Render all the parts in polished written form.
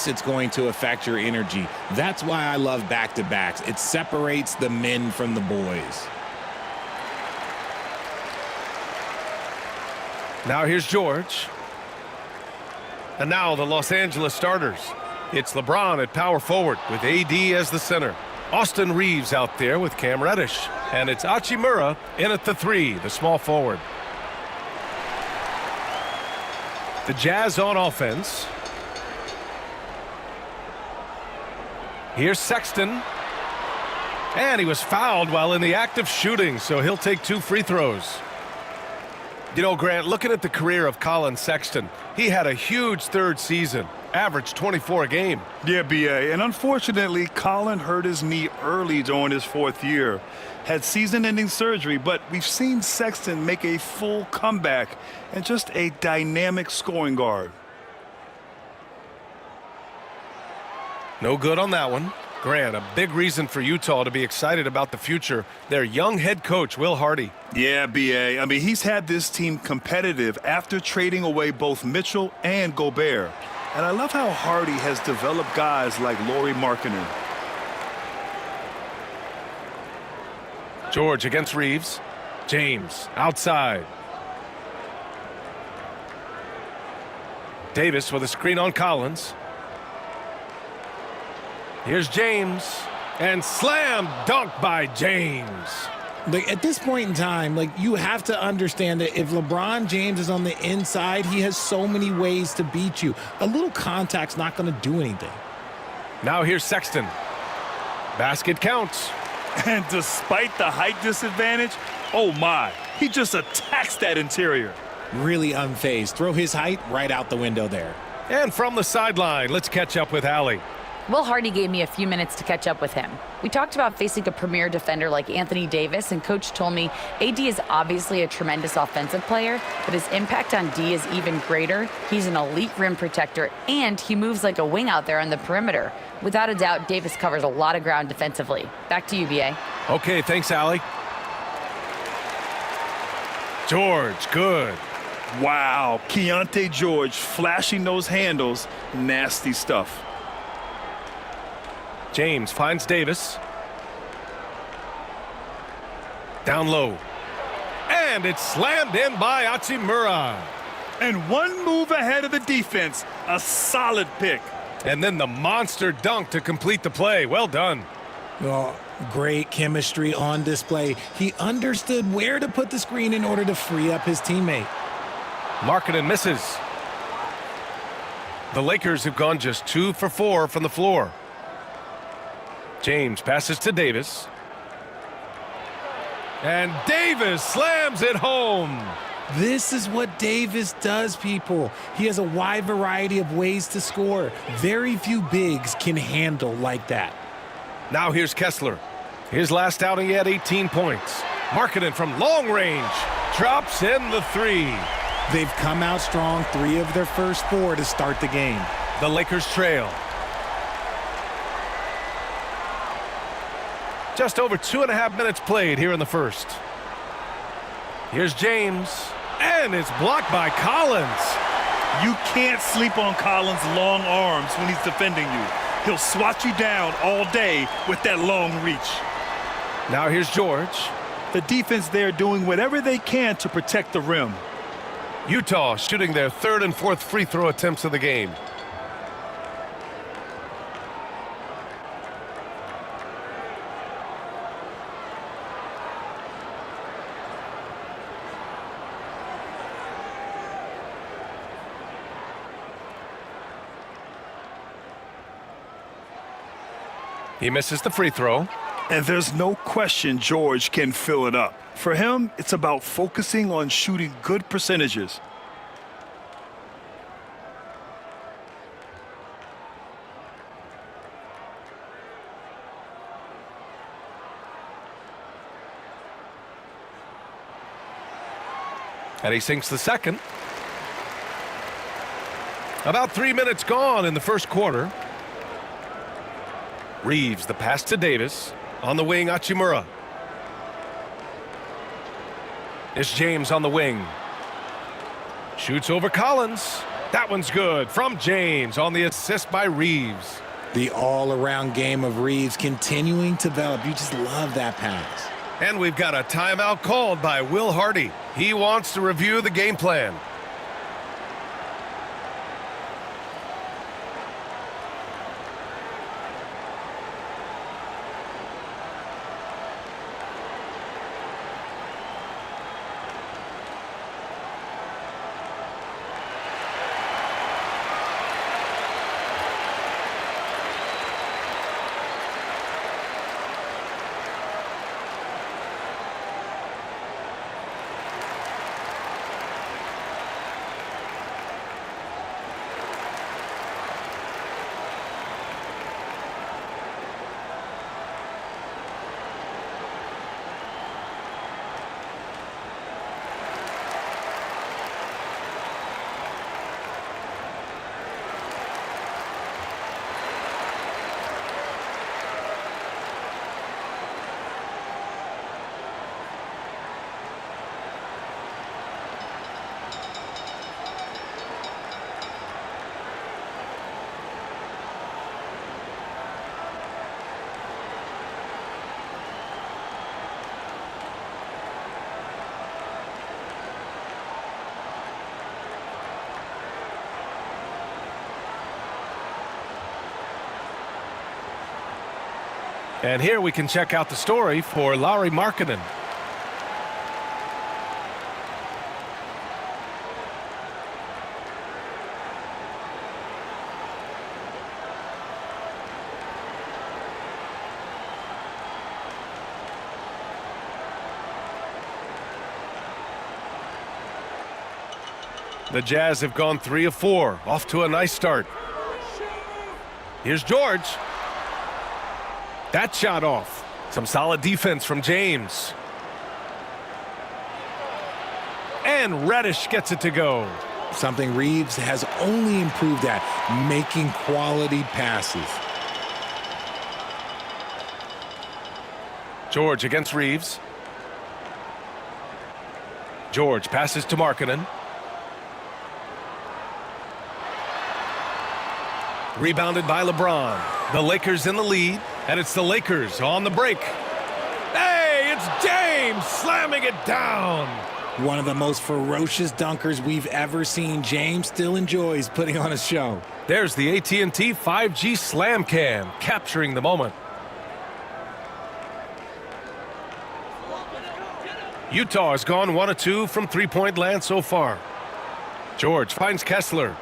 yes, it's going to affect your energy. That's why I love back-to-backs. It separates the men from the boys. Now here's George. And now the Los Angeles starters. It's LeBron at power forward with AD as the center. Austin Reeves out there with Cam Reddish. And it's Hachimura in at the 3, the small forward. The Jazz on offense. Here's Sexton. And he was fouled while in the act of shooting, so he'll take 2 free throws. You know, Grant, looking at the career of Colin Sexton, he had a huge third season, averaged 24 a game. Yeah, B.A., and unfortunately, Colin hurt his knee early during his 4th year. Had season-ending surgery, but we've seen Sexton make a full comeback and just a dynamic scoring guard. No good on that one. Grant, a big reason for Utah to be excited about the future. Their young head coach, Will Hardy. Yeah, B.A., I mean, he's had this team competitive after trading away both Mitchell and Gobert. And I love how Hardy has developed guys like Lauri Markkanen. George against Reeves. James outside. Davis with a screen on Collins. Here's James, and slam dunk by James. Like, at this point in time, like, you have to understand that if LeBron James is on the inside, he has so many ways to beat you. A little contact's not going to do anything. Now here's Sexton. Basket counts. And despite the height disadvantage, oh my, he just attacks that interior. Really unfazed. Throw his height right out the window there. And from the sideline, let's catch up with Allie. Will Hardy gave me a few minutes to catch up with him. We talked about facing a premier defender like Anthony Davis, and Coach told me AD is obviously a tremendous offensive player, but his impact on D is even greater. He's an elite rim protector, and he moves like a wing out there on the perimeter. Without a doubt, Davis covers a lot of ground defensively. Back to you, B.A. Okay, thanks, Allie. George, good. Wow, Keontae George flashing those handles, nasty stuff. James finds Davis. Down low. And it's slammed in by Hachimura. And one move ahead of the defense, a solid pick. And then the monster dunk to complete the play. Well done. Oh, great chemistry on display. He understood where to put the screen in order to free up his teammate. Markkanen misses. The Lakers have gone just 2 for 4 from the floor. James passes to Davis. And Davis slams it home. This is what Davis does, people. He has a wide variety of ways to score. Very few bigs can handle like that. Now here's Kessler. His last outing, he had 18 points. Markkanen from long range. Drops in the 3. They've come out strong 3 of their first 4 to start the game. The Lakers trail. Just over 2.5 minutes played here in the first. Here's James, and it's blocked by Collins. You can't sleep on Collins' long arms when he's defending you. He'll swat you down all day with that long reach. Now here's George. The defense there doing whatever they can to protect the rim. Utah shooting their 3rd and 4th free throw attempts of the game. He misses the free throw. And there's no question George can fill it up. For him, it's about focusing on shooting good percentages. And he sinks the second. About 3 minutes gone in the first quarter. Reeves, the pass to Davis. On the wing, Hachimura. It's James on the wing. Shoots over Collins. That one's good from James on the assist by Reeves. The all-around game of Reeves continuing to develop. You just love that pass. And we've got a timeout called by Will Hardy. He wants to review the game plan. And here we can check out the story for Lauri Markkanen. The Jazz have gone 3 of 4, off to a nice start. Here's George. That shot off. Some solid defense from James. And Reddish gets it to go. Something Reeves has only improved at, making quality passes. George against Reeves. George passes to Markkanen. Rebounded by LeBron. The Lakers in the lead. And it's the Lakers on the break. Hey, it's James slamming it down. One of the most ferocious dunkers we've ever seen. James still enjoys putting on a show. There's the AT&T 5G Slam Cam, capturing the moment. Utah has gone 1 of 2 from three-point land so far. George finds Kessler.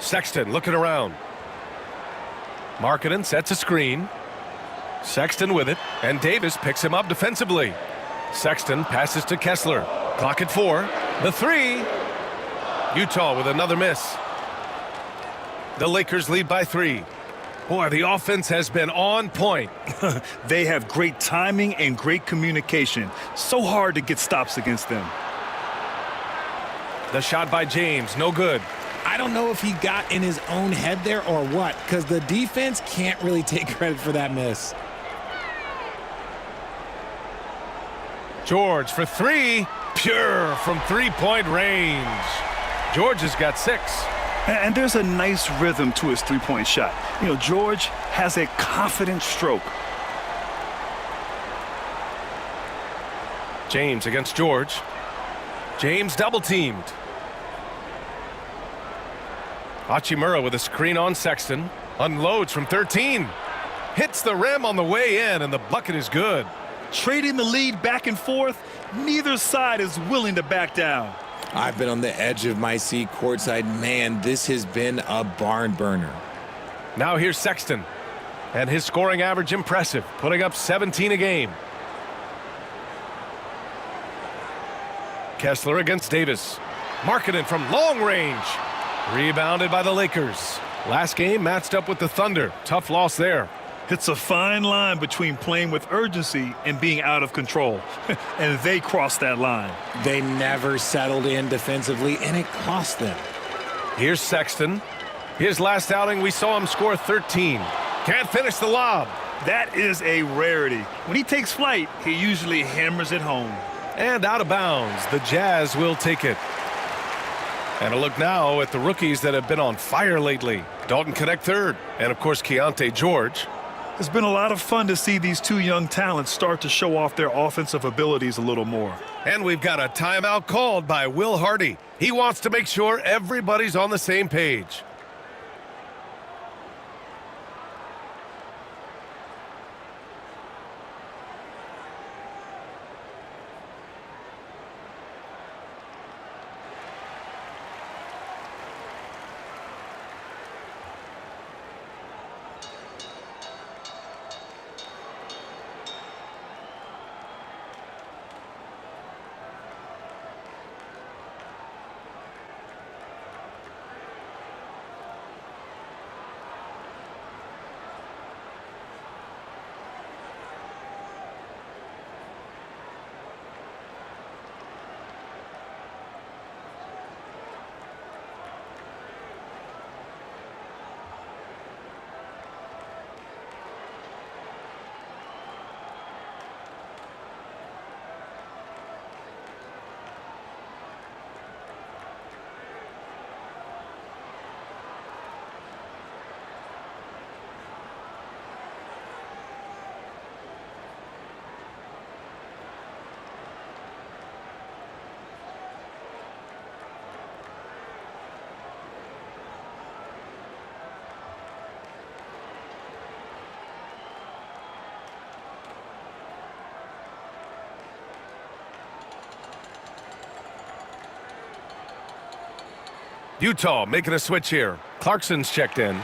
Sexton looking around. Markkanen sets a screen. Sexton with it, and Davis picks him up defensively. Sexton passes to Kessler. Clock at 4. The 3. Utah with another miss. The Lakers lead by 3. Boy, the offense has been on point. They have great timing and great communication. So hard to get stops against them. The shot by James, no good. I don't know if he got in his own head there or what, because the defense can't really take credit for that miss. George for 3. Pure from three-point range. George has got 6. And there's a nice rhythm to his three-point shot. You know, George has a confident stroke. James against George. James double-teamed. Hachimura with a screen on Sexton. Unloads from 13. Hits the rim on the way in, and the bucket is good. Trading the lead back and forth, neither side is willing to back down. I've been on the edge of my seat courtside. Man, this has been a barn burner. Now here's Sexton. And his scoring average impressive, putting up 17 a game. Kessler against Davis. Markkanen from long range. Rebounded by the Lakers. Last game matched up with the Thunder. Tough loss there. It's a fine line between playing with urgency and being out of control. And they crossed that line. They never settled in defensively, and it cost them. Here's Sexton. His last outing, we saw him score 13. Can't finish the lob. That is a rarity. When he takes flight, he usually hammers it home. And out of bounds. The Jazz will take it. And a look now at the rookies that have been on fire lately. Dalton Connect third. And, of course, Keontae George. It's been a lot of fun to see these two young talents start to show off their offensive abilities a little more. And we've got a timeout called by Will Hardy. He wants to make sure everybody's on the same page. Utah making a switch here. Clarkson's checked in.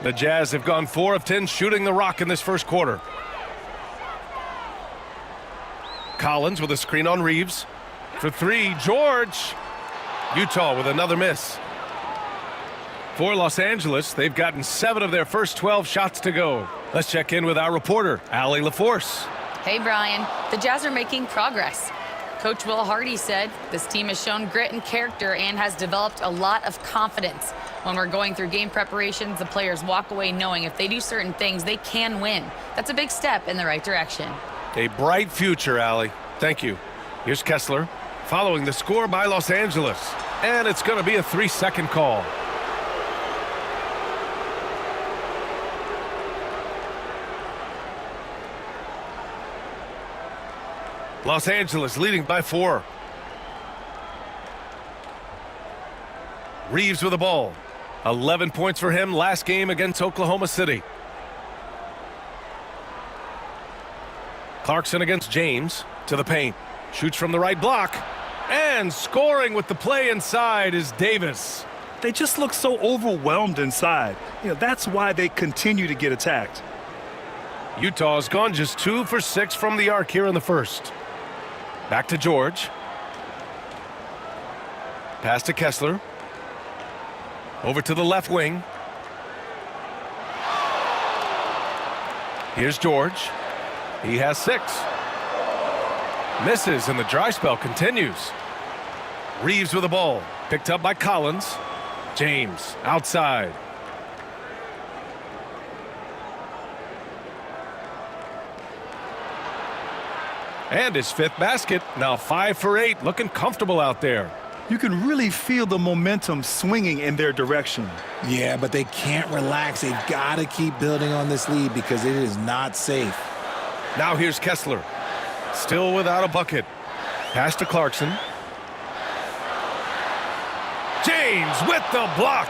The Jazz have gone 4 of 10 shooting the rock in this first quarter. Collins with a screen on Reeves. For three, George. Utah with another miss. For Los Angeles, they've gotten 7 of their first 12 shots to go. Let's check in with our reporter, Allie LaForce. Hey, Brian. The Jazz are making progress. Coach Will Hardy said this team has shown grit and character and has developed a lot of confidence. When we're going through game preparations, the players walk away knowing if they do certain things, they can win. That's a big step in the right direction. A bright future, Allie. Thank you. Here's Kessler following the score by Los Angeles. And it's going to be a 3-second call. Los Angeles leading by 4. Reeves with the ball. 11 points for him last game against Oklahoma City. Clarkson against James to the paint. Shoots from the right block. And scoring with the play inside is Davis. They just look so overwhelmed inside. That's why they continue to get attacked. Utah's gone just 2 for 6 from the arc here in the first. Back to George. Pass to Kessler. Over to the left wing. Here's George. He has 6. Misses, and the dry spell continues. Reeves with the ball. Picked up by Collins. James outside. And his 5th basket. Now 5 for 8. Looking comfortable out there. You can really feel the momentum swinging in their direction. Yeah, but they can't relax. They've got to keep building on this lead because it is not safe. Now here's Kessler. Still without a bucket. Pass to Clarkson. James with the block.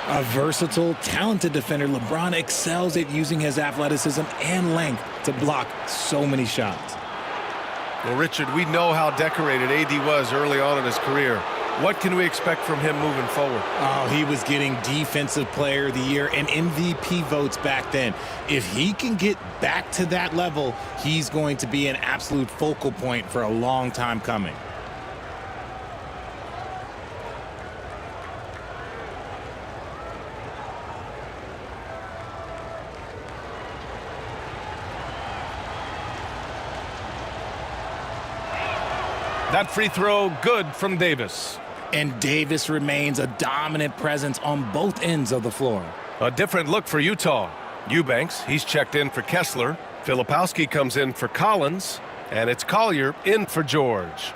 A versatile, talented defender, LeBron excels at using his athleticism and length to block so many shots. Well, Richard, we know how decorated AD was early on in his career. What can we expect from him moving forward? Oh, he was getting Defensive Player of the Year and MVP votes back then. If he can get back to that level, he's going to be an absolute focal point for a long time coming. That free throw good from Davis. And Davis remains a dominant presence on both ends of the floor. A different look for Utah. Eubanks, he's checked in for Kessler. Filipowski comes in for Collins. And it's Collier in for George.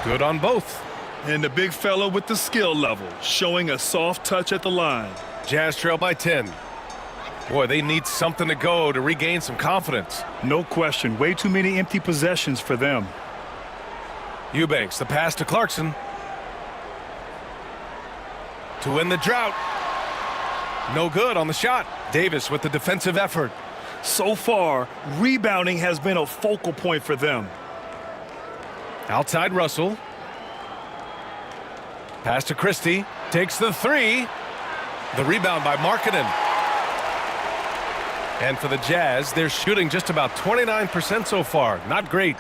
Good on both. And the big fella with the skill level, showing a soft touch at the line. Jazz trail by 10. Boy, they need something to go to regain some confidence. No question, way too many empty possessions for them. Eubanks, the pass to Clarkson. To win the drought. No good on the shot. Davis with the defensive effort. So far, rebounding has been a focal point for them. Outside Russell. Pass to Christie. Takes the three. The rebound by Markkanen. And for the Jazz, they're shooting just about 29% so far. Not great.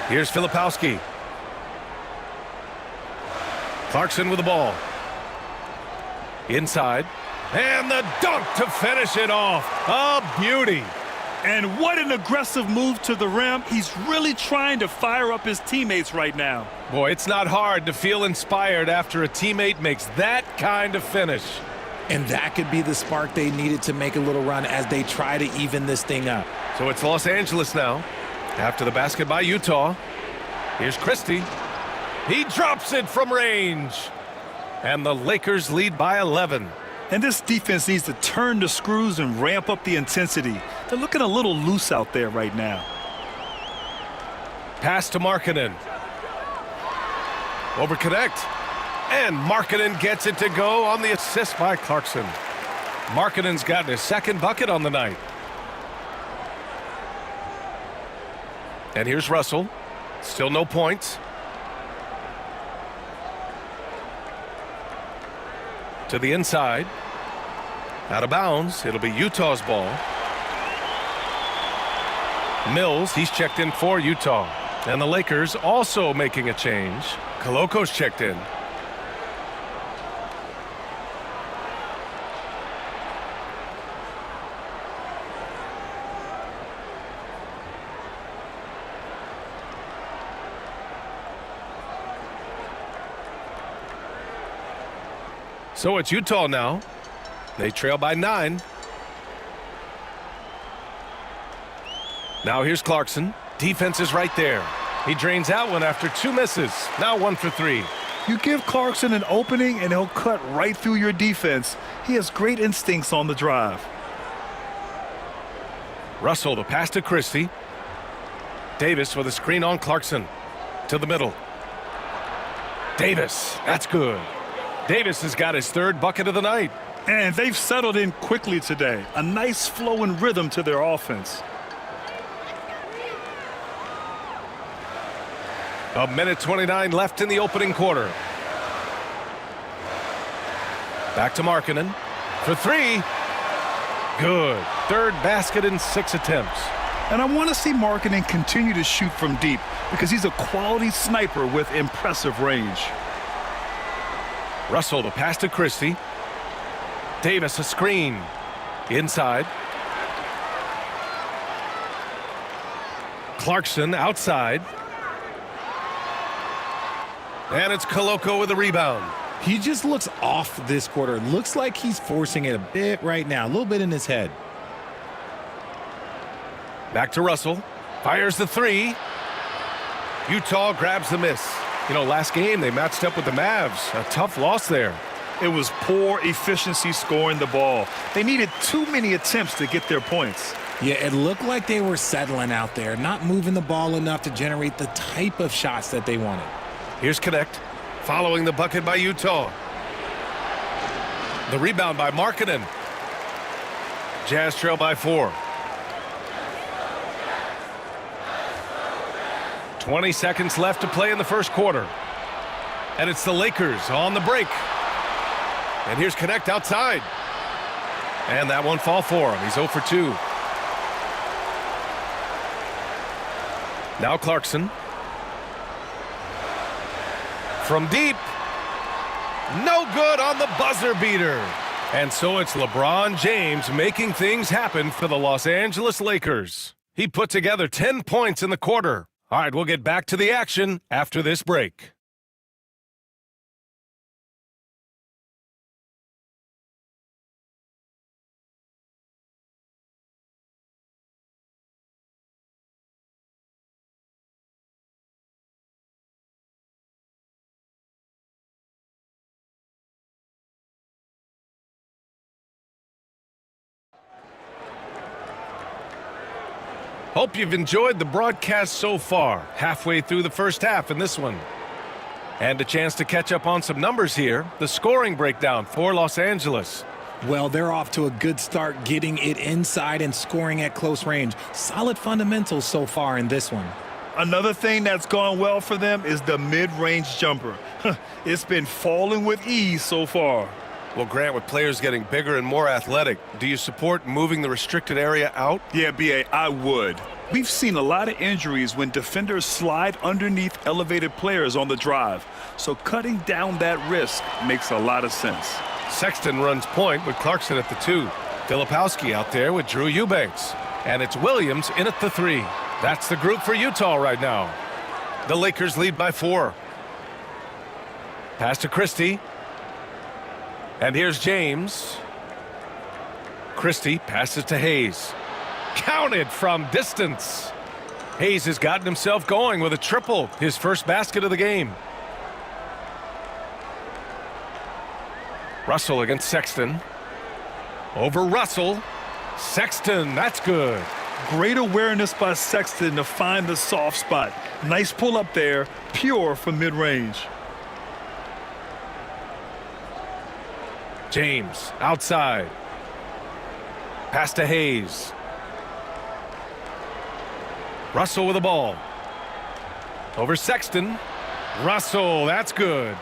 Here's Filipowski. Clarkson with the ball. Inside. And the dunk to finish it off. A beauty. And what an aggressive move to the rim. He's really trying to fire up his teammates right now. Boy, it's not hard to feel inspired after a teammate makes that kind of finish. And that could be the spark they needed to make a little run as they try to even this thing up. So it's Los Angeles now. After the basket by Utah. Here's Christie. He drops it from range. And the Lakers lead by 11. And this defense needs to turn the screws and ramp up the intensity. They're looking a little loose out there right now. Pass to Markkanen. Over connect. And Markkanen gets it to go on the assist by Clarkson. Markkanen's gotten his second bucket on the night. And here's Russell. Still no points. To the inside. Out of bounds. It'll be Utah's ball. Mills, he's checked in for Utah. And the Lakers also making a change. Koloko's checked in. So it's Utah now. They trail by 9. Now here's Clarkson. Defense is right there. He drains out one after 2 misses. Now 1 for 3. You give Clarkson an opening and he'll cut right through your defense. He has great instincts on the drive. Russell, the pass to Christie. Davis with a screen on Clarkson. To the middle. Davis, that's good. Davis has got his 3rd bucket of the night. And they've settled in quickly today. A nice flow and rhythm to their offense. A minute 29 left in the opening quarter. Back to Markkanen. For 3. Good. 3rd basket in 6 attempts. And I want to see Markkanen continue to shoot from deep because he's a quality sniper with impressive range. Russell, the pass to Christie. Davis, a screen. Inside. Clarkson outside. And it's Koloko with the rebound. He just looks off this quarter. Looks like he's forcing it a bit right now. A little bit in his head. Back to Russell. Fires the 3. Utah grabs the miss. You know, last game they matched up with the Mavs. A tough loss there. It was poor efficiency scoring the ball. They needed too many attempts to get their points. Yeah, it looked like they were settling out there, not moving the ball enough to generate the type of shots that they wanted. Here's Connect, following the bucket by Utah. The rebound by Markkanen. Jazz trail by 4. 20 seconds left to play in the first quarter. And it's the Lakers on the break. And here's Connect outside. And that won't fall for him. He's 0 for 2. Now Clarkson. From deep. No good on the buzzer beater. And so it's LeBron James making things happen for the Los Angeles Lakers. He put together 10 points in the quarter. All right, we'll get back to the action after this break. Hope you've enjoyed the broadcast so far. Halfway through the first half in this one. And a chance to catch up on some numbers here. The scoring breakdown for Los Angeles. Well, they're off to a good start getting it inside and scoring at close range. Solid fundamentals so far in this one. Another thing that's gone well for them is the mid-range jumper. It's been falling with ease so far. Well, Grant, with players getting bigger and more athletic, do you support moving the restricted area out? Yeah, B.A., I would. We've seen a lot of injuries when defenders slide underneath elevated players on the drive. So cutting down that risk makes a lot of sense. Sexton runs point with Clarkson at the 2. Filipowski out there with Drew Eubanks. And it's Williams in at the 3. That's the group for Utah right now. The Lakers lead by 4. Pass to Christie. And here's James. Christie passes to Hayes. Counted from distance. Hayes has gotten himself going with a triple, his first basket of the game. Russell against Sexton. Over Russell. Sexton, that's good. Great awareness by Sexton to find the soft spot. Nice pull up there, pure from mid-range. James outside. Pass to Hayes. Russell with the ball. Over Sexton. Russell, that's good.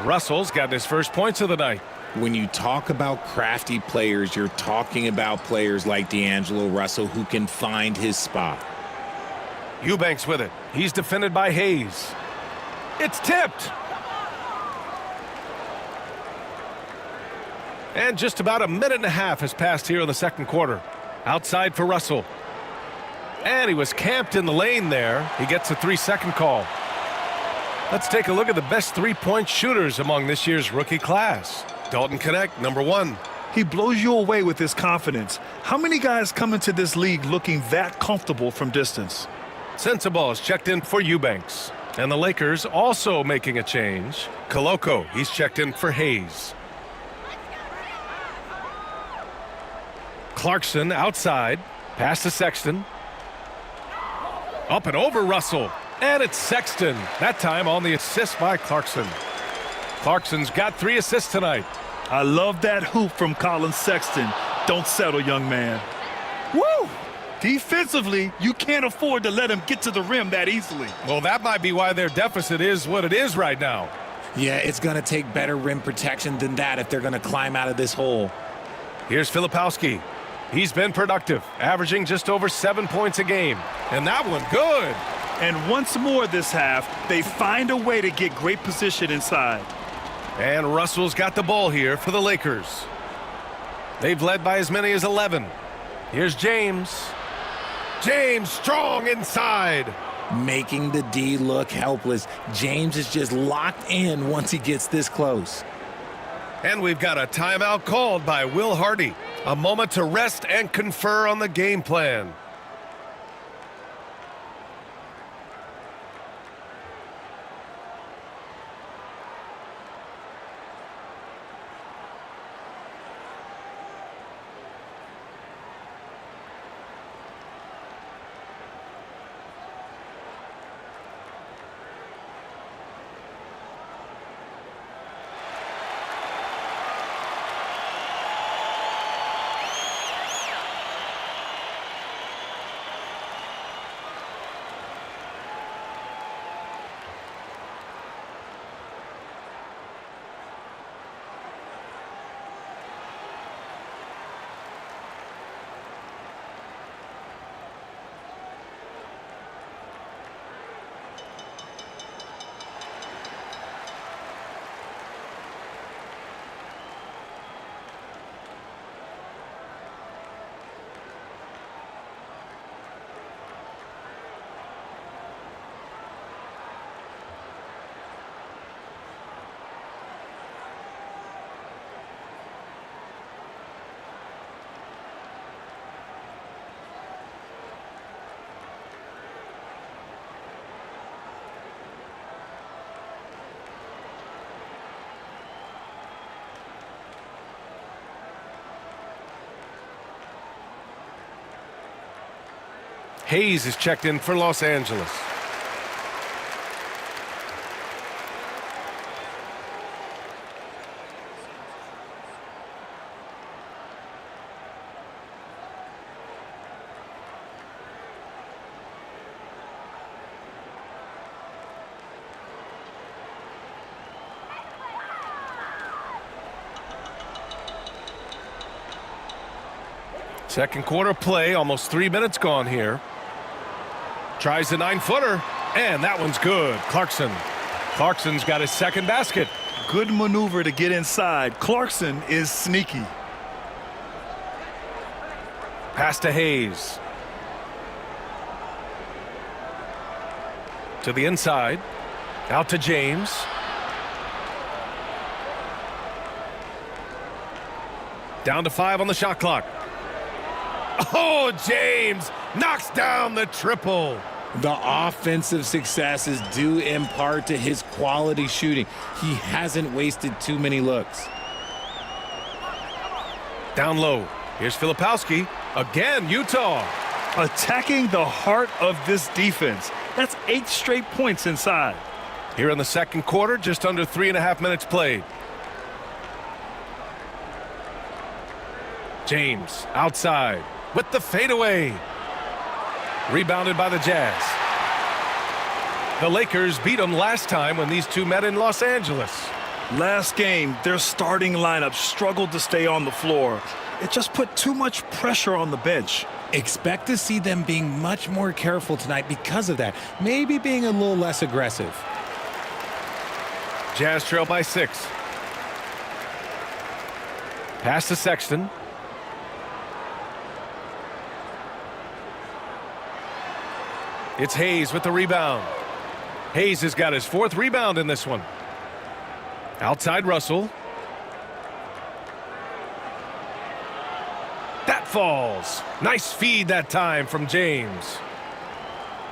Russell's gotten his first points of the night. When you talk about crafty players, you're talking about players like D'Angelo Russell who can find his spot. Eubanks with it. He's defended by Hayes. It's tipped. And just about a minute and a half has passed here in the second quarter. Outside for Russell. And he was camped in the lane there. He gets a 3-second call. Let's take a look at the best three-point shooters among this year's rookie class. Dalton Connect, number 1. He blows you away with his confidence. How many guys come into this league looking that comfortable from distance? Sensabaugh is checked in for Eubanks. And the Lakers also making a change. Koloko, he's checked in for Hayes. Clarkson outside. Pass to Sexton. Up and over Russell. And it's Sexton. That time on the assist by Clarkson. Clarkson's got 3 assists tonight. I love that hoop from Colin Sexton. Don't settle, young man. Woo! Defensively, you can't afford to let him get to the rim that easily. Well, that might be why their deficit is what it is right now. Yeah, it's going to take better rim protection than that if they're going to climb out of this hole. Here's Filipowski. He's been productive, averaging just over 7 points a game. And that one good. And once more this half, they find a way to get great position inside. And Russell's got the ball here for the Lakers. They've led by as many as 11. Here's James. James strong inside. Making the D look helpless. James is just locked in once he gets this close. And we've got a timeout called by Will Hardy. A moment to rest and confer on the game plan. Hayes is checked in for Los Angeles. Second quarter play, almost 3 minutes gone here. Tries the 9-footer, and that one's good. Clarkson's got his second basket. Good maneuver to get inside. Clarkson is sneaky. Pass to Hayes. To the inside. Out to James. Down to 5 on the shot clock. Oh, James knocks down the triple. The offensive success is due in part to his quality shooting. He hasn't wasted too many looks. Down low. Here's Filipowski. Again, Utah. Attacking the heart of this defense. That's 8 straight points inside. Here in the second quarter, just under 3.5 minutes played. James outside with the fadeaway. Rebounded by the Jazz. The Lakers beat them last time when these two met in Los Angeles. Last game, their starting lineup struggled to stay on the floor. It just put too much pressure on the bench. Expect to see them being much more careful tonight because of that. Maybe being a little less aggressive. Jazz trail by 6. Pass to Sexton. It's Hayes with the rebound. Hayes has got his 4th rebound in this one. Outside Russell. That falls. Nice feed that time from James.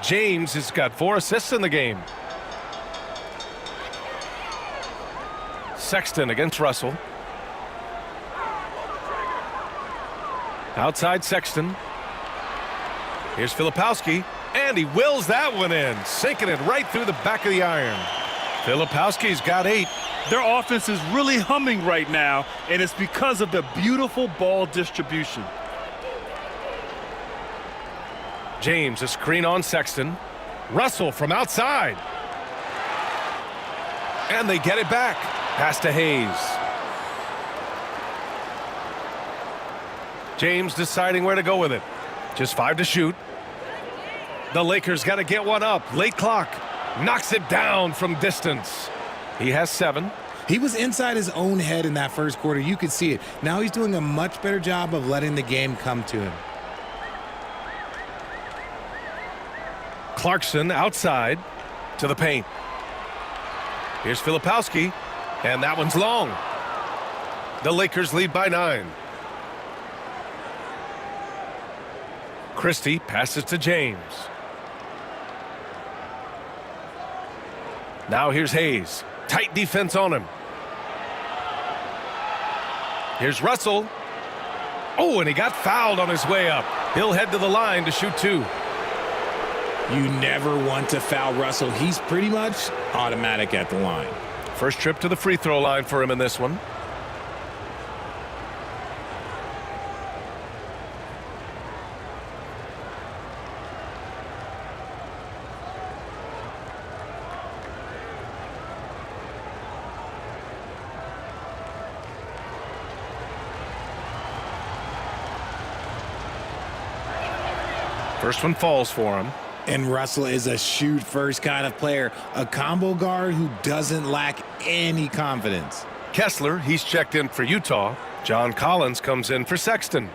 James has got 4 assists in the game. Sexton against Russell. Outside Sexton. Here's Filipowski. And he wills that one in, sinking it right through the back of the iron. Filipowski's got 8. Their offense is really humming right now, and it's because of the beautiful ball distribution. James, a screen on Sexton. Russell from outside. And they get it back. Pass to Hayes. James deciding where to go with it. Just 5 to shoot. The Lakers got to get one up. Late clock. Knocks it down from distance. He has 7. He was inside his own head in that first quarter. You could see it. Now he's doing a much better job of letting the game come to him. Clarkson outside to the paint. Here's Filipowski, and that one's long. The Lakers lead by 9. Christie passes to James. Now here's Hayes. Tight defense on him. Here's Russell. Oh, and he got fouled on his way up. He'll head to the line to shoot 2. You never want to foul Russell. He's pretty much automatic at the line. First trip to the free throw line for him in this one. First one falls for him. And Russell is a shoot-first kind of player, a combo guard who doesn't lack any confidence. Kessler, he's checked in for Utah. John Collins comes in for Sexton.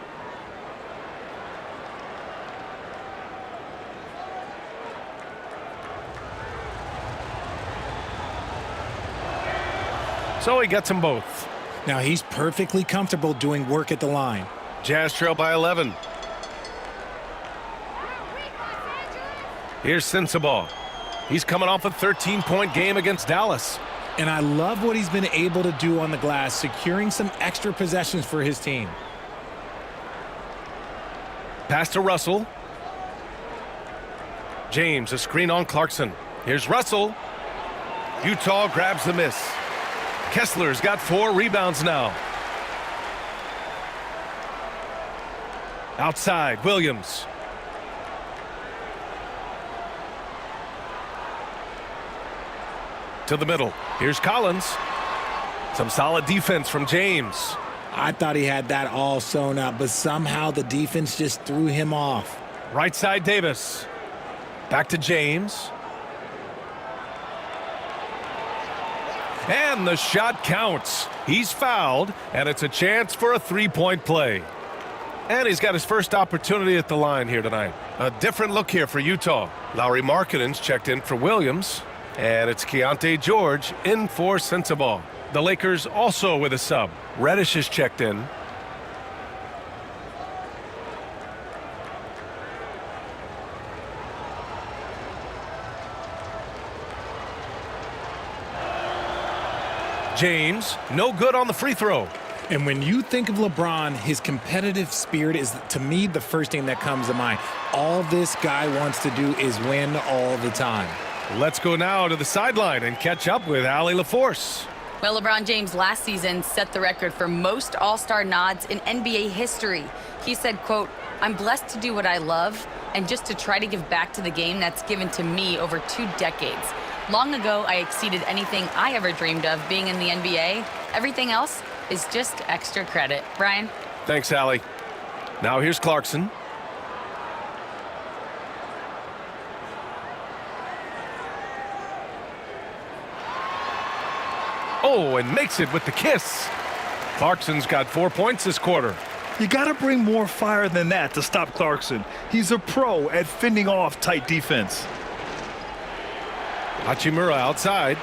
So he gets them both. Now he's perfectly comfortable doing work at the line. Jazz trail by 11. Here's Sensabaugh. He's coming off a 13-point game against Dallas. And I love what he's been able to do on the glass, securing some extra possessions for his team. Pass to Russell. James, a screen on Clarkson. Here's Russell. Utah grabs the miss. Kessler's got 4 rebounds now. Outside, Williams. To the middle. Here's Collins. Some solid defense from James. I thought he had that all sewn up, but somehow the defense just threw him off. Right side, Davis. Back to James. And the shot counts. He's fouled, and it's a chance for a three-point play. And he's got his first opportunity at the line here tonight. A different look here for Utah. Lauri Markkanen's checked in for Williams. And it's Keontae George in for Sensabaugh. The Lakers also with a sub. Reddish is checked in. James, no good on the free throw. And when you think of LeBron, his competitive spirit is, to me, the first thing that comes to mind. All this guy wants to do is win all the time. Let's go now to the sideline and catch up with Allie LaForce. Well, LeBron James last season set the record for most All-Star nods in NBA history. He said, quote, "I'm blessed to do what I love and just to try to give back to the game that's given to me over 2 decades. Long ago, I exceeded anything I ever dreamed of being in the NBA. Everything else is just extra credit." Brian? Thanks, Allie. Now here's Clarkson. Oh, and makes it with the kiss. Clarkson's got 4 points this quarter. You got to bring more fire than that to stop Clarkson. He's a pro at fending off tight defense. Hachimura outside.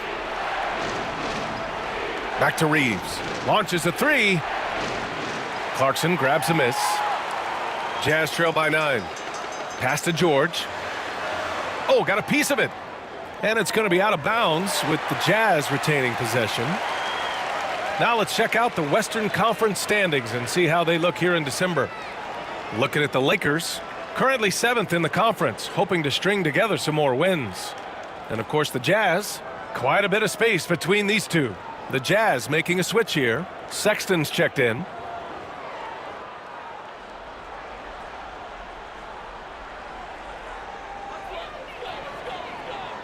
Back to Reeves. Launches a 3. Clarkson grabs a miss. Jazz trail by 9. Pass to George. Oh, got a piece of it. And it's going to be out of bounds with the Jazz retaining possession. Now let's check out the Western Conference standings and see how they look here in December. Looking at the Lakers, currently 7th in the conference, hoping to string together some more wins. And of course the Jazz, quite a bit of space between these two. The Jazz making a switch here. Sexton's checked in.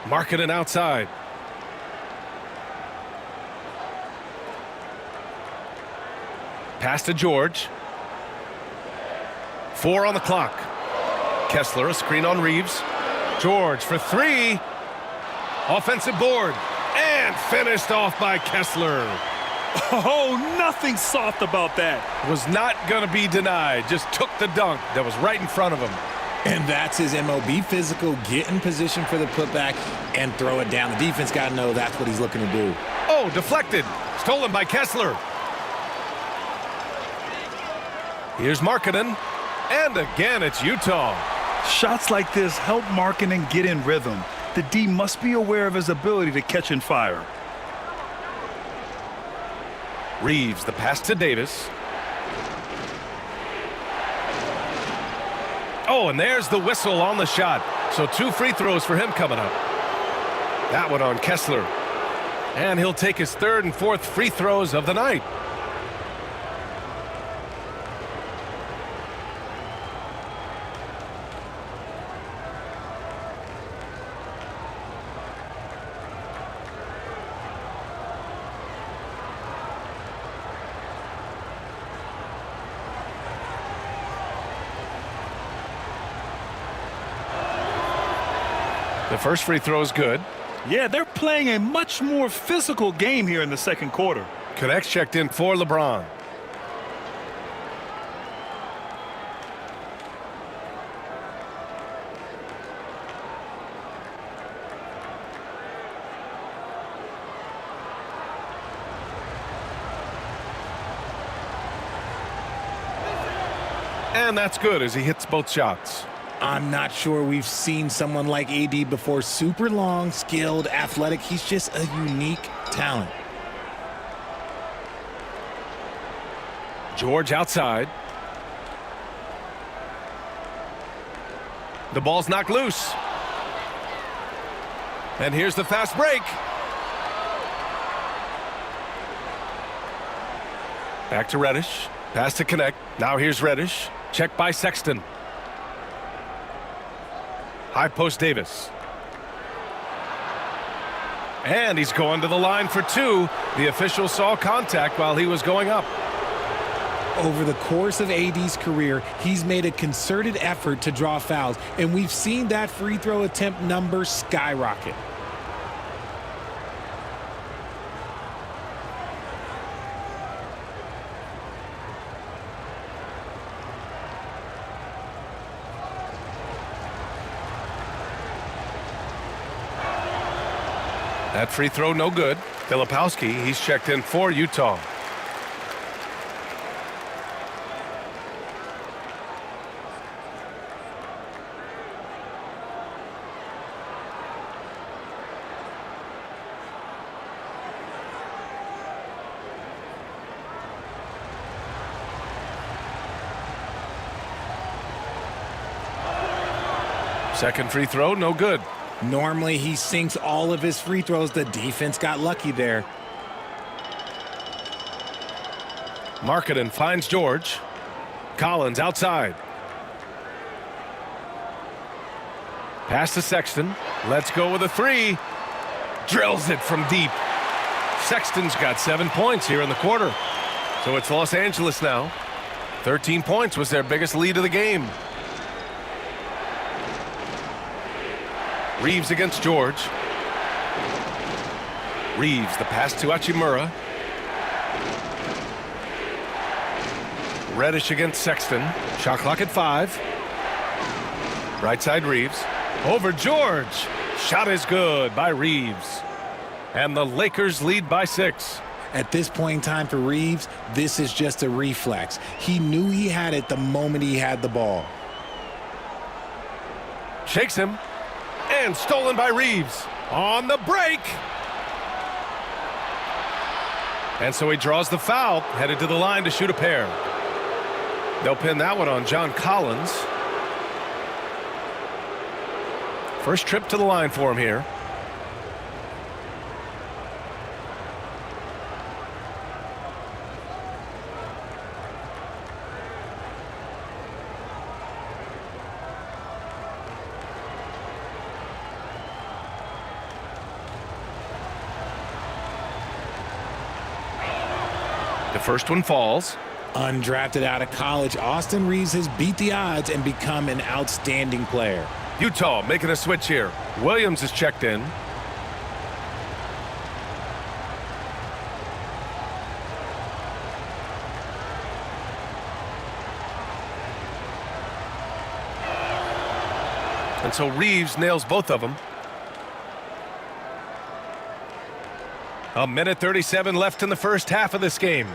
Markkanen outside. Pass to George. 4 on the clock. Kessler, a screen on Reeves. George for 3. Offensive board. And finished off by Kessler. Oh, nothing soft about that. Was not going to be denied. Just took the dunk that was right in front of him. And that's his MO. Be physical, get in position for the putback, and throw it down. The defense got to know that's what he's looking to do. Oh, deflected. Stolen by Kessler. Here's Markkanen. And again, it's Utah. Shots like this help Markkanen get in rhythm. The D must be aware of his ability to catch and fire. Reeves, the pass to Davis. Oh, and there's the whistle on the shot. So 2 free throws for him coming up. That one on Kessler. And he'll take his 3rd and 4th free throws of the night. The first free throw is good. Yeah, they're playing a much more physical game here in the second quarter. Connects checked in for LeBron. And that's good as he hits both shots. I'm not sure we've seen someone like AD before. Super long, skilled, athletic. He's just a unique talent. George outside. The ball's knocked loose. And here's the fast break. Back to Reddish. Pass to connect. Now here's Reddish. Check by Sexton. High post Davis. And he's going to the line for two. The official saw contact while he was going up. Over the course of AD's career, he's made a concerted effort to draw fouls, and we've seen that free throw attempt number skyrocket. That free throw no good. Filipowski, he's checked in for Utah. Second free throw, no good. Normally, he sinks all of his free throws. The defense got lucky there. Markkanen finds George. Collins outside. Pass to Sexton. Let's go with a three. Drills it from deep. Sexton's got 7 points here in the quarter. So it's Los Angeles now. 13 points was their biggest lead of the game. Reeves against George. Reeves, the pass to Hachimura. Reddish against Sexton. Shot clock at 5. Right side Reeves. Over George. Shot is good by Reeves. And the Lakers lead by 6. At this point in time for Reeves, this is just a reflex. He knew he had it the moment he had the ball. Shakes him. And stolen by Reeves. On the break. And so he draws the foul, headed to the line to shoot a pair. They'll pin that one on John Collins. First trip to the line for him here. The first one falls. Undrafted out of college, Austin Reeves has beat the odds and become an outstanding player. Utah making a switch here. Williams is checked in. And so Reeves nails both of them. A minute 37 left in the first half of this game.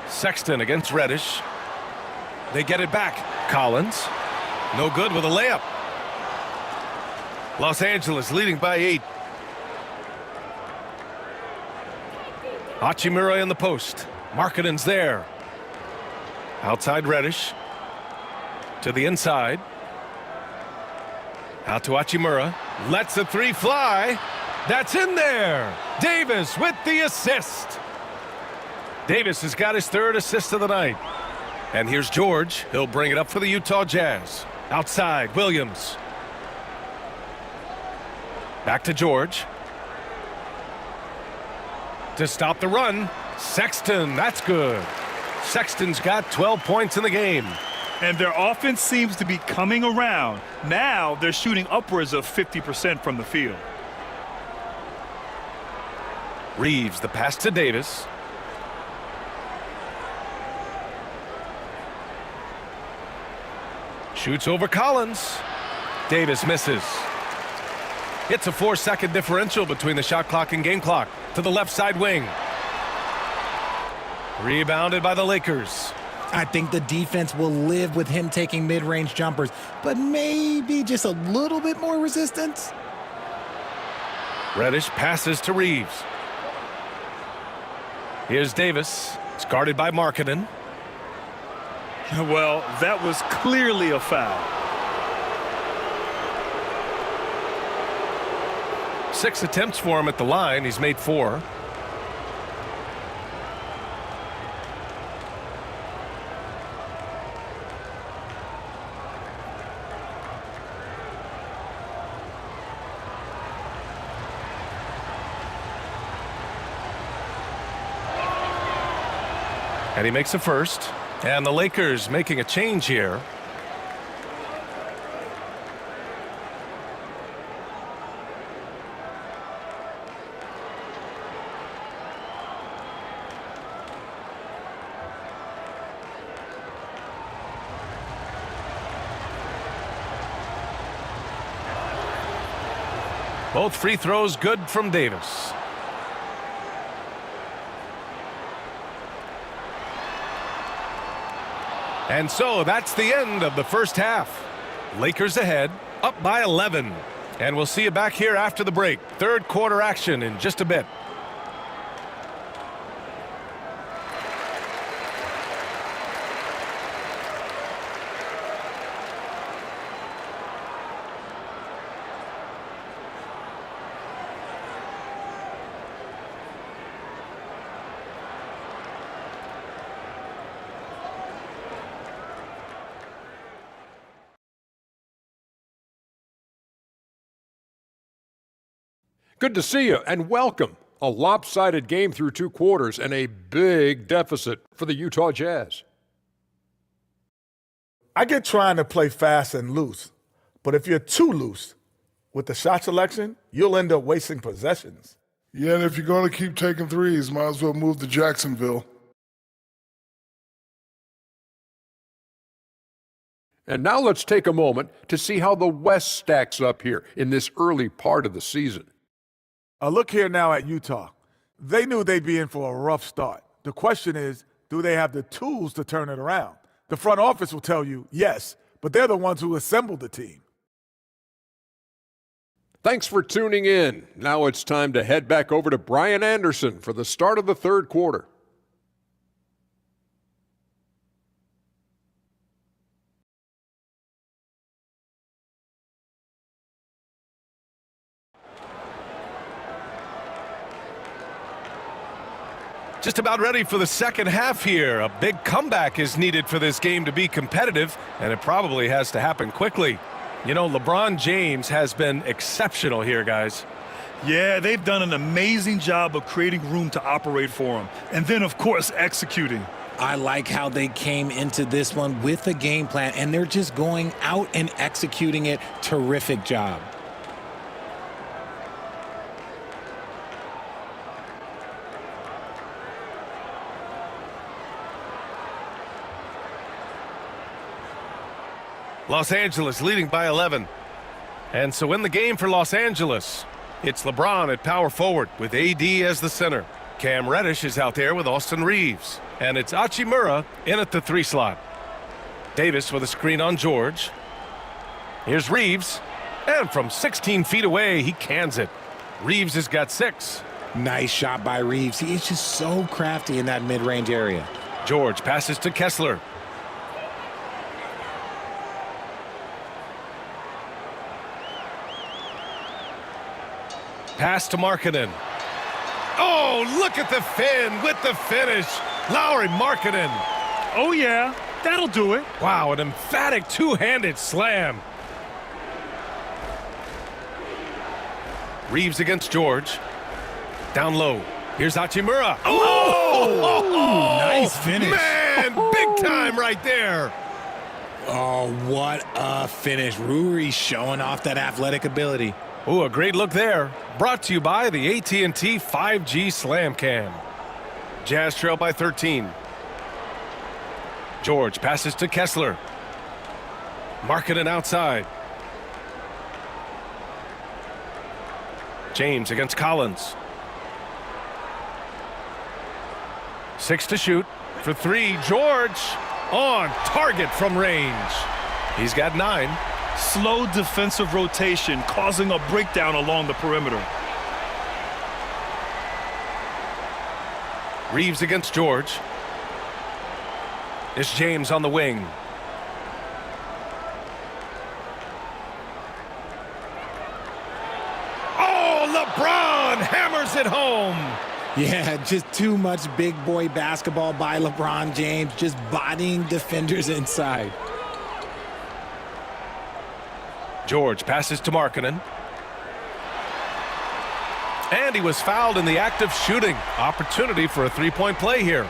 Sexton against Reddish. They get it back. Collins. No good with a layup. Los Angeles leading by 8. Hachimura in the post. Markkanen's there. Outside Reddish. To the inside. Out to Hachimura. Lets the three fly. That's in there. Davis with the assist. Davis has got his third assist of the night. And here's George. He'll bring it up for the Utah Jazz. Outside, Williams. Back to George. To stop the run, Sexton. That's good. Sexton's got 12 points in the game. And their offense seems to be coming around. Now they're shooting upwards of 50% from the field. Reeves, the pass to Davis. Shoots over Collins. Davis misses. It's a 4-second differential between the shot clock and game clock. To the left side wing. Rebounded by the Lakers. I think the defense will live with him taking mid-range jumpers, but maybe just a little bit more resistance. Reddish passes to Reeves. Here's Davis. It's guarded by Markkanen. Well, that was clearly a foul. 6 attempts for him at the line. He's made 4. And he makes a first. And the Lakers making a change here. Both free throws good from Davis. And so that's the end of the first half. Lakers ahead, up by 11. And we'll see you back here after the break. Third quarter action in just a bit. Good to see you and welcome. A lopsided game through 2 quarters and a big deficit for the Utah Jazz. I get trying to play fast and loose, but if you're too loose with the shot selection, you'll end up wasting possessions. Yeah, and if you're going to keep taking threes, might as well move to Jacksonville. And now let's take a moment to see how the West stacks up here in this early part of the season. Look here now at Utah. They knew they'd be in for a rough start. The question is, do they have the tools to turn it around? The front office will tell you yes, but they're the ones who assembled the team. Thanks for tuning in. Now it's time to head back over to Brian Anderson for the start of the third quarter. Just about ready for the second half here. A big comeback is needed for this game to be competitive, and it probably has to happen quickly. You know, LeBron James has been exceptional here, guys. Yeah, they've done an amazing job of creating room to operate for him. And then, of course, executing. I like how they came into this one with a game plan, and they're just going out and executing it. Terrific job. Los Angeles leading by 11. And so in the game for Los Angeles, it's LeBron at power forward with AD as the center. Cam Reddish is out there with Austin Reeves. And it's Hachimura in at the 3 slot. Davis with a screen on George. Here's Reeves. And from 16 feet away, he cans it. Reeves has got 6. Nice shot by Reeves. He is just so crafty in that mid-range area. George passes to Kessler. Pass to Markkanen. Oh, look at the fin with the finish. Lauri Markkanen. Oh, yeah, that'll do it. Wow, an emphatic two-handed slam. Reeves against George. Down low. Here's Hachimura. Oh! Nice finish. Man, big time right there. Oh, what a finish. Ruri showing off that athletic ability. Oh, a great look there. Brought to you by the AT&T 5G Slam Cam. Jazz trail by 13. George passes to Kessler. Markkanen outside. James against Collins. 6 to shoot. For 3, George on target from range. He's got 9. Slow defensive rotation causing a breakdown along the perimeter. Reeves against George. It's James on the wing. Oh, it home. Yeah, just too much big boy basketball by LeBron James, just bodying defenders inside. George passes to Markkanen. And he was fouled in the act of shooting. Opportunity for a three-point play here.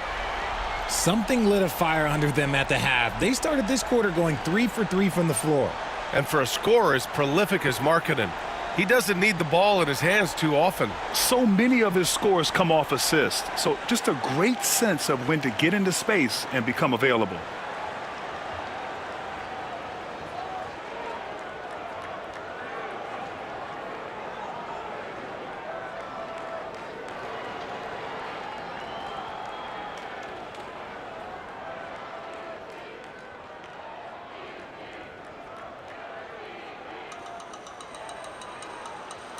Something lit a fire under them at the half. They started this quarter going 3 for 3 from the floor. And for a scorer as prolific as Markkanen, he doesn't need the ball in his hands too often. So many of his scores come off assists. So just a great sense of when to get into space and become available.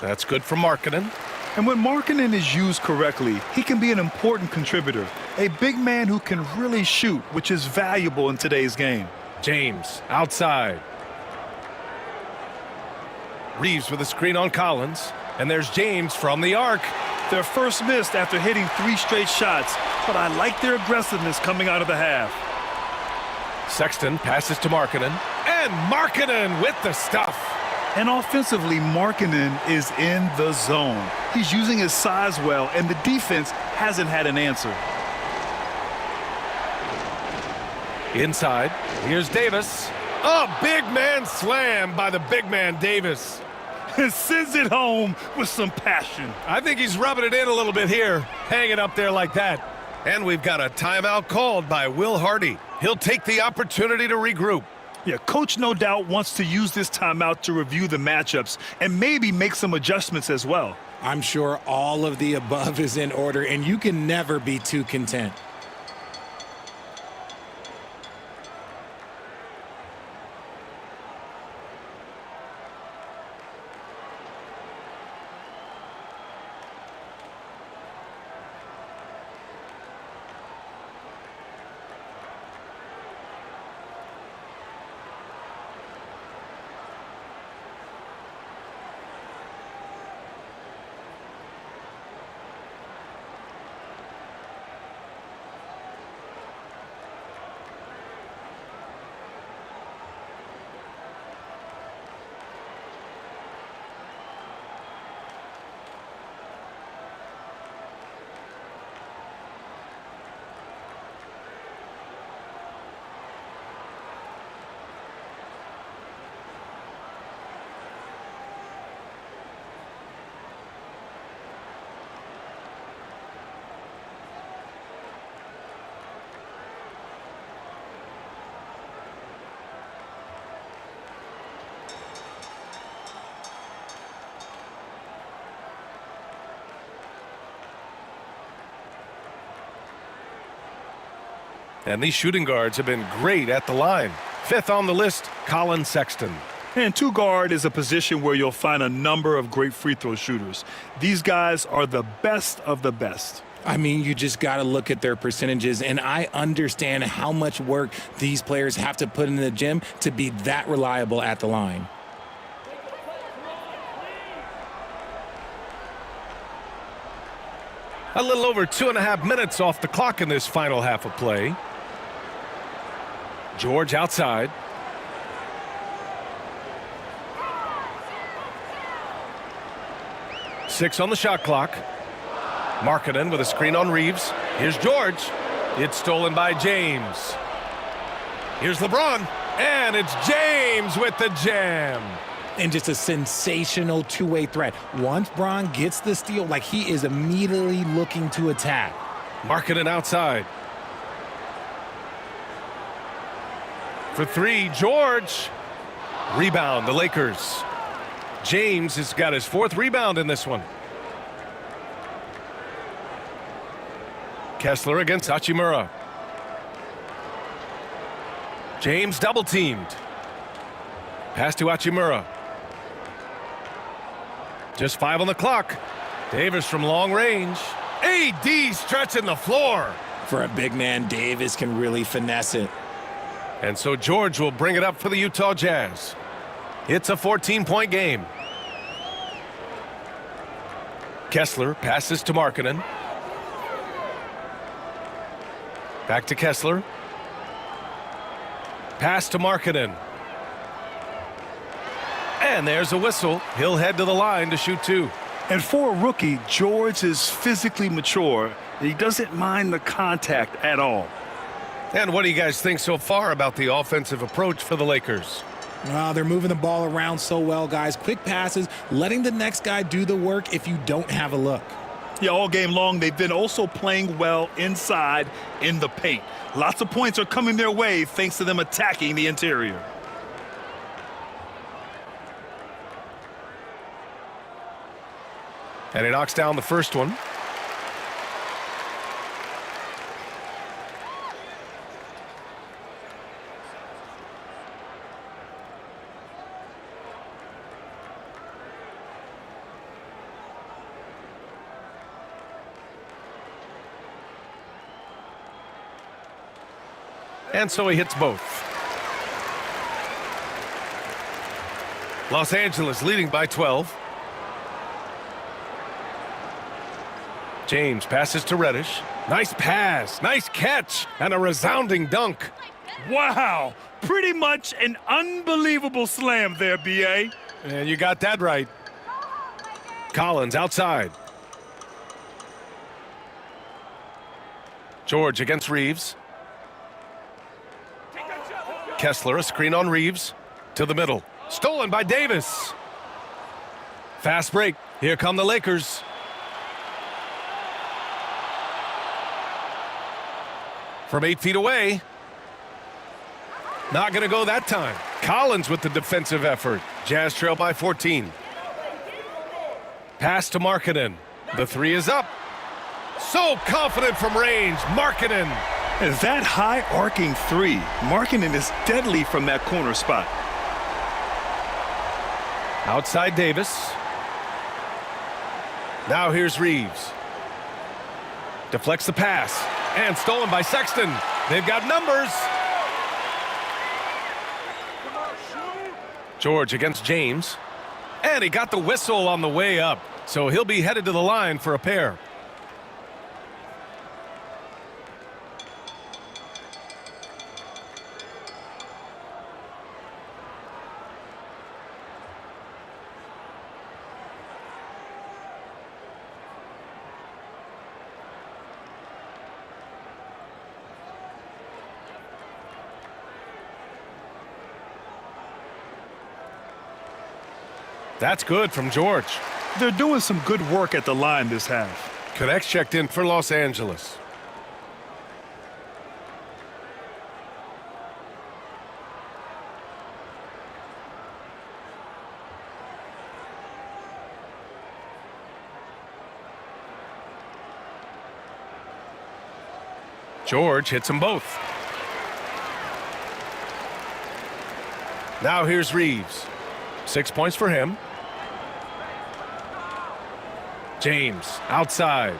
That's good for Markkanen. And when Markkanen is used correctly, he can be an important contributor. A big man who can really shoot, which is valuable in today's game. James outside. Reeves with a screen on Collins. And there's James from the arc. Their first missed after hitting 3 straight shots, but I like their aggressiveness coming out of the half. Sexton passes to Markkanen. And Markkanen with the stuff. And offensively, Markkanen is in the zone. He's using his size well, and the defense hasn't had an answer. Inside, here's Davis. A big man slam by the big man Davis. And sends it home with some passion. I think he's rubbing it in a little bit here, hanging up there like that. And we've got a timeout called by Will Hardy. He'll take the opportunity to regroup. Yeah, coach no doubt wants to use this timeout to review the matchups and maybe make some adjustments as well. I'm sure all of the above is in order, and you can never be too content. And these shooting guards have been great at the line. 5th on the list, Colin Sexton. And 2 guard is a position where you'll find a number of great free throw shooters. These guys are the best of the best. I mean, you just got to look at their percentages, and I understand how much work these players have to put in the gym to be that reliable at the line. A little over 2.5 minutes off the clock in this final half of play. George outside. Six on the shot clock. Markkanen with a screen on Reeves. Here's George. It's stolen by James. Here's LeBron. And it's James with the jam. And just a sensational two-way threat. Once Bron gets the steal, like, he is immediately looking to attack. Markkanen outside. For 3, George. Rebound, the Lakers. James has got his 4th rebound in this one. Kessler against Hachimura. James double-teamed. Pass to Hachimura. Just 5 on the clock. Davis from long range. AD stretching the floor. For a big man, Davis can really finesse it. And so George will bring it up for the Utah Jazz. It's a 14-point game. Kessler passes to Markkanen. Back to Kessler. Pass to Markkanen. And there's a whistle. He'll head to the line to shoot two. And for a rookie, George is physically mature. He doesn't mind the contact at all. And what do you guys think so far about the offensive approach for the Lakers? They're moving the ball around so well, guys. Quick passes, letting the next guy do the work if you don't have a look. Yeah, all game long, they've been also playing well inside in the paint. Lots of points are coming their way thanks to them attacking the interior. And he knocks down the first one. And so he hits both. Los Angeles leading by 12. James passes to Reddish. Nice pass, nice catch, and a resounding dunk. Wow, pretty much an unbelievable slam there, B.A. And you got that right. Collins outside. George against Reeves. Kessler, a screen on Reeves. To the middle. Stolen by Davis. Fast break. Here come the Lakers. From 8 feet away. Not going to go that time. Collins with the defensive effort. Jazz trail by 14. Pass to Markkanen. The three is up. So confident from range. Markkanen. And that high arcing three, Markkanen is deadly from that corner spot. Outside Davis. Now here's Reeves. Deflects the pass. And stolen by Sexton. They've got numbers. George against James. And he got the whistle on the way up. So he'll be headed to the line for a pair. That's good from George. They're doing some good work at the line this half. Connects checked in for Los Angeles. George hits them both. Now here's Reeves. 6 points for him. James outside.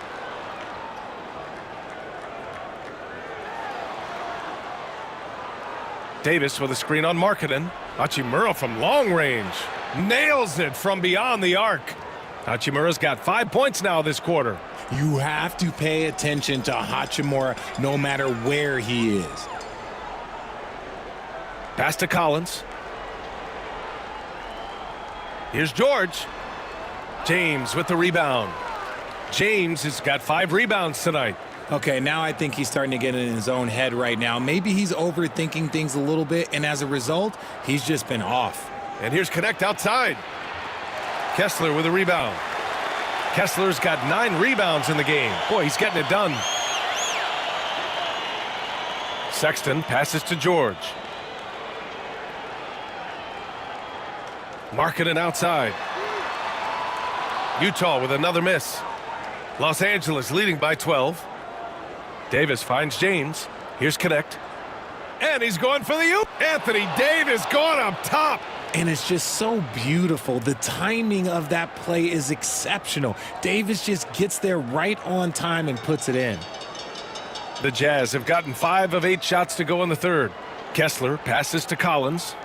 Davis with a screen on Markkanen. Hachimura from long range. Nails it from beyond the arc. Hachimura's got 5 points now this quarter. You have to pay attention to Hachimura no matter where he is. Pass to Collins. Here's George. James with the rebound. James has got 5 rebounds tonight. Okay, now I think he's starting to get in his own head right now. Maybe he's overthinking things a little bit, and as a result, he's just been off. And here's Connect outside. Kessler with a rebound. Kessler's got 9 rebounds in the game. Boy, he's getting it done. Sexton passes to George. Markkanen outside. Utah with another miss. Los Angeles leading by 12. Davis finds James. Here's Connect. And he's going for the oop. Anthony Davis going up top. And it's just so beautiful. The timing of that play is exceptional. Davis just gets there right on time and puts it in. The Jazz have gotten 5 of 8 shots to go in the third. Kessler passes to Collins.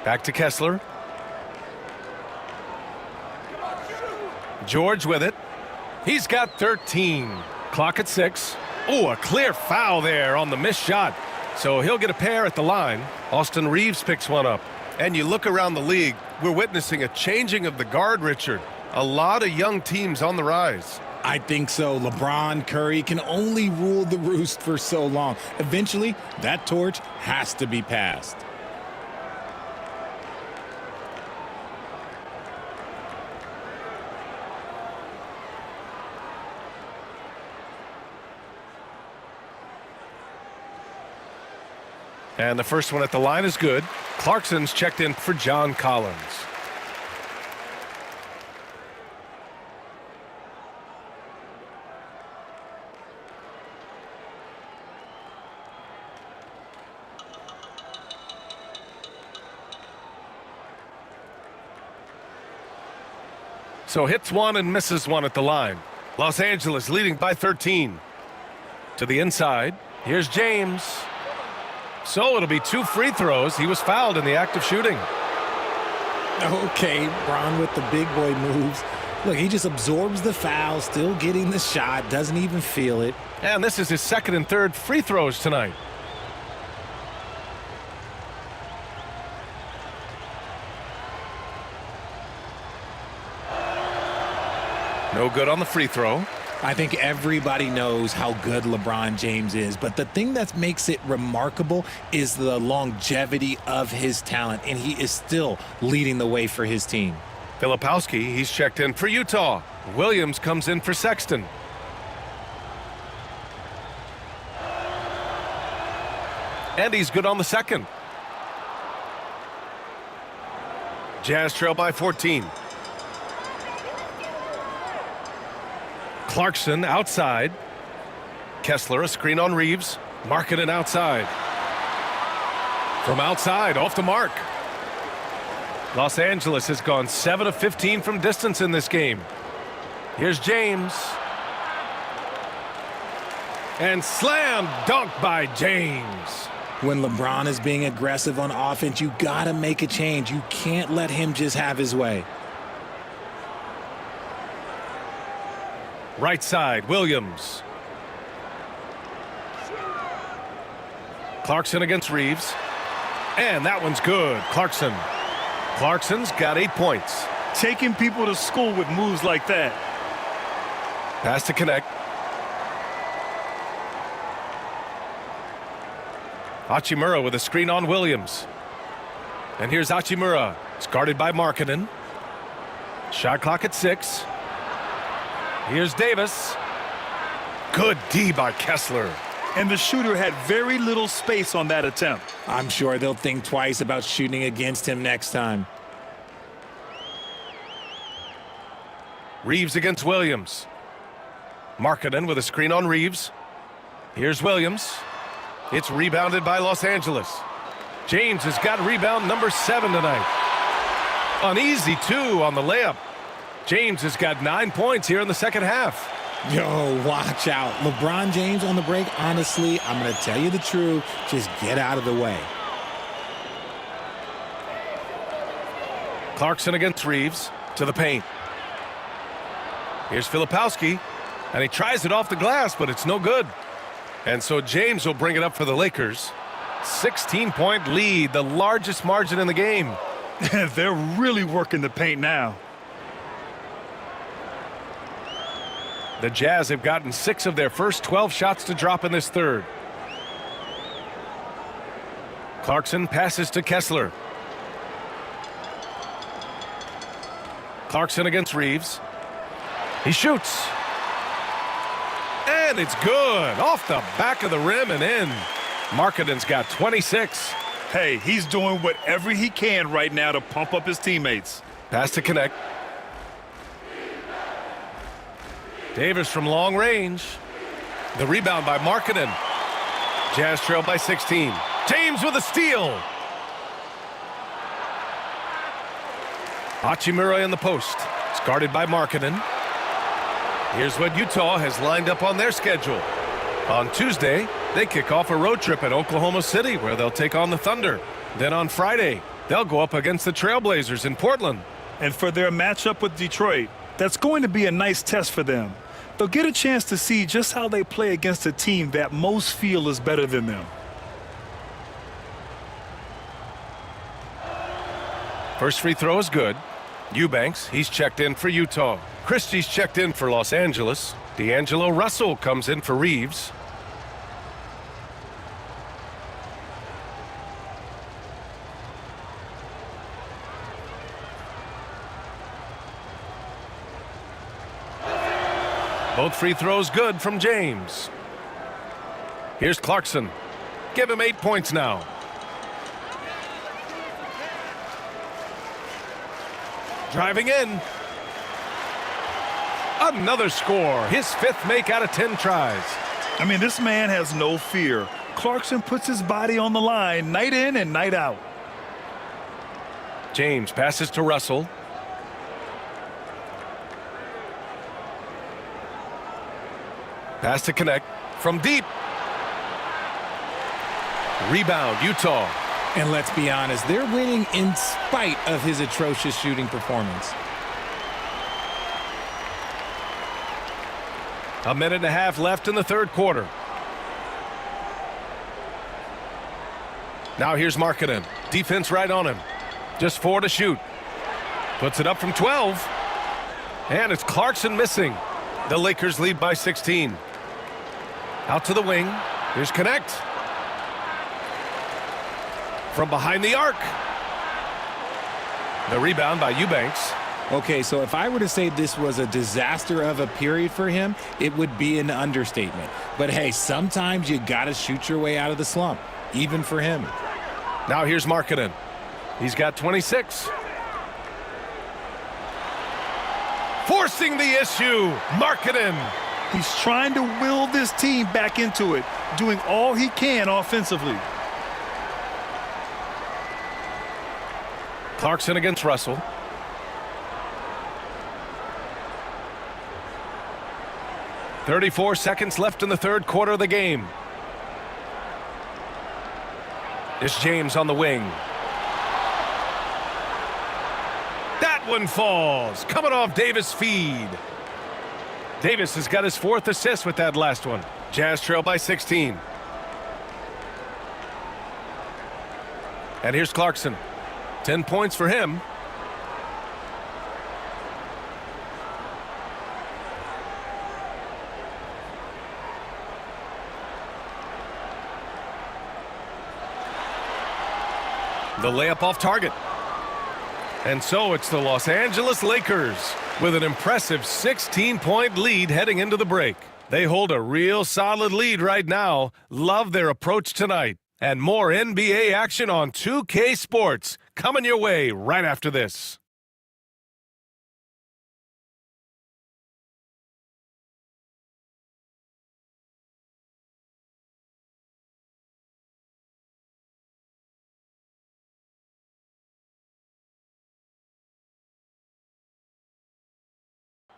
Back to Kessler. George with it. He's got 13. Clock at 6. Oh, a clear foul there on the missed shot. So he'll get a pair at the line. Austin Reeves picks one up. And you look around the league, we're witnessing a changing of the guard, Richard. A lot of young teams on the rise. I think so. LeBron, Curry can only rule the roost for so long. Eventually, that torch has to be passed. And the first one at the line is good. Clarkson's checked in for John Collins. So hits one and misses one at the line. Los Angeles leading by 13. To the inside. Here's James. So it'll be 2 free throws. He was fouled in the act of shooting. Okay, Bron with the big boy moves. Look, he just absorbs the foul, still getting the shot, doesn't even feel it. And this is his second and third free throws tonight. No good on the free throw. I think everybody knows how good LeBron James is, but the thing that makes it remarkable is the longevity of his talent, and he is still leading the way for his team. Filipowski, he's checked in for Utah. Williams comes in for Sexton. And he's good on the second. Jazz trail by 14. Clarkson outside. Kessler, a screen on Reeves. Markkanen outside. From outside, off the mark. Los Angeles has gone 7 of 15 from distance in this game. Here's James. And slam dunk by James. When LeBron is being aggressive on offense, you gotta make a change. You can't let him just have his way. Right side, Williams. Clarkson against Reeves. And that one's good. Clarkson's got 8 points. Taking people to school with moves like that. Pass to connect. Hachimura with a screen on Williams. And here's Hachimura. It's guarded by Markkanen. Shot clock at 6. Here's Davis. Good D by Kessler. And the shooter had very little space on that attempt. I'm sure they'll think twice about shooting against him next time. Reeves against Williams. Markkanen with a screen on Reeves. Here's Williams. It's rebounded by Los Angeles. James has got rebound number 7 tonight. An easy 2 on the layup. James has got 9 points here in the second half. Yo, watch out. LeBron James on the break, honestly, I'm going to tell you the truth. Just get out of the way. Clarkson against Reeves to the paint. Here's Filipowski, and he tries it off the glass, but it's no good. And so James will bring it up for the Lakers. 16-point lead, the largest margin in the game. They're really working the paint now. The Jazz have gotten 6 of their first 12 shots to drop in this third. Clarkson passes to Kessler. Clarkson against Reeves. He shoots. And it's good. Off the back of the rim and in. Markkanen's got 26. Hey, he's doing whatever he can right now to pump up his teammates. Pass to connect. Davis from long range. The rebound by Markkanen. Jazz trail by 16. James with a steal. Hachimura in the post. It's guarded by Markkanen. Here's what Utah has lined up on their schedule. On Tuesday, they kick off a road trip at Oklahoma City where they'll take on the Thunder. Then on Friday, they'll go up against the Trailblazers in Portland. And for their matchup with Detroit, That's going to be a nice test for them. They'll get a chance to see just how they play against a team that most feel is better than them. First free throw is good. Eubanks, he's checked in for Utah. Christie's checked in for Los Angeles. D'Angelo Russell comes in for Reeves. Both free throws good from James. Here's Clarkson. Give him 8 points now. Driving in. Another score. His 5th make out of 10 tries. I mean, this man has no fear. Clarkson puts his body on the line night in and night out. James passes to Russell. Pass to connect from deep. Rebound, Utah. And let's be honest, they're winning in spite of his atrocious shooting performance. A minute and a half left in the third quarter. Now here's Markkanen. Defense right on him. Just 4 to shoot. Puts it up from 12. And it's Clarkson missing. The Lakers lead by 16. Out to the wing. Here's Connect. From behind the arc. The rebound by Eubanks. Okay, so if I were to say this was a disaster of a period for him, it would be an understatement. But hey, sometimes you got to shoot your way out of the slump, even for him. Now here's Markkanen. He's got 26. Forcing the issue. Markkanen. He's trying to will this team back into it, doing all he can offensively. Clarkson against Russell. .34 seconds left in the third quarter of the game. It's James on the wing. That one falls. Coming off Davis' feed. Davis has got his 4th assist with that last one. Jazz trail by 16. And here's Clarkson. 10 points for him. The layup off target. And so it's the Los Angeles Lakers with an impressive 16-point lead heading into the break. They hold a real solid lead right now. Love their approach tonight. And more NBA action on 2K Sports coming your way right after this.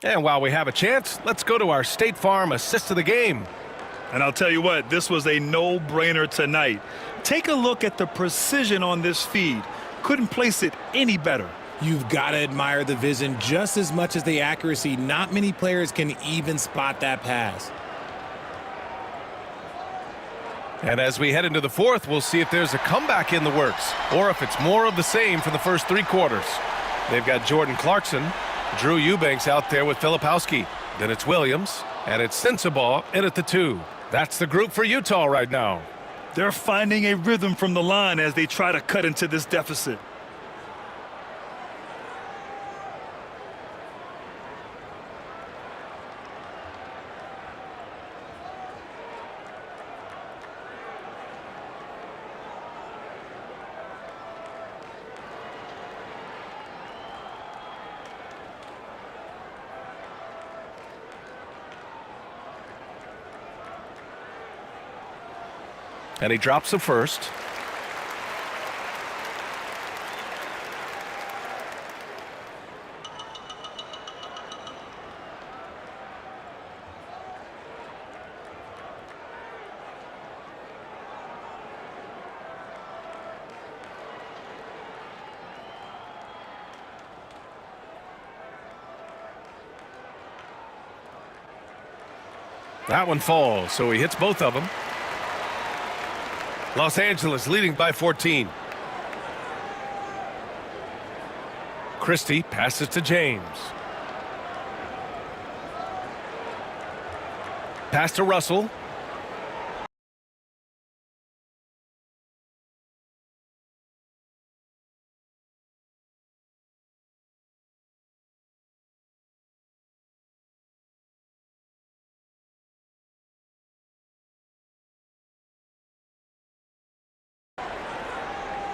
And while we have a chance, let's go to our State Farm assist of the game. And I'll tell you what, this was a no-brainer tonight. Take a look at the precision on this feed. Couldn't place it any better. You've got to admire the vision just as much as the accuracy. Not many players can even spot that pass. And as we head into the fourth, we'll see if there's a comeback in the works or if it's more of the same for the first 3 quarters. They've got Jordan Clarkson, Drew Eubanks out there with Filipowski. Then it's Williams, and it's Sensabaugh in at the 2. That's the group for Utah right now. They're finding a rhythm from the line as they try to cut into this deficit. And he drops the first. That one falls, so he hits both of them. Los Angeles leading by 14. Christie passes to James. Pass to Russell.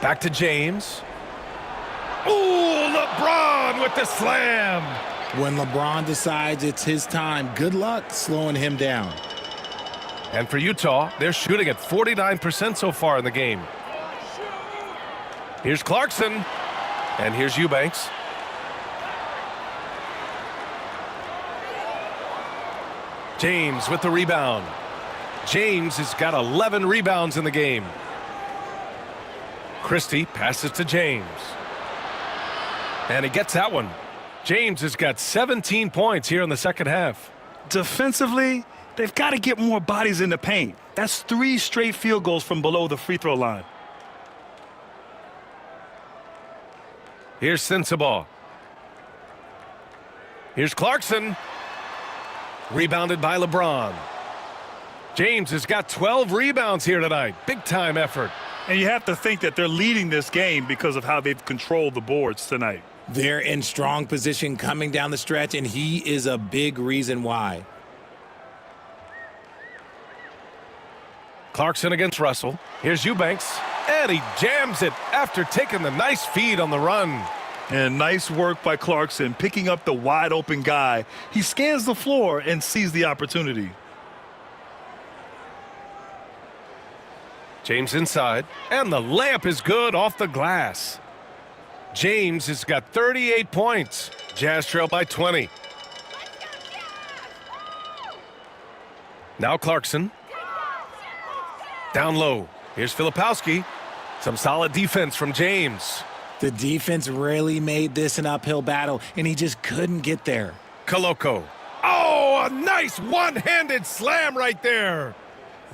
Back to James. Ooh, LeBron with the slam. When LeBron decides it's his time, good luck slowing him down. And for Utah, they're shooting at 49% so far in the game. Here's Clarkson. And here's Eubanks. James with the rebound. James has got 11 rebounds in the game. Christie passes to James. And he gets that one. James has got 17 points here in the second half. Defensively, they've got to get more bodies in the paint. That's 3 straight field goals from below the free throw line. Here's Sensabaugh. Here's Clarkson. Rebounded by LeBron. James has got 12 rebounds here tonight. Big time effort. And you have to think that they're leading this game because of how they've controlled the boards tonight. They're in strong position coming down the stretch, and he is a big reason why. Clarkson against Russell. Here's Eubanks. And he jams it after taking the nice feed on the run. And nice work by Clarkson picking up the wide open guy. He scans the floor and sees the opportunity. James inside, and the layup is good off the glass. James has got 38 points. Jazz trail by 20. Now Clarkson. Down low. Here's Filipowski. Some solid defense from James. The defense really made this an uphill battle, and he just couldn't get there. Koloko. Oh, a nice one-handed slam right there.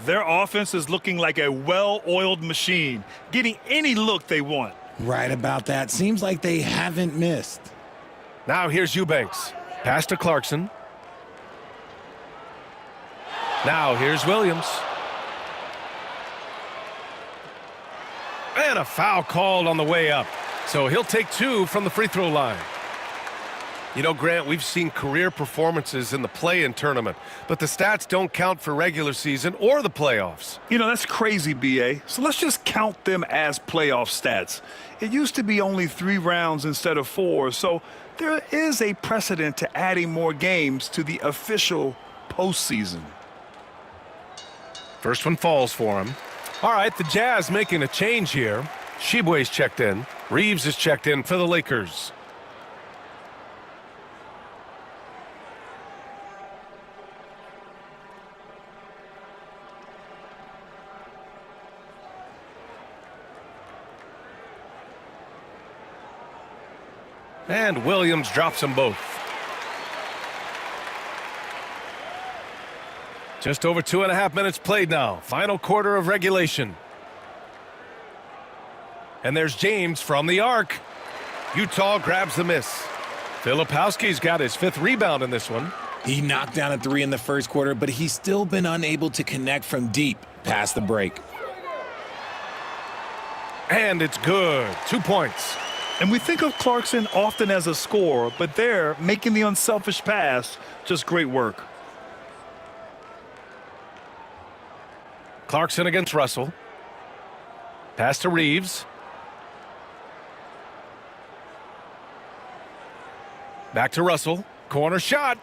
Their offense is looking like a well-oiled machine, getting any look they want. Right about that. Seems like they haven't missed. Now here's Eubanks. Pass to Clarkson. Now here's Williams. And a foul called on the way up. So he'll take 2 from the free throw line. You know, Grant, we've seen career performances in the play-in tournament, but the stats don't count for regular season or the playoffs. You know, that's crazy, B.A. So let's just count them as playoff stats. It used to be only 3 rounds instead of 4, so there is a precedent to adding more games to the official postseason. First one falls for him. All right, the Jazz making a change here. Sheboy's checked in. Reeves is checked in for the Lakers. And Williams drops them both. Just over 2.5 minutes played now. Final quarter of regulation. And there's James from the arc. Utah grabs the miss. Filipowski's got his 5th rebound in this one. He knocked down a 3 in the first quarter, but he's still been unable to connect from deep past the break. And it's good. 2 points. And we think of Clarkson often as a scorer, but they're making the unselfish pass. Just great work. Clarkson against Russell. Pass to Reeves. Back to Russell. Corner shot.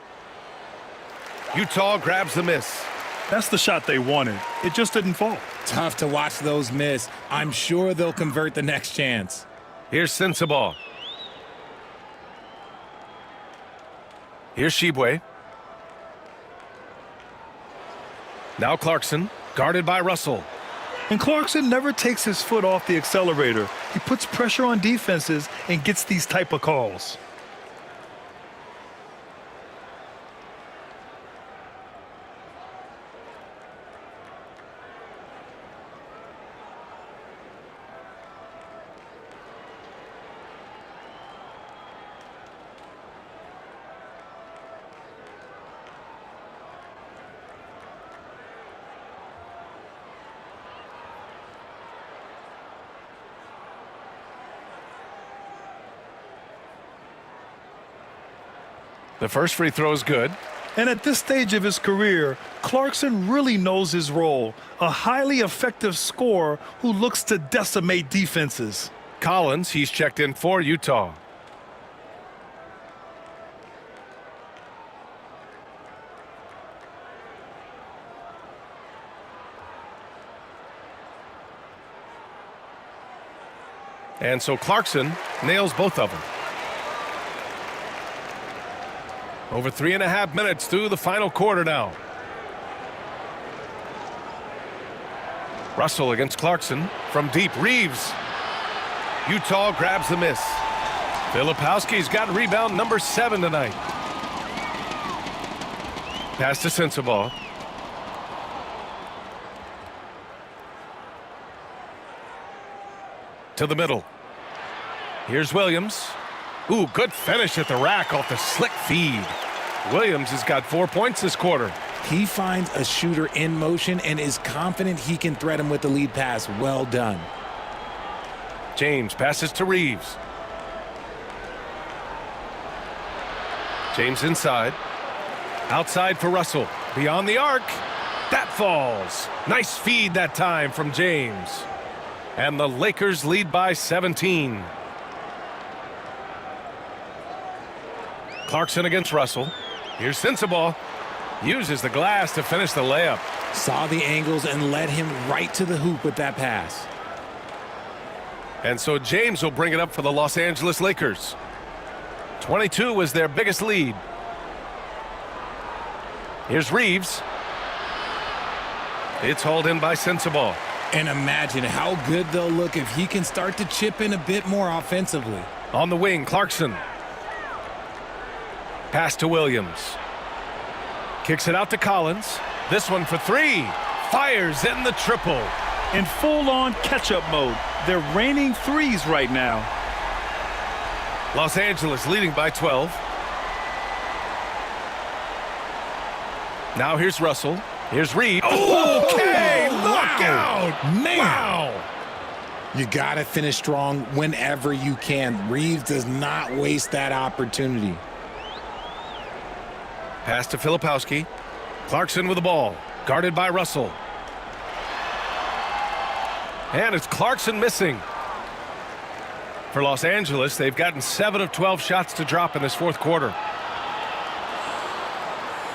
Utah grabs the miss. That's the shot they wanted. It just didn't fall. Tough to watch those miss. I'm sure they'll convert the next chance. Here's Sensabaugh. Here's Sheboy. Now Clarkson, guarded by Russell. And Clarkson never takes his foot off the accelerator. He puts pressure on defenses and gets these type of calls. The first free throw is good. And at this stage of his career, Clarkson really knows his role, a highly effective scorer who looks to decimate defenses. Collins, he's checked in for Utah. And so Clarkson nails both of them. Over 3.5 minutes through the final quarter now. Russell against Clarkson from deep. Reeves. Utah grabs the miss. Filipowski's got rebound number 7 tonight. Pass to Sensabaugh. To the middle. Here's Williams. Ooh, good finish at the rack off the slick feed. Williams has got 4 points this quarter. He finds a shooter in motion and is confident he can thread him with the lead pass. Well done. James passes to Reeves. James inside. Outside for Russell. Beyond the arc. That falls. Nice feed that time from James. And the Lakers lead by 17. Clarkson against Russell. Here's Sensabaugh. Uses the glass to finish the layup. Saw the angles and led him right to the hoop with that pass. And so James will bring it up for the Los Angeles Lakers. 22 was their biggest lead. Here's Reeves. It's hauled in by Sensabaugh. And imagine how good they'll look if he can start to chip in a bit more offensively. On the wing, Clarkson. Pass to Williams. Kicks it out to Collins. This one for 3. Fires in the triple. In full-on catch-up mode, they're raining threes right now. Los Angeles leading by 12. Now here's Russell. Here's Reed. Okay, look out. Man. Wow. You got to finish strong whenever you can. Reeves does not waste that opportunity. Pass to Filipowski. Clarkson with the ball. Guarded by Russell. And it's Clarkson missing. For Los Angeles, they've gotten 7 of 12 shots to drop in this fourth quarter.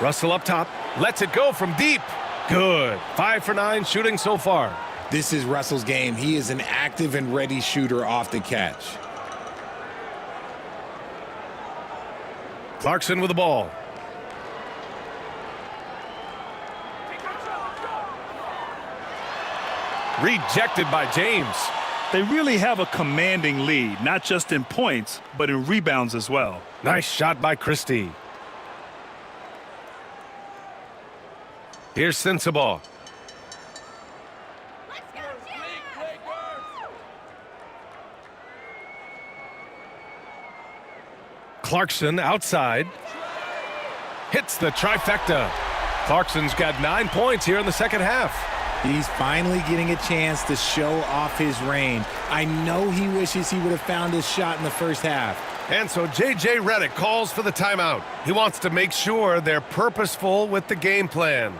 Russell up top. Lets it go from deep. Good. 5 for 9 shooting so far. This is Russell's game. He is an active and ready shooter off the catch. Clarkson with the ball. Rejected by James. They really have a commanding lead, not just in points, but in rebounds as well. Nice shot by Christie. Here's Sensabaugh. Clarkson outside. Hits the trifecta. Clarkson's got 9 points here in the second half. He's finally getting a chance to show off his range. I know he wishes he would have found his shot in the first half. And so J.J. Redick calls for the timeout. He wants to make sure they're purposeful with the game plan.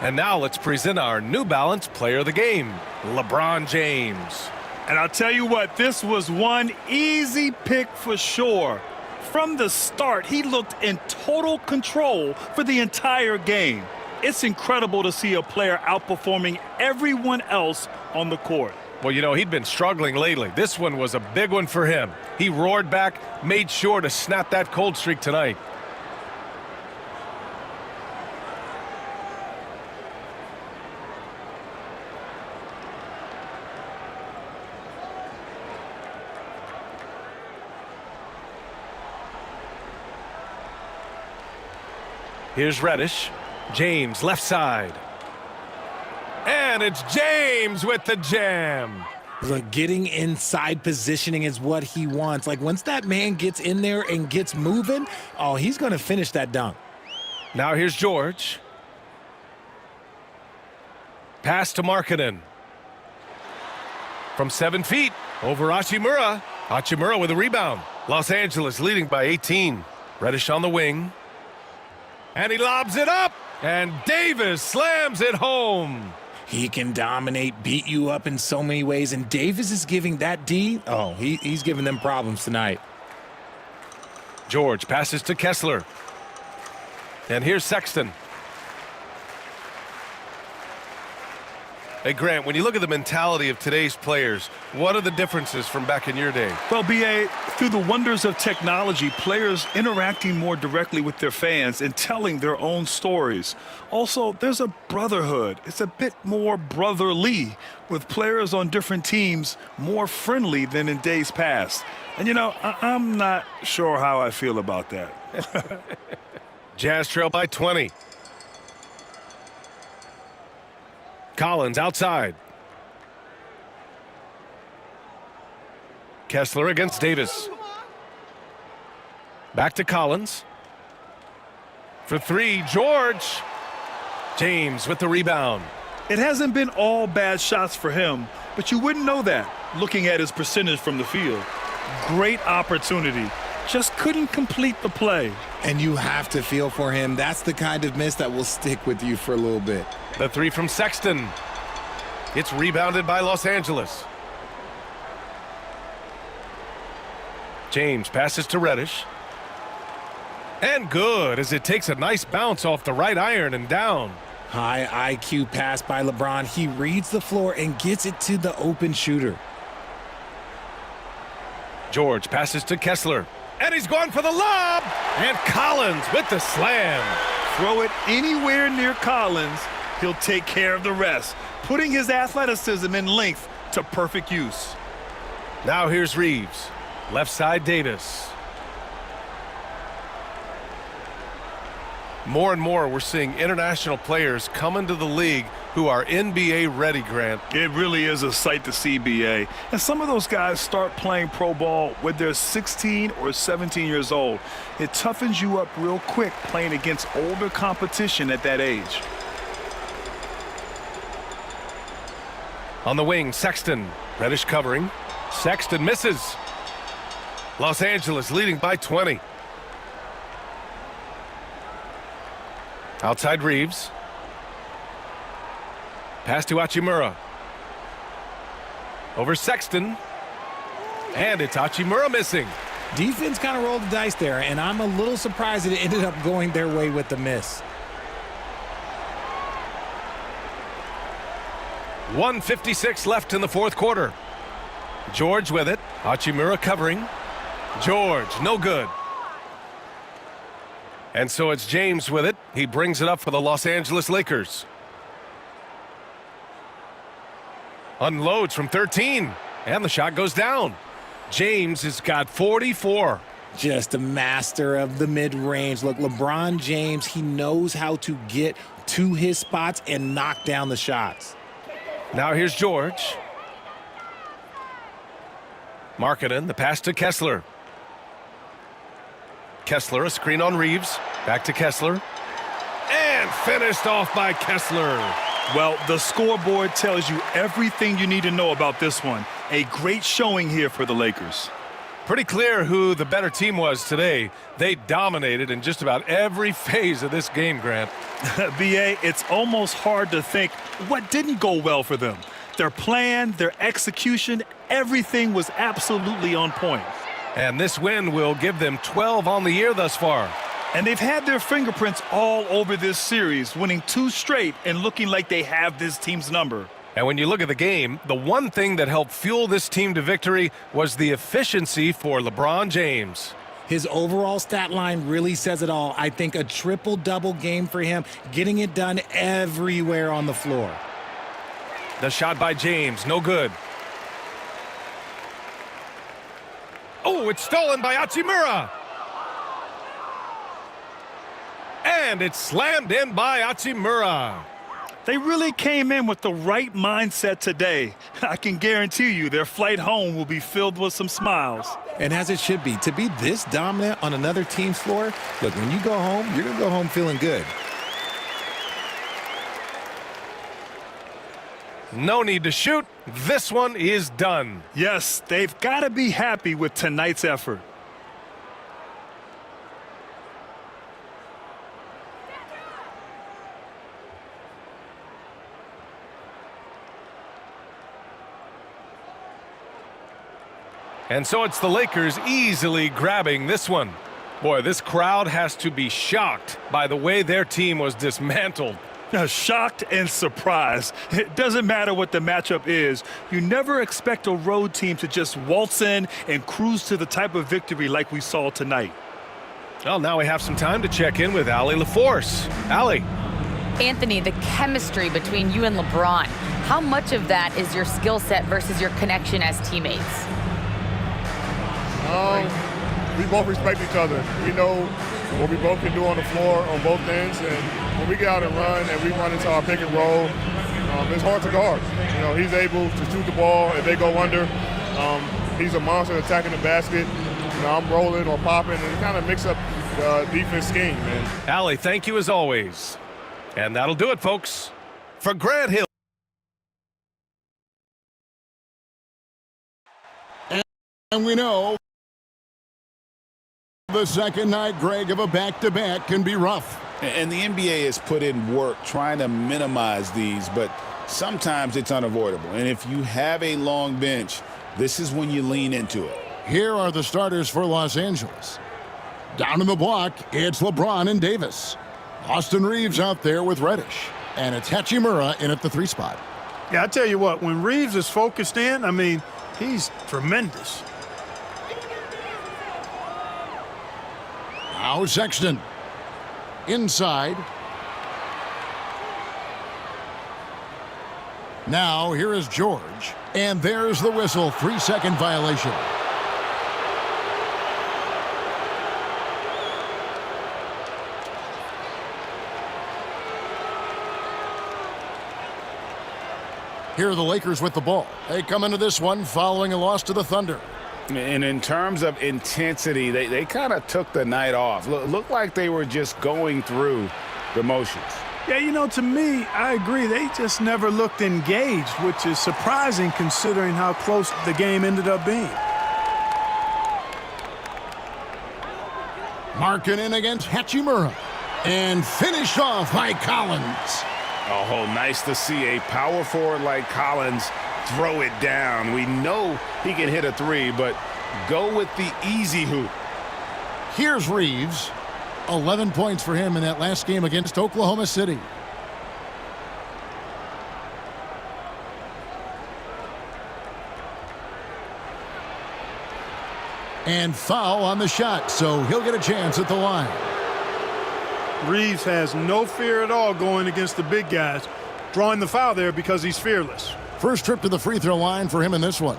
And now let's present our New Balance Player of the Game, LeBron James. And I'll tell you what, this was one easy pick for sure. From the start, he looked in total control for the entire game. It's incredible to see a player outperforming everyone else on the court. Well, you know, he'd been struggling lately. This one was a big one for him. He roared back, made sure to snap that cold streak tonight. Here's Reddish. James, left side. And it's James with the jam. Look, getting inside positioning is what he wants. Like, once that man gets in there and gets moving, oh, he's going to finish that dunk. Now here's George. Pass to Markkanen. From 7 feet, over Hachimura. Hachimura with a rebound. Los Angeles leading by 18. Reddish on the wing. And he lobs it up. And Davis slams it home. He can dominate, beat you up in so many ways, and Davis is giving that D. Oh, he's giving them problems tonight. George passes to Kessler. And here's Sexton. Hey, Grant, when you look at the mentality of today's players, what are the differences from back in your day? Well, B.A., through the wonders of technology, players interacting more directly with their fans and telling their own stories. Also, there's a brotherhood. It's a bit more brotherly, with players on different teams more friendly than in days past. And, you know, I'm not sure how I feel about that. Jazz trail by 20. Collins outside. Kessler against Davis. Back to Collins. For 3, George. James with the rebound. It hasn't been all bad shots for him, but you wouldn't know that looking at his percentage from the field. Great opportunity. Just couldn't complete the play. And you have to feel for him. That's the kind of miss that will stick with you for a little bit. The 3 from Sexton. It's rebounded by Los Angeles. James passes to Reddish. And good, as it takes a nice bounce off the right iron and down. High IQ pass by LeBron. He reads the floor and gets it to the open shooter. George passes to Kessler. And he's going for the lob. And Collins with the slam. Throw it anywhere near Collins, he'll take care of the rest, putting his athleticism and length to perfect use. Now here's Reeves. Left side Davis. More and more we're seeing international players come into the league who are NBA ready, Grant. It really is a sight to see, B.A. And some of those guys start playing pro ball when they're 16 or 17 years old. It toughens you up real quick playing against older competition at that age. On the wing, Sexton. Reddish covering. Sexton misses. Los Angeles leading by 20. Outside Reeves. Pass to Hachimura. Over Sexton. And it's Hachimura missing. Defense kind of rolled the dice there, and I'm a little surprised that it ended up going their way with the miss. 1:56 left in the fourth quarter. George with it. Hachimura covering. George, no good. And so it's James with it. He brings it up for the Los Angeles Lakers. Unloads from 13. And the shot goes down. James has got 44. Just a master of the mid-range. Look, LeBron James, he knows how to get to his spots and knock down the shots. Now here's George. Markkanen, the pass to Kessler. Kessler, a screen on Reeves. Back to Kessler. And finished off by Kessler. Well, the scoreboard tells you everything you need to know about this one. A great showing here for the Lakers. Pretty clear who the better team was today. They dominated in just about every phase of this game, Grant. B.A., it's almost hard to think what didn't go well for them. Their plan, their execution, everything was absolutely on point. And this win will give them 12 on the year thus far. And they've had their fingerprints all over this series, winning 2 straight and looking like they have this team's number. And when you look at the game, the one thing that helped fuel this team to victory was the efficiency for LeBron James. His overall stat line really says it all. I think a triple-double game for him, getting it done everywhere on the floor. The shot by James, no good. Oh, it's stolen by Hachimura. And it's slammed in by Hachimura. They really came in with the right mindset today. I can guarantee you their flight home will be filled with some smiles. And as it should be, to be this dominant on another team's floor, look, when you go home, you're going to go home feeling good. No need to shoot. This one is done. Yes, they've got to be happy with tonight's effort. And so it's the Lakers easily grabbing this one. Boy, this crowd has to be shocked by the way their team was dismantled. Shocked and surprised. It doesn't matter what the matchup is. You never expect a road team to just waltz in and cruise to the type of victory like we saw tonight. Well, now we have some time to check in with Allie LaForce. Allie. Anthony, the chemistry between you and LeBron, how much of that is your skill set versus your connection as teammates? We both respect each other. We know what we both can do on the floor on both ends, and when we get out and run and we run into our pick and roll, it's hard to guard. You know, he's able to shoot the ball if they go under. He's a monster attacking the basket. You know, I'm rolling or popping, and it kind of mix up the defense scheme, man. Allie, thank you as always. And that'll do it, folks. For Grant Hill. And we know the second night, Greg, of a back-to-back can be rough. And the NBA has put in work trying to minimize these, but sometimes it's unavoidable. And if you have a long bench, this is when you lean into it. Here are the starters for Los Angeles. Down in the block, it's LeBron and Davis. Austin Reeves out there with Reddish. And it's Hachimura in at the 3 spot. Yeah, I tell you what, when Reeves is focused in, I mean, he's tremendous. Now Sexton. Inside. Now here is George. And there's the whistle. 3-second violation. Here are the Lakers with the ball. They come into this one following a loss to the Thunder. And in terms of intensity, they kind of took the night off. Looked like they were just going through the motions. Yeah, you know, to me, I agree. They just never looked engaged, which is surprising considering how close the game ended up being. Marking in against Hachimura. And finished off by Collins. Oh, nice to see a power forward like Collins throw it down. We know he can hit a 3, but go with the easy hoop. Here's Reeves. 11 points for him in that last game against Oklahoma City. And foul on the shot, so he'll get a chance at the line. Reeves has no fear at all going against the big guys, drawing the foul there because he's fearless. First trip to the free throw line for him in this one.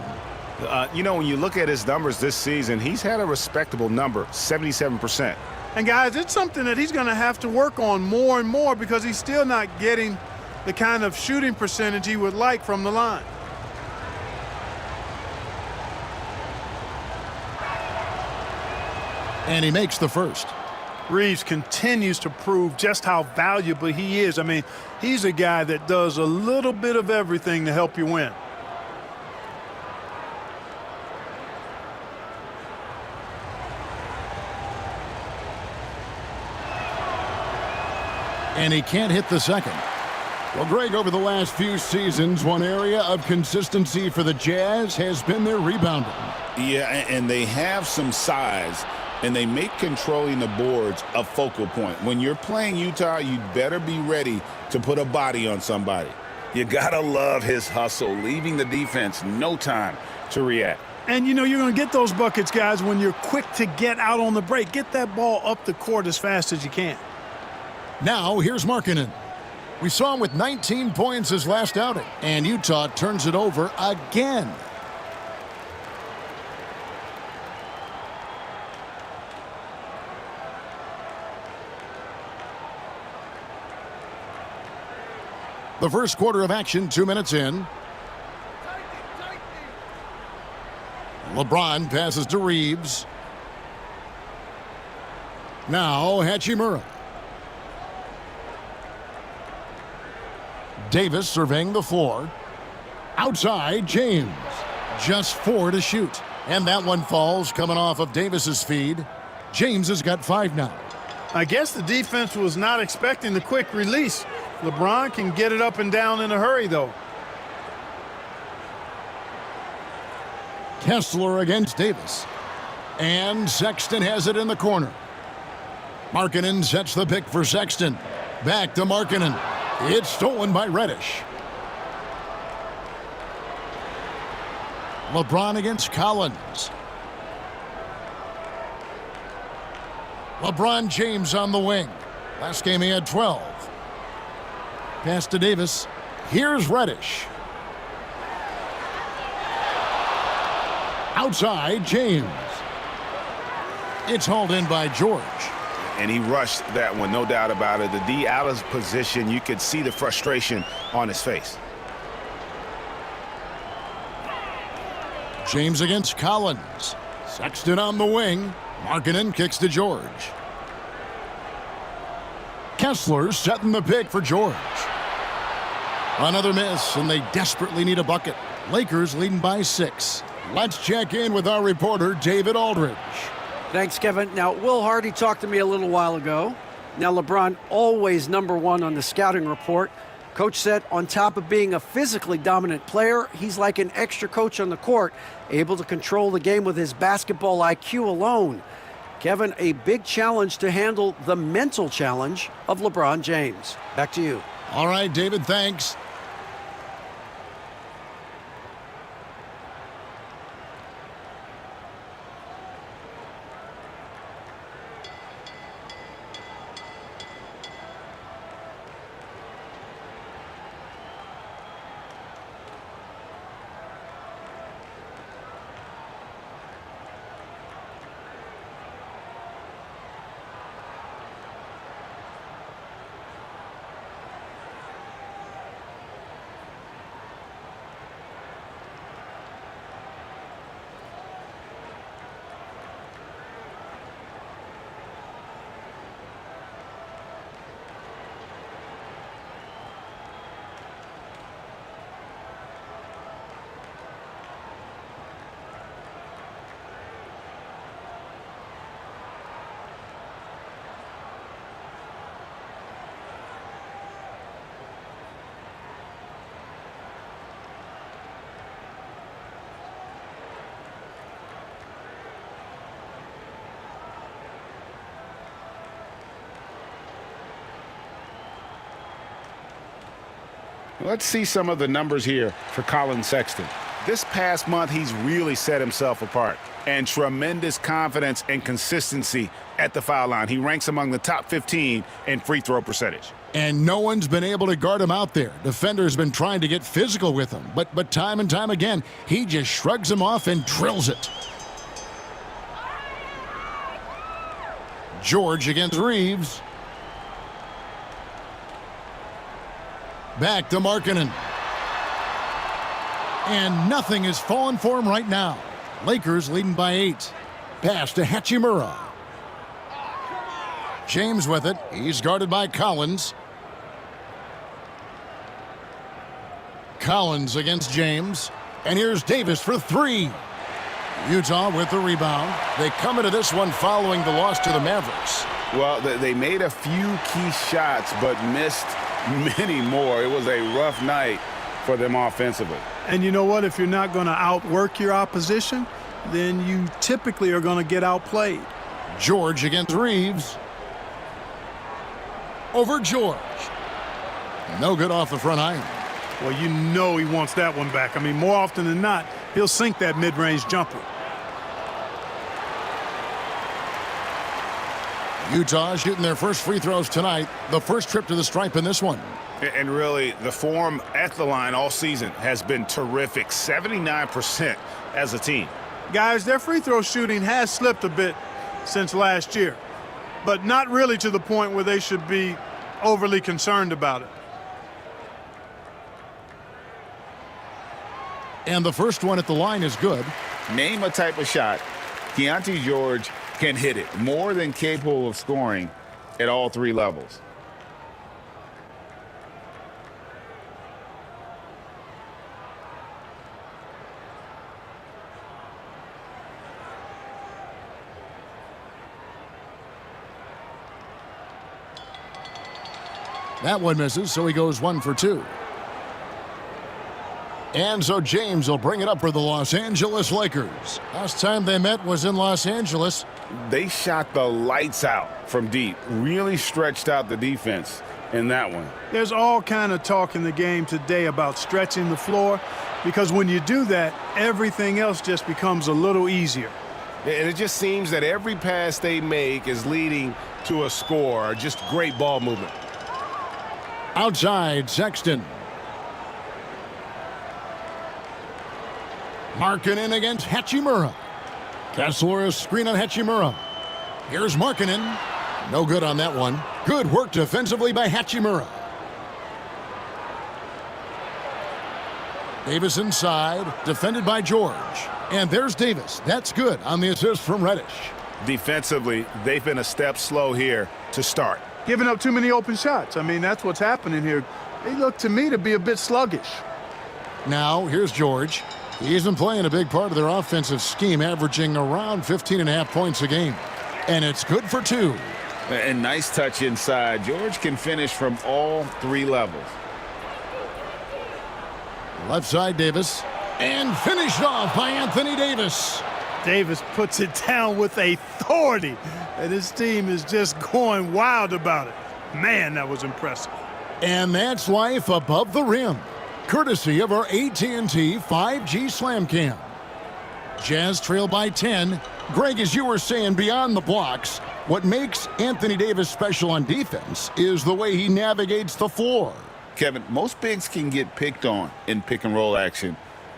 You know, when you look at his numbers this season, he's had a respectable number, 77%. And, guys, it's something that he's going to have to work on more and more because he's still not getting the kind of shooting percentage he would like from the line. And he makes the first. Reeves continues to prove just how valuable he is. I mean, he's a guy that does a little bit of everything to help you win. and he can't hit the second. Well, Greg, over the last few seasons, one area of consistency for the Jazz has been their rebounding. Yeah, and they have some size, and they make controlling the boards a focal point. When you're playing Utah, you better be ready to put a body on somebody. You gotta love his hustle, leaving the defense no time to react. And, you know, you're going to get those buckets, guys, when you're quick to get out on the break. Get that ball up the court as fast as you can. Now, here's Markkanen. We saw him with 19 points his last outing, and Utah turns it over again. The first quarter of action, 2 minutes in. LeBron passes to Reeves. Now Hachimura. Davis surveying the floor. Outside, James. Just 4 to shoot. And that one falls coming off of Davis's feed. James has got 5 now. I guess the defense was not expecting the quick release. LeBron can get it up and down in a hurry, though. Kessler against Davis. And Sexton has it in the corner. Markkanen sets the pick for Sexton. Back to Markkanen. It's stolen by Reddish. LeBron against Collins. LeBron James on the wing. Last game he had 12. Pass to Davis. Here's Reddish. Outside, James. It's hauled in by George. And he rushed that one, no doubt about it. The D out of position, you could see the frustration on his face. James against Collins. Sexton on the wing. Markkanen kicks to George. Kessler setting the pick for George. Another miss, and they desperately need a bucket. Lakers leading by 6. Let's check in with our reporter, David Aldridge. Thanks, Kevin. Now, Will Hardy talked to me a little while ago. Now, LeBron always #1 on the scouting report. Coach said on top of being a physically dominant player, he's like an extra coach on the court, able to control the game with his basketball IQ alone. Kevin, a big challenge to handle the mental challenge of LeBron James. Back to you. All right, David, thanks. Let's see some of the numbers here for Colin Sexton. This past month, he's really set himself apart, and tremendous confidence and consistency at the foul line. He ranks among the top 15 in free throw percentage. And no one's been able to guard him out there. Defenders been trying to get physical with him, but time and time again, he just shrugs him off and drills it. George against Reeves. Back to Markkanen. And nothing is falling for him right now. Lakers leading by 8. Pass to Hachimura. James with it. He's guarded by Collins. Collins against James. And here's Davis for 3. Utah with the rebound. They come into this one following the loss to the Mavericks. Well, they made a few key shots, but missed many more. It was a rough night for them offensively. And you know what? If you're not going to outwork your opposition, then you typically are going to get outplayed. George against Reeves. Over George. No good off the front iron. Well, you know he wants that one back. I mean, more often than not, he'll sink that mid-range jumper. Utah shooting their first free throws tonight. The first trip to the stripe in this one. And really, the form at the line all season has been terrific. 79% as a team. Guys, their free throw shooting has slipped a bit since last year, but not really to the point where they should be overly concerned about it. And the first one at the line is good. Name a type of shot Keontae George can hit it. More than capable of scoring at all three levels. That one misses, so he goes 1 for 2. And so James will bring it up for the Los Angeles Lakers. Last time they met was in Los Angeles. They shot the lights out from deep. Really stretched out the defense in that one. There's all kind of talk in the game today about stretching the floor, because when you do that, everything else just becomes a little easier. And it just seems that every pass they make is leading to a score. Just great ball movement. Outside, Sexton. Markkanen against Hachimura. Kessler a screen on Hachimura. Here's Markkanen. No good on that one. Good work defensively by Hachimura. Davis inside, defended by George. And there's Davis. That's good on the assist from Reddish. Defensively, they've been a step slow here to start. Giving up too many open shots. I mean, that's what's happening here. They look to me to be a bit sluggish. Now, here's George. He's been playing a big part of their offensive scheme, averaging around 15.5 points a game. And it's good for 2. And nice touch inside. George can finish from all three levels. Left side, Davis. And finished off by Anthony Davis. Davis puts it down with authority. And his team is just going wild about it. Man, that was impressive. And that's life above the rim, courtesy of our AT&T 5G Slam Cam. Jazz trail by 10. Greg, as you were saying, beyond the blocks, what makes Anthony Davis special on defense is the way he navigates the floor. Kevin, most bigs can get picked on in pick-and-roll action.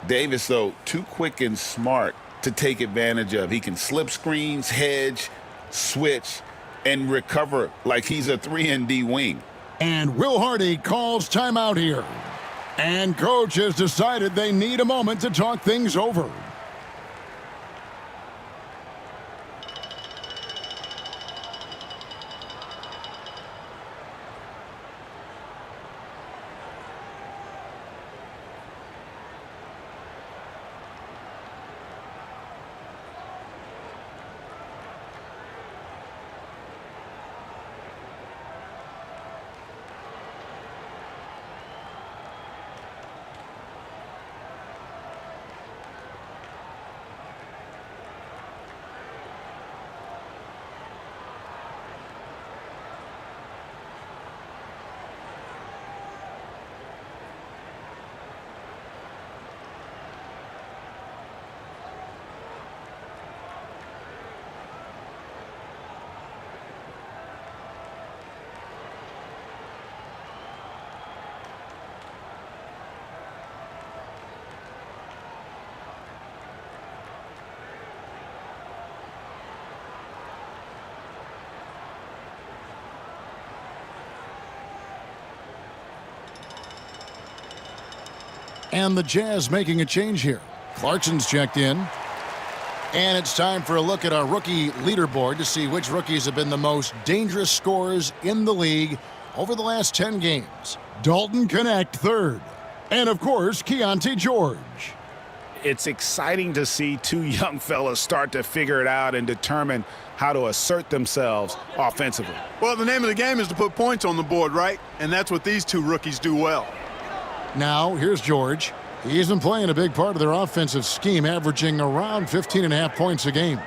Davis, though, too quick and smart to take advantage of. He can slip screens, hedge, switch, and recover like he's a 3-and-D wing. And Will Hardy calls timeout here. And coach has decided they need a moment to talk things over. And the Jazz making a change here. Clarkson's checked in. And it's time for a look at our rookie leaderboard to see which rookies have been the most dangerous scorers in the league over the last 10 games. Dalton Connect, third. And, of course, Keontae George. it's exciting to see two young fellas start to figure it out and determine how to assert themselves offensively. Well, the name of the game is to put points on the board, right? And that's what these two rookies do well. Now, here's George. He isn't playing a big part of their offensive scheme, averaging around 15.5 points a game.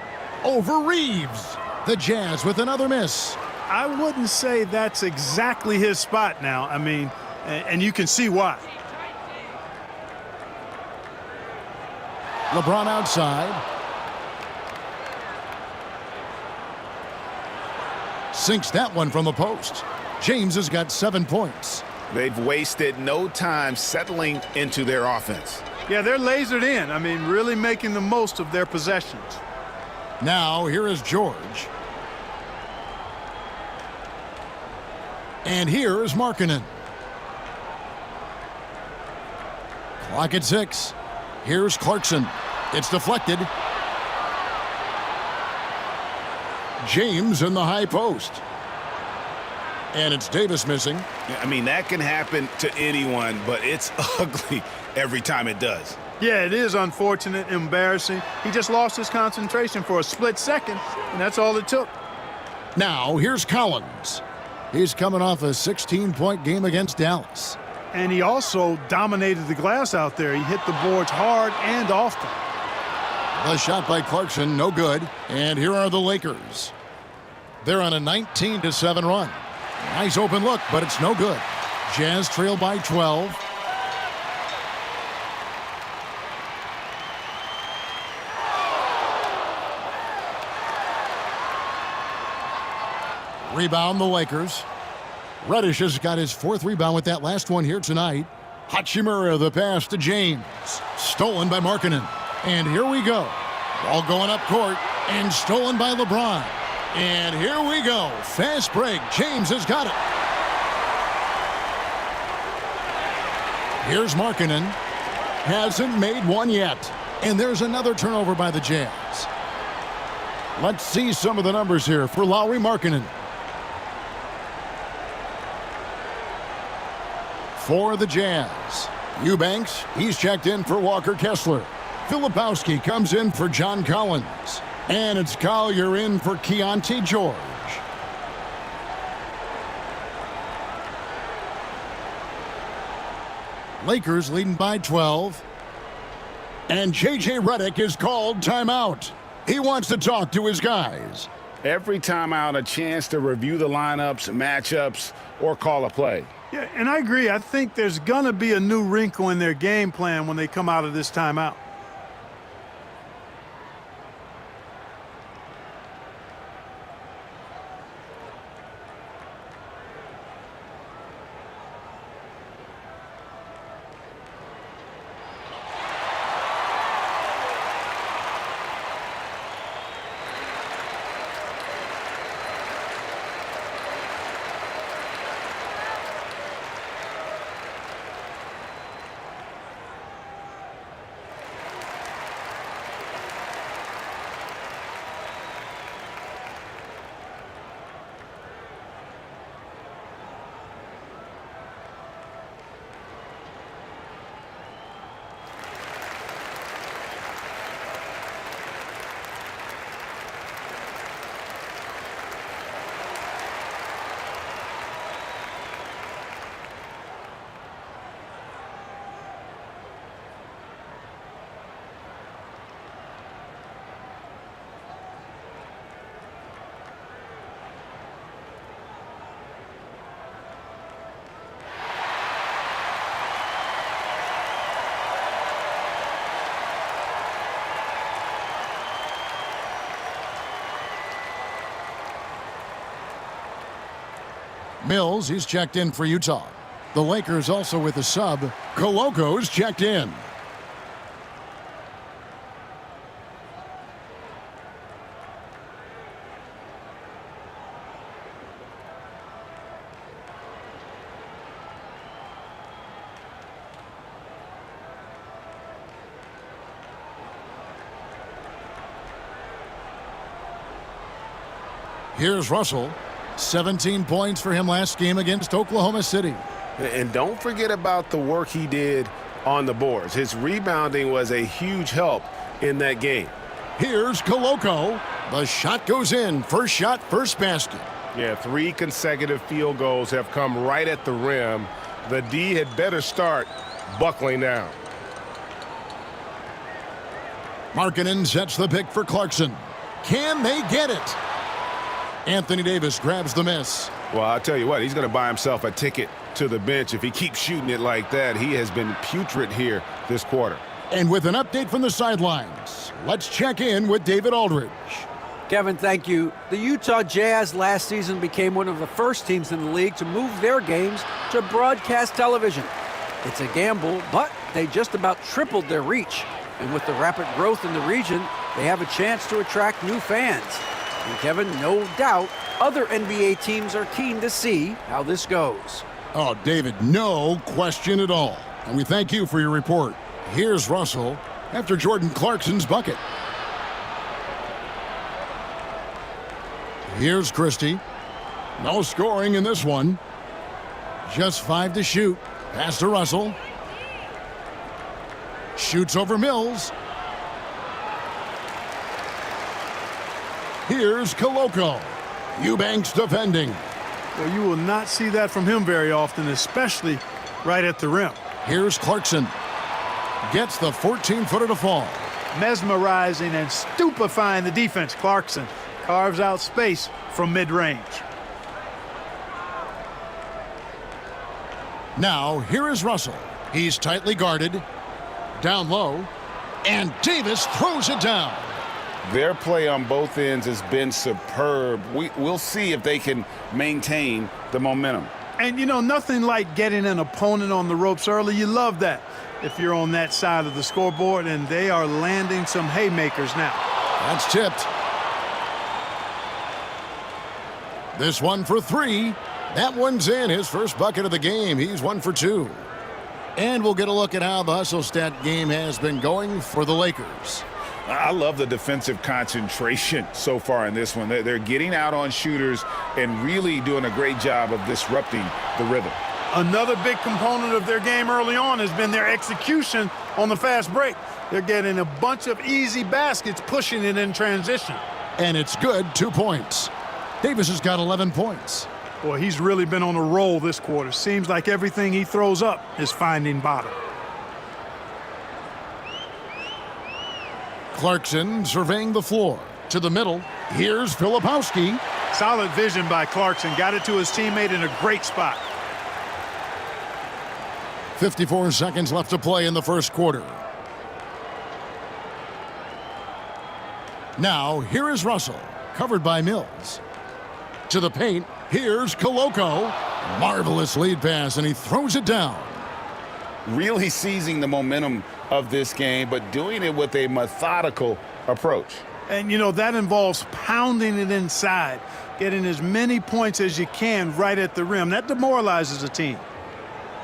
Over Reeves. The Jazz with another miss. I wouldn't say that's exactly his spot now. I mean, and you can see why. LeBron outside. Sinks that one from the post. James has got 7 points. They've wasted no time settling into their offense. Yeah, they're lasered in. I mean, really making the most of their possessions. Now, here is George. And here is Markkanen. Clock at 6. Here's Clarkson. It's deflected. James in the high post. And it's Davis missing. I mean, that can happen to anyone, but it's ugly every time it does. Yeah, it is unfortunate, embarrassing. He just lost his concentration for a split second, and that's all it took. Now, here's Collins. He's coming off a 16-point game against Dallas. And he also dominated the glass out there. He hit the boards hard and often. The shot by Clarkson, no good. And here are the Lakers. They're on a 19-7 run. Nice open look, but it's no good. Jazz trail by 12. Rebound the Lakers. Reddish has got his 4th rebound with that last one here tonight. Hachimura the pass to James. Stolen by Markkanen. And here we go. Ball going up court and stolen by LeBron. And here we go. Fast break. James has got it. Here's Markkanen. Hasn't made one yet. And there's another turnover by the Jazz. Let's see some of the numbers here for Lauri Markkanen. For the Jazz, Eubanks, he's checked in for Walker Kessler. Filipowski comes in for John Collins. And it's Collier in for Keontae George. Lakers leading by 12. And J.J. Redick is called timeout. He wants to talk to his guys. Every timeout, a chance to review the lineups, matchups, or call a play. Yeah, and I agree. I think there's going to be a new wrinkle in their game plan when they come out of this timeout. Mills, he's checked in for Utah. The Lakers also with a sub. Koloko's checked in. Here's Russell. 17 points for him last game against Oklahoma City. And don't forget about the work he did on the boards. His rebounding was a huge help in that game. Here's Koloko. The shot goes in. First shot, first basket. Yeah, 3 consecutive field goals have come right at the rim. The D had better start buckling down. Markkanen sets the pick for Clarkson. Can they get it? Anthony Davis grabs the miss. Well, I'll tell you what, he's going to buy himself a ticket to the bench if he keeps shooting it like that. He has been putrid here this quarter. And with an update from the sidelines, let's check in with David Aldridge. Kevin, thank you. The Utah Jazz last season became one of the first teams in the league to move their games to broadcast television. It's a gamble, but they just about tripled their reach. And with the rapid growth in the region, they have a chance to attract new fans. And Kevin, no doubt, other NBA teams are keen to see how this goes. Oh, David, no question at all. And we thank you for your report. Here's Russell after Jordan Clarkson's bucket. Here's Christie. No scoring in this one. Just 5 to shoot. Pass to Russell. Shoots over Mills. Here's Koloko. Eubanks defending. Well, you will not see that from him very often, especially right at the rim. Here's Clarkson. Gets the 14-footer to fall. Mesmerizing and stupefying the defense. Clarkson carves out space from mid-range. Now, here is Russell. He's tightly guarded. Down low. And Davis throws it down. Their play on both ends has been superb. We'll see if they can maintain the momentum. And, you know, nothing like getting an opponent on the ropes early. You love that if you're on that side of the scoreboard, and they are landing some haymakers now. That's tipped. This one for 3. That one's in. His first bucket of the game. He's 1 for 2. And we'll get a look at how the hustle stat game has been going for the Lakers. I love the defensive concentration so far in this one. They're getting out on shooters and really doing a great job of disrupting the rhythm. Another big component of their game early on has been their execution on the fast break. They're getting a bunch of easy baskets, pushing it in transition. And it's good, 2 points. Davis has got 11 points. Boy, he's really been on a roll this quarter. Seems like everything he throws up is finding bottom. Clarkson surveying the floor. To the middle. Here's Filipowski. Solid vision by Clarkson. Got it to his teammate in a great spot. 54 seconds left to play in the first quarter. Now, here is Russell. Covered by Mills. To the paint. Here's Koloko. Marvelous lead pass, and he throws it down. Really seizing the momentum of this game, but doing it with a methodical approach. And, you know, that involves pounding it inside, getting as many points as you can right at the rim. That demoralizes a team.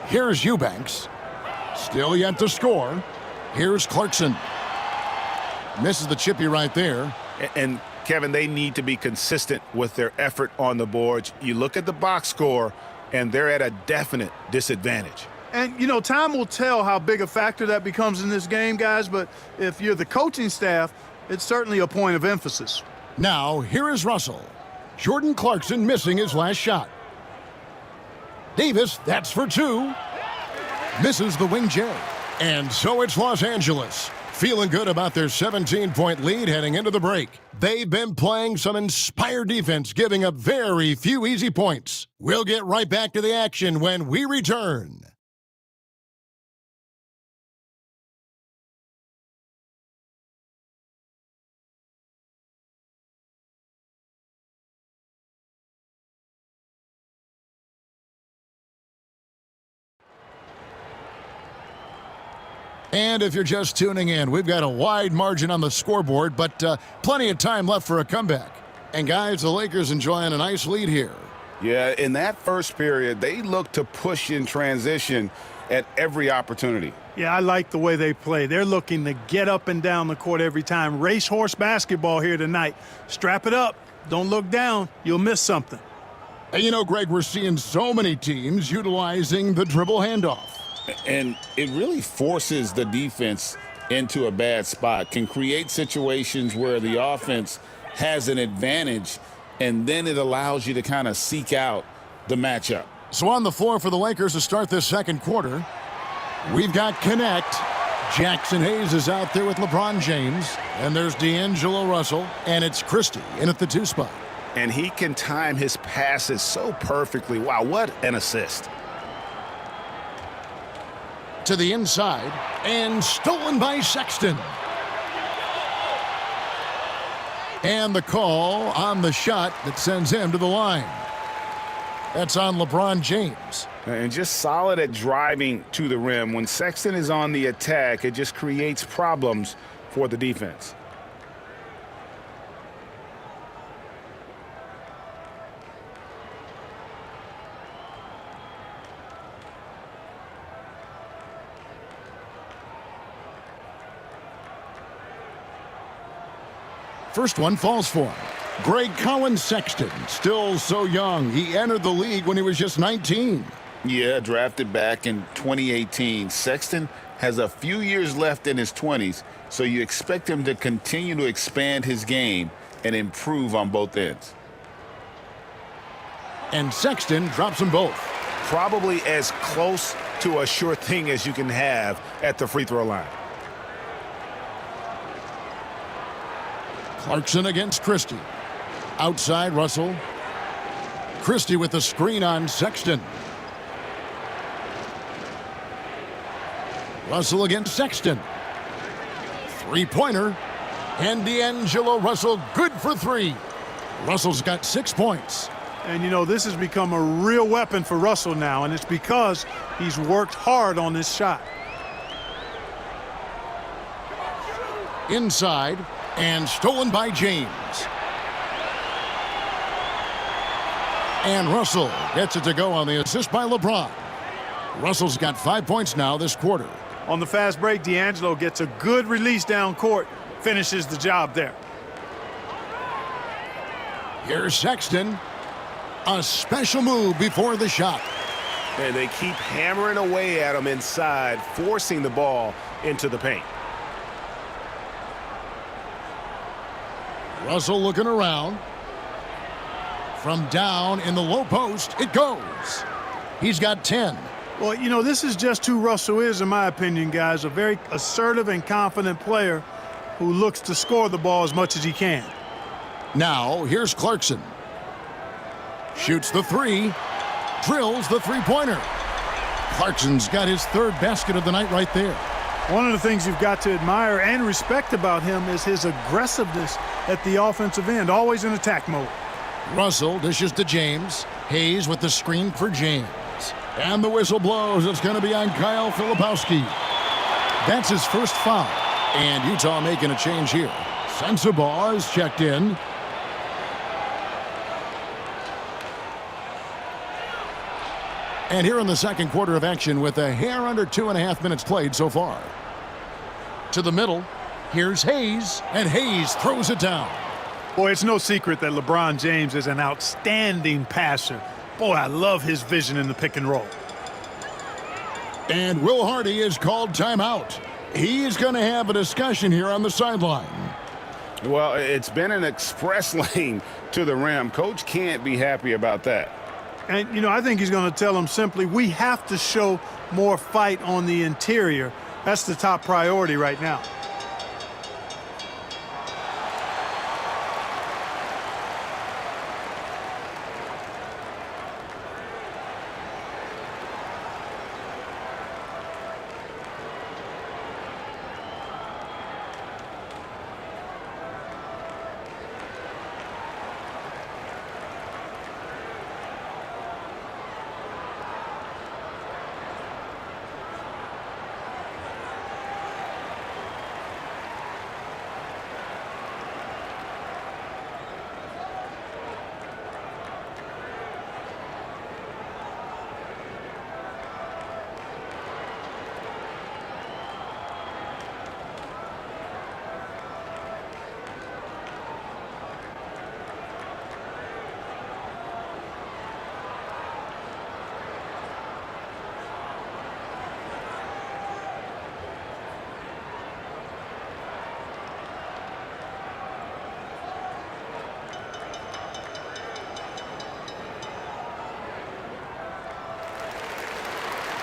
Here's Eubanks. Still yet to score. Here's Clarkson. Misses the chippy right there. And Kevin, they need to be consistent with their effort on the boards. You look at the box score, and they're at a definite disadvantage. And, you know, time will tell how big a factor that becomes in this game, guys, but if you're the coaching staff, it's certainly a point of emphasis. Now, here is Russell. Jordan Clarkson missing his last shot. Davis, that's for 2. Misses the wing J. And so it's Los Angeles. Feeling good about their 17-point lead heading into the break. They've been playing some inspired defense, giving up very few easy points. We'll get right back to the action when we return. And if you're just tuning in, we've got a wide margin on the scoreboard, but plenty of time left for a comeback. And guys, the Lakers enjoying a nice lead here. Yeah, in that first period, they look to push in transition at every opportunity. Yeah, I like the way they play. They're looking to get up and down the court every time. Racehorse basketball here tonight. Strap it up. Don't look down. You'll miss something. And you know, Greg, we're seeing so many teams utilizing the dribble handoff. And it really forces the defense into a bad spot, can create situations where the offense has an advantage, and then it allows you to kind of seek out the matchup. So on the floor for the Lakers to start this second quarter, we've got Connect. Jackson Hayes is out there with LeBron James, and there's D'Angelo Russell, and it's Christie in at the 2 spot. And he can time his passes so perfectly. Wow, what an assist. To the inside, and stolen by Sexton. And the call on the shot that sends him to the line. That's on LeBron James. And just solid at driving to the rim. When Sexton is on the attack, it just creates problems for the defense. First one falls for him. Greg Collins Sexton, still so young. He entered the league when he was just 19. Yeah, drafted back in 2018. Sexton has a few years left in his 20s, so you expect him to continue to expand his game and improve on both ends. And Sexton drops them both. Probably as close to a sure thing as you can have at the free throw line. Clarkson against Christie. Outside Russell. Christie with the screen on Sexton. Russell against Sexton. Three-pointer. And D'Angelo Russell good for 3. Russell's got 6 points. And, you know, this has become a real weapon for Russell now, and it's because he's worked hard on this shot. Inside. And stolen by James. And Russell gets it to go on the assist by LeBron. Russell's got 5 points now this quarter. On the fast break, D'Angelo gets a good release down court, finishes the job there. Here's Sexton. A special move before the shot. And they keep hammering away at him inside, forcing the ball into the paint. Russell looking around. From down in the low post, it goes. He's got 10. Well, you know, this is just who Russell is, in my opinion, guys. A very assertive and confident player who looks to score the ball as much as he can. Now, here's Clarkson. Shoots the 3. Drills the three-pointer. Clarkson's got his 3rd basket of the night right there. One of the things you've got to admire and respect about him is his aggressiveness at the offensive end, always in attack mode. Russell dishes to James. Hayes with the screen for James. And the whistle blows. It's going to be on Kyle Filipowski. That's his first foul. And Utah making a change here. Sensabaugh is checked in. And here in the second quarter of action with a hair under 2.5 minutes played so far. To the middle, here's Hayes, and Hayes throws it down. Boy, it's no secret that LeBron James is an outstanding passer. Boy, I love his vision in the pick and roll. And Will Hardy is called timeout. He's going to have a discussion here on the sideline. Well, it's been an express lane to the rim. Coach can't be happy about that. And, you know, I think he's going to tell him simply, we have to show more fight on the interior. That's the top priority right now.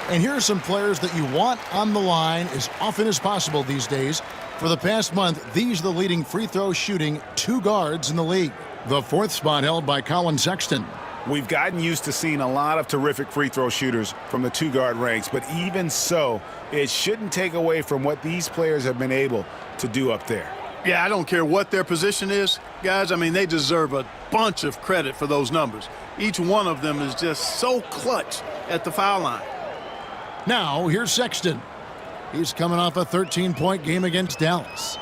And here are some players that you want on the line as often as possible these days. For the past month, these are the leading free throw shooting 2 guards in the league. The 4th spot held by Colin Sexton. We've gotten used to seeing a lot of terrific free throw shooters from the 2-guard ranks, but even so, it shouldn't take away from what these players have been able to do up there. Yeah, I don't care what their position is, guys. I mean, they deserve a bunch of credit for those numbers. Each one of them is just so clutch at the foul line. Now, here's Sexton. He's coming off a 13-point game against Dallas.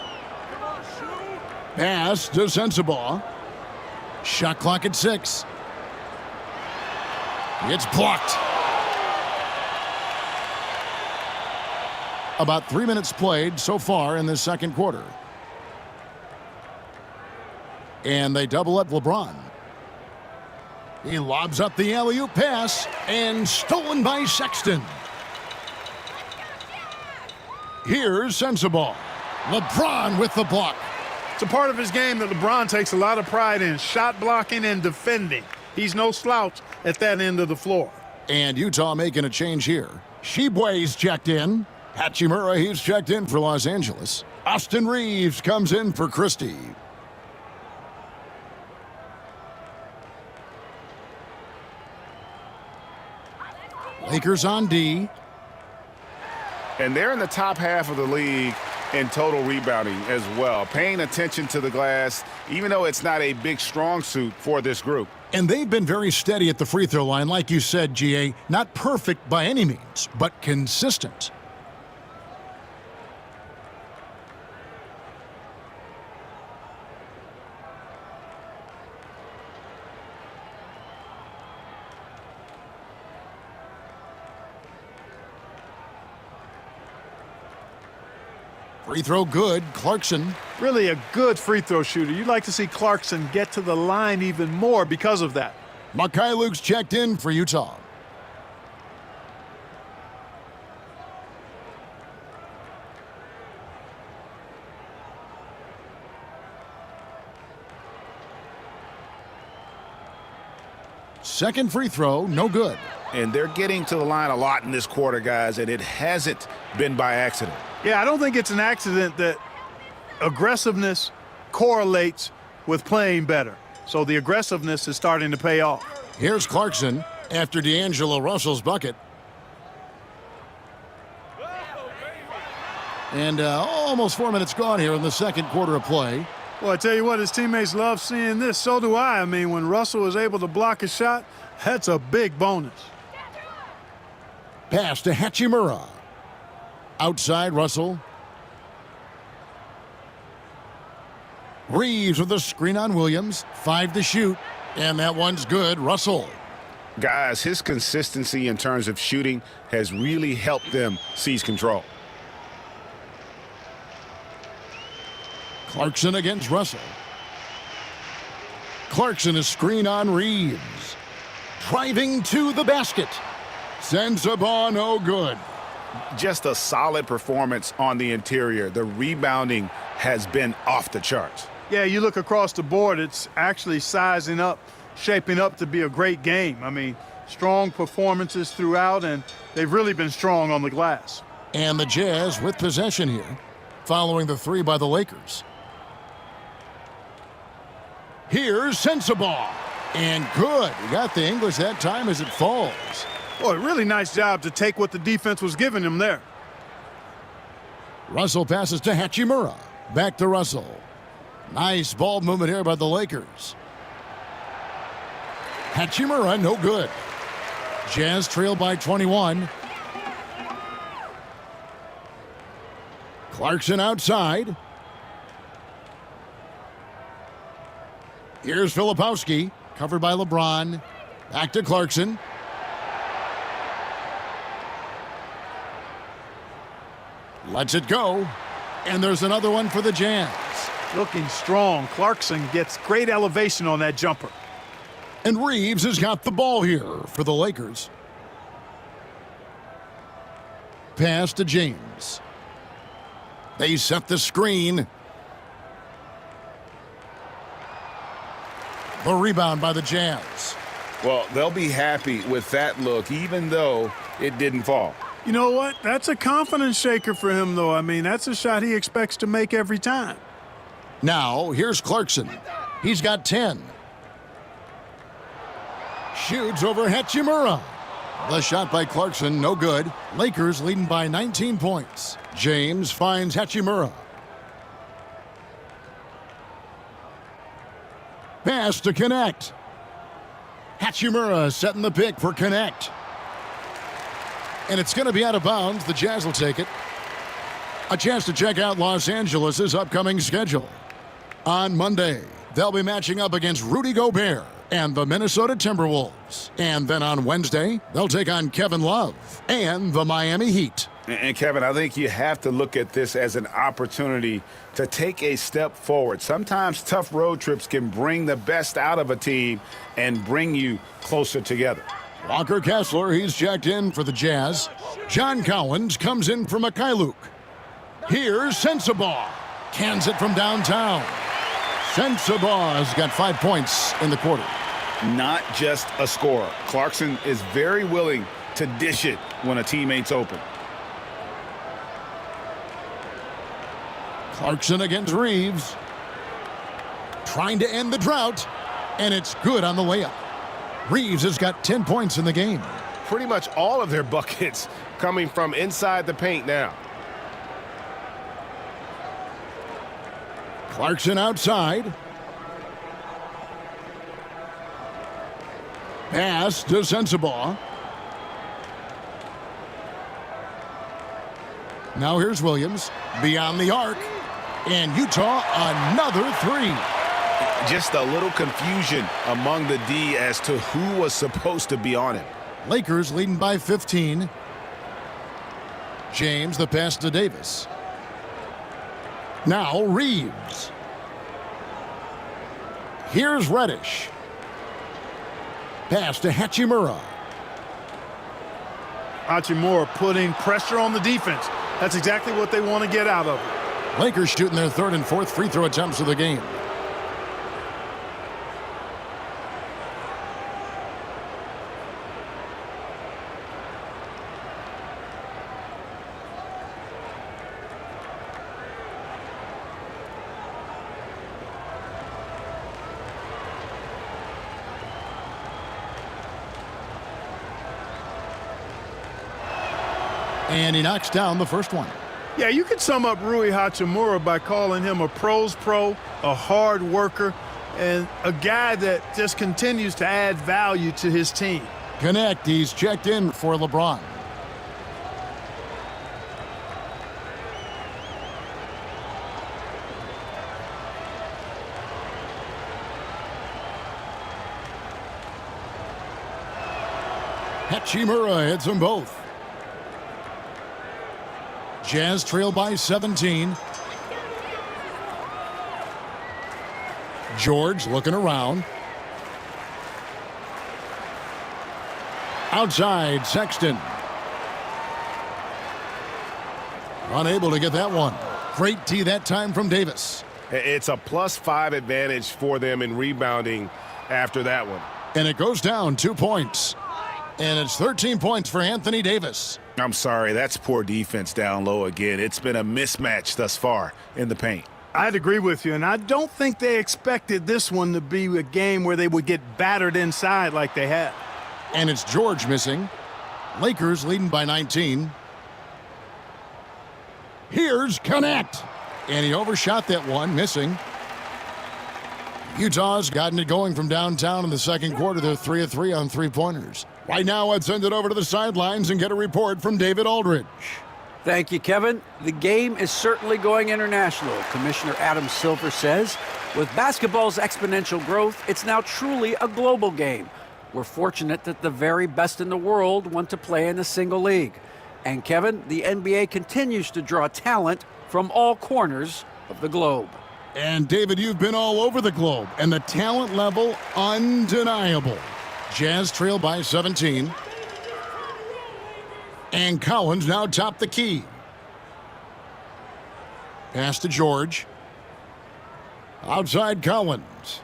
Pass to Sensabaugh. Shot clock at 6. It's blocked. About 3 minutes played so far in the second quarter. And they double up LeBron. He lobs up the alley-oop pass and stolen by Sexton. Here's Sensabaugh. LeBron with the block. It's a part of his game that LeBron takes a lot of pride in, shot blocking and defending. He's no slouch at that end of the floor. And Utah making a change here. Shebue's checked in. Hachimura, he's checked in for Los Angeles. Austin Reeves comes in for Christie. Lakers on D. And they're in the top half of the league in total rebounding as well, paying attention to the glass, even though it's not a big strong suit for this group. And they've been very steady at the free throw line, like you said, GA. Not perfect by any means, but consistent. Free throw good. Clarkson. Really a good free throw shooter. You'd like to see Clarkson get to the line even more because of that. Luke's checked in for Utah. Second free throw, no good. And they're getting to the line a lot in this quarter, guys, and it hasn't been by accident. Yeah, I don't think it's an accident that aggressiveness correlates with playing better. So the aggressiveness is starting to pay off. Here's Clarkson after D'Angelo Russell's bucket. And almost 4 minutes gone here in the second quarter of play. Well, I tell you what, his teammates love seeing this. So do I. I mean, when Russell was able to block a shot, that's a big bonus. Pass to Hachimura. Outside Russell. Reeves with a screen on Williams. 5 to shoot. And that one's good. Russell. Guys, his consistency in terms of shooting has really helped them seize control. Clarkson against Russell. Clarkson is screen on Reeves. Driving to the basket. Sensabaugh, no good. Just a solid performance on the interior. The rebounding has been off the charts. Yeah, you look across the board, it's actually sizing up, shaping up to be a great game. I mean, strong performances throughout, and they've really been strong on the glass. And the Jazz with possession here, following the 3 by the Lakers. Here's Sensabaugh. And good. He got the English that time as it falls. Boy, really nice job to take what the defense was giving him there. Russell passes to Hachimura. Back to Russell. Nice ball movement here by the Lakers. Hachimura, no good. Jazz trail by 21. Clarkson outside. Here's Filipowski, covered by LeBron. Back to Clarkson. Lets it go. And there's another one for the Jazz. Looking strong. Clarkson gets great elevation on that jumper. And Reeves has got the ball here for the Lakers. Pass to James. They set the screen. The rebound by the Jazz. Well, they'll be happy with that look, even though it didn't fall. You know what? That's a confidence shaker for him, though. I mean, that's a shot he expects to make every time. Now, here's Clarkson. He's got 10. Shoots over Hachimura. The shot by Clarkson, no good. Lakers leading by 19 points. James finds Hachimura. Pass to Connect. Hachimura setting the pick for Connect. And it's going to be out of bounds. The Jazz will take it. A chance to check out Los Angeles' upcoming schedule. On Monday, they'll be matching up against Rudy Gobert and the Minnesota Timberwolves. And then on Wednesday, they'll take on Kevin Love and the Miami Heat. And Kevin, I think you have to look at this as an opportunity to take a step forward. Sometimes tough road trips can bring the best out of a team and bring you closer together. Walker Kessler, he's checked in for the Jazz. John Collins comes in for Mikhailuk. Here's Sensabaugh. Cans it from downtown. Sensabaugh's got 5 points in the quarter. Not just a scorer. Clarkson is very willing to dish it when a teammate's open. Clarkson against Reeves. Trying to end the drought, and it's good on the layup. Reeves has got 10 points in the game. Pretty much all of their buckets coming from inside the paint now. Clarkson outside. Pass to Sensabaugh. Now here's Williams. Beyond the arc. And Utah, another three. Just a little confusion among the D as to who was supposed to be on it. Lakers leading by 15. James, the pass to Davis. Now Reeves. Here's Reddish. Pass to Hachimura. Hachimura putting pressure on the defense. That's exactly what they want to get out of it. Lakers shooting their third and fourth free throw attempts of the game. And he knocks down the first one. Yeah, you could sum up Rui Hachimura by calling him a pro's pro, a hard worker, and a guy that just continues to add value to his team. Connect, he's checked in for LeBron. Hachimura hits them both. Jazz trail by 17. George looking around. Outside, Sexton. Unable to get that one. Great tee that time from Davis. It's a +5 advantage for them in rebounding after that one. And it goes down 2 points. And it's 13 points for Anthony Davis. I'm sorry, that's poor defense down low again. It's been a mismatch thus far in the paint. I'd agree with you, and I don't think they expected this one to be a game where they would get battered inside like they had. And it's George missing. Lakers leading by 19. Here's Connect. And he overshot that one, missing. Utah's gotten it going from downtown in the second quarter. They're 3 of 3 on three-pointers. Right now, let's send it over to the sidelines and get a report from David Aldridge. Thank you, Kevin. The game is certainly going international. Commissioner Adam Silver says, with basketball's exponential growth, it's now truly a global game. We're fortunate that the very best in the world want to play in a single league. And Kevin, the NBA continues to draw talent from all corners of the globe. And David, you've been all over the globe, and the talent level undeniable. Jazz trail by 17. And Collins now top the key. Pass to George. Outside Collins.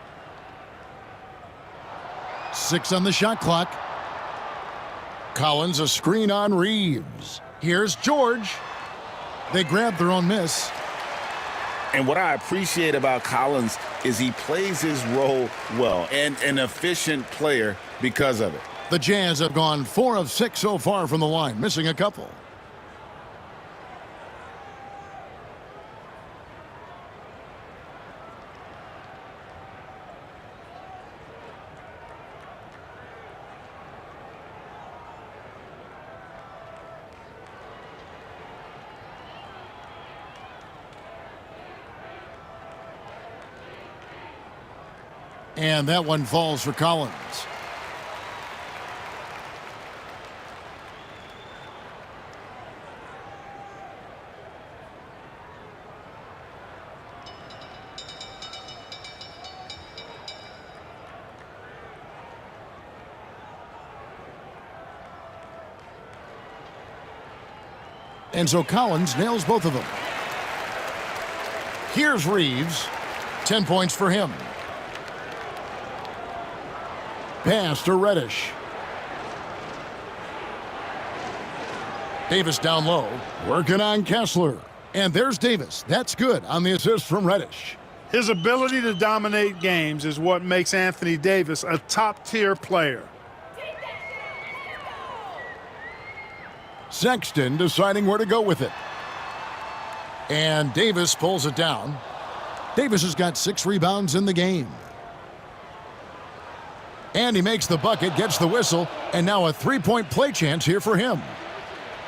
6 on the shot clock. Collins a screen on Reeves. Here's George. They grab their own miss. And what I appreciate about Collins is he plays his role well and an efficient player because of it. The Jazz have gone 4 of 6 so far from the line, missing a couple. And that one falls for Collins. And so Collins nails both of them. Here's Reeves. 10 points for him. Pass to Reddish. Davis down low, working on Kessler. And there's Davis. That's good on the assist from Reddish. His ability to dominate games is what makes Anthony Davis a top-tier player. Sexton deciding where to go with it. And Davis pulls it down. Davis has got 6 rebounds in the game. And he makes the bucket, gets the whistle, and now a 3-point play chance here for him.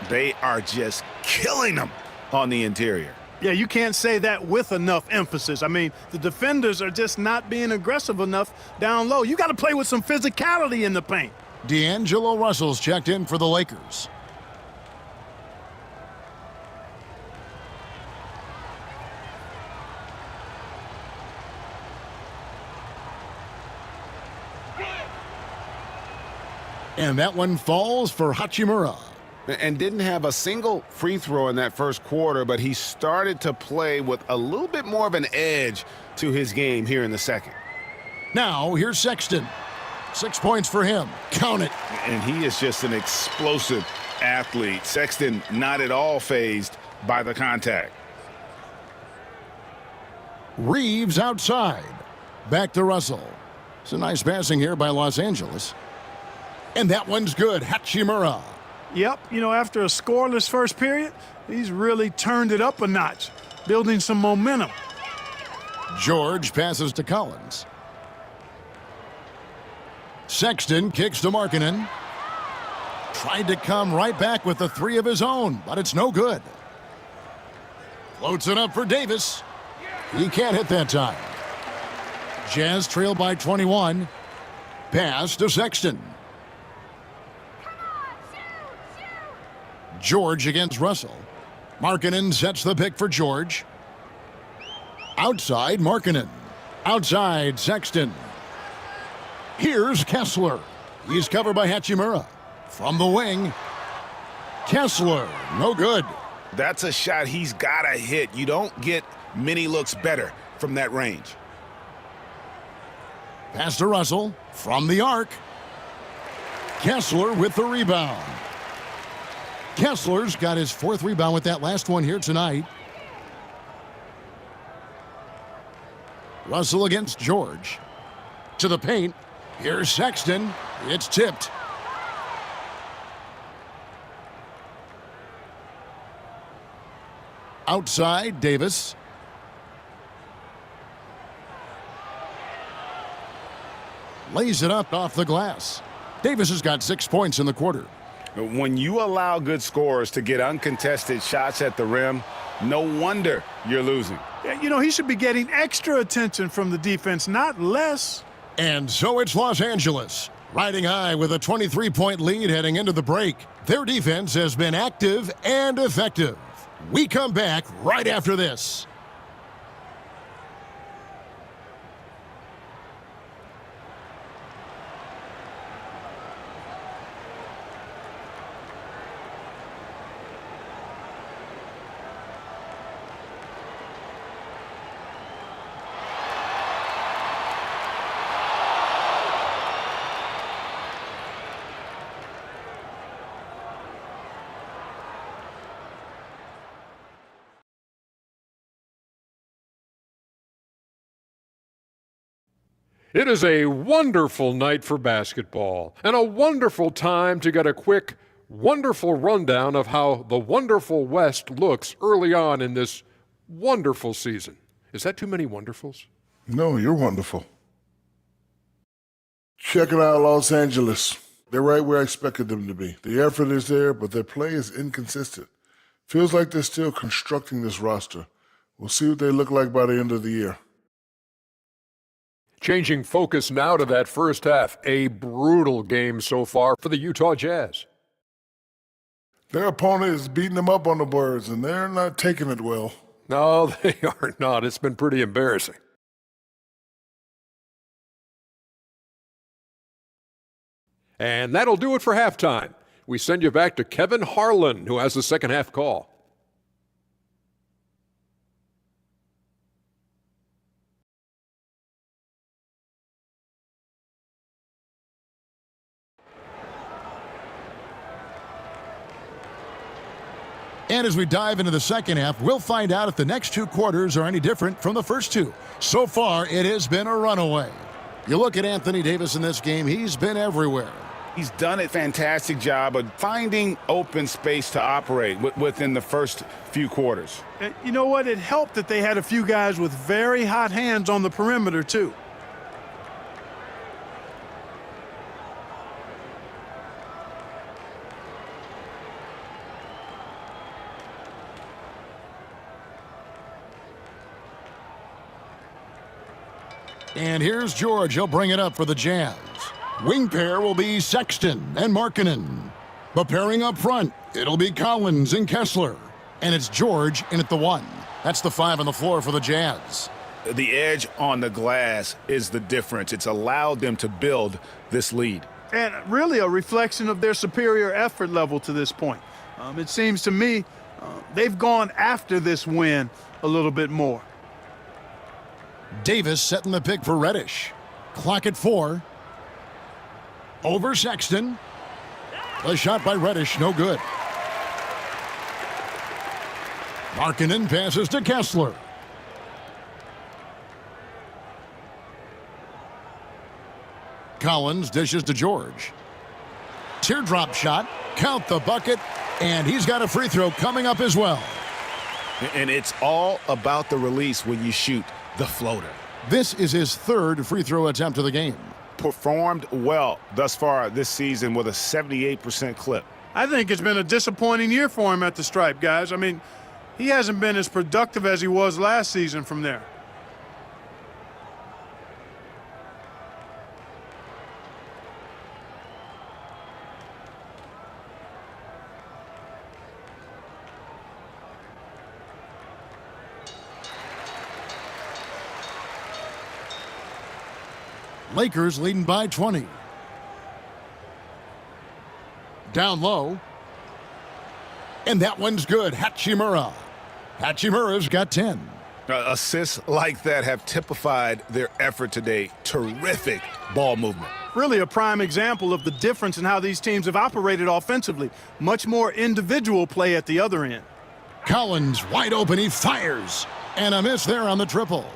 They are just killing them on the interior. Yeah, you can't say that with enough emphasis. I mean, the defenders are just not being aggressive enough down low. You got to play with some physicality in the paint. D'Angelo Russell's checked in for the Lakers. And that one falls for Hachimura. And didn't have a single free throw in that first quarter, but he started to play with a little bit more of an edge to his game here in the second. Now, here's Sexton. 6 points for him. Count it. And he is just an explosive athlete. Sexton not at all fazed by the contact. Reeves outside. Back to Russell. It's a nice passing here by Los Angeles. And that one's good. Hachimura. Yep, you know, after a scoreless first period, he's really turned it up a notch, building some momentum. George passes to Collins. Sexton kicks to Markkanen. Tried to come right back with the 3 of his own, but it's no good. Floats it up for Davis. He can't hit that time. Jazz trail by 21. Pass to Sexton. George against Russell. Markkanen sets the pick for George. Outside Markkanen. Outside Sexton. Here's Kessler. He's covered by Hachimura. From the wing. Kessler, no good. That's a shot he's got to hit. You don't get many looks better from that range. Pass to Russell. From the arc. Kessler with the rebound. Kessler's got his 4th rebound with that last one here tonight. Russell against George. To the paint. Here's Sexton. It's tipped. Outside, Davis. Lays it up off the glass. Davis has got 6 points in the quarter. When you allow good scorers to get uncontested shots at the rim, no wonder you're losing. You know, he should be getting extra attention from the defense, not less. And so it's Los Angeles, riding high with a 23-point lead heading into the break. Their defense has been active and effective. We come back right after this. It is a wonderful night for basketball and a wonderful time to get a quick, wonderful rundown of how the wonderful West looks early on in this wonderful season. Is that too many wonderfuls? No, you're wonderful. Check it out, Los Angeles. They're right where I expected them to be. The effort is there, but their play is inconsistent. Feels like they're still constructing this roster. We'll see what they look like by the end of the year. Changing focus now to that first half. A brutal game so far for the Utah Jazz. Their opponent is beating them up on the boards, and they're not taking it well. No, they are not. It's been pretty embarrassing. And that'll do it for halftime. We send you back to Kevin Harlan, who has the second half call. And as we dive into the second half, we'll find out if the next two quarters are any different from the first two. So far, it has been a runaway. You look at Anthony Davis in this game, he's been everywhere. He's done a fantastic job of finding open space to operate within the first few quarters. You know what? It helped that they had a few guys with very hot hands on the perimeter, too. And here's George. He'll bring it up for the Jazz. Wing pair will be Sexton and Markkanen. But pairing up front, it'll be Collins and Kessler. And it's George in at the 1. That's the 5 on the floor for the Jazz. The edge on the glass is the difference. It's allowed them to build this lead. And really a reflection of their superior effort level to this point. It seems to me they've gone after this win a little bit more. Davis setting the pick for Reddish. Clock at 4. Over Sexton. The shot by Reddish, no good. Markkanen passes to Kessler. Collins dishes to George. Teardrop shot. Count the bucket. And he's got a free throw coming up as well. And it's all about the release when you shoot the floater. This is his third free throw attempt of the game. Performed well thus far this season with a 78% clip. I think it's been a disappointing year for him at the stripe, guys. I mean, he hasn't been as productive as he was last season from there. Lakers leading by 20. Down low. And that one's good. Hachimura. Hachimura's got 10. Assists like that have typified their effort today. Terrific ball movement. Really a prime example of the difference in how these teams have operated offensively. Much more individual play at the other end. Collins wide open. He fires. And a miss there on the triple.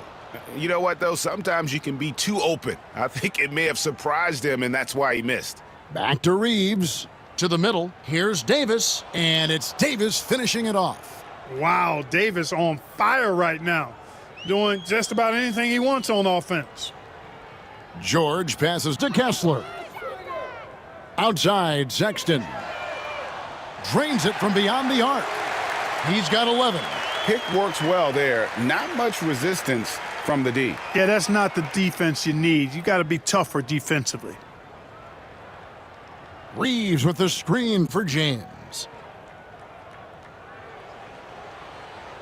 You know what, though? Sometimes you can be too open. I think it may have surprised him, and that's why he missed. Back to Reeves. To the middle. Here's Davis. And it's Davis finishing it off. Wow, Davis on fire right now. Doing just about anything he wants on offense. George passes to Kessler. Outside, Sexton. Drains it from beyond the arc. He's got 11. Pick works well there. Not much resistance from the D. Yeah, that's not the defense you need. You got to be tougher defensively. Reeves with the screen for James.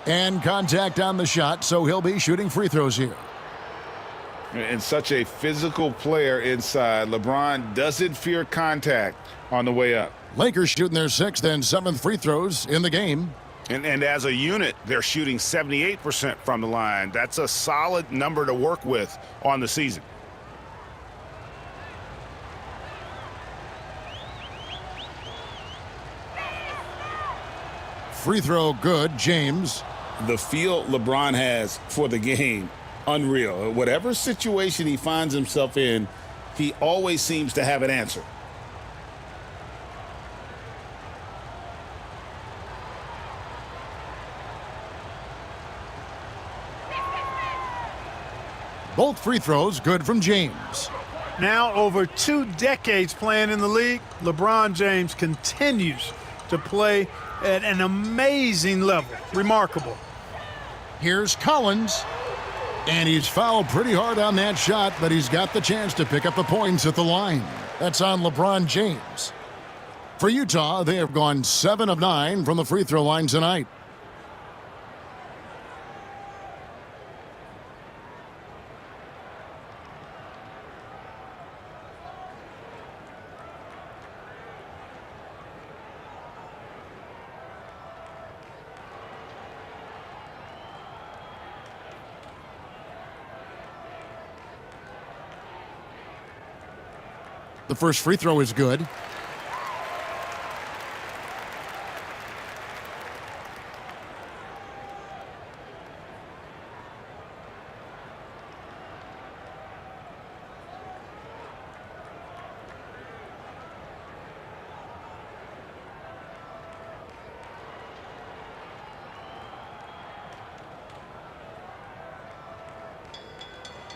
And contact on the shot, so he'll be shooting free throws here. And such a physical player inside. LeBron doesn't fear contact on the way up. Lakers shooting their 6th and 7th free throws in the game. And as a unit, they're shooting 78% from the line. That's a solid number to work with on the season. Free throw good, James. The feel LeBron has for the game unreal. Whatever situation he finds himself in, he always seems to have an answer. Both free throws good from James. Now over 2 decades playing in the league, LeBron James continues to play at an amazing level. Remarkable. Here's Collins. And he's fouled pretty hard on that shot, but he's got the chance to pick up the points at the line. That's on LeBron James. For Utah, they have gone 7 of 9 from the free throw line tonight. The first free throw is good.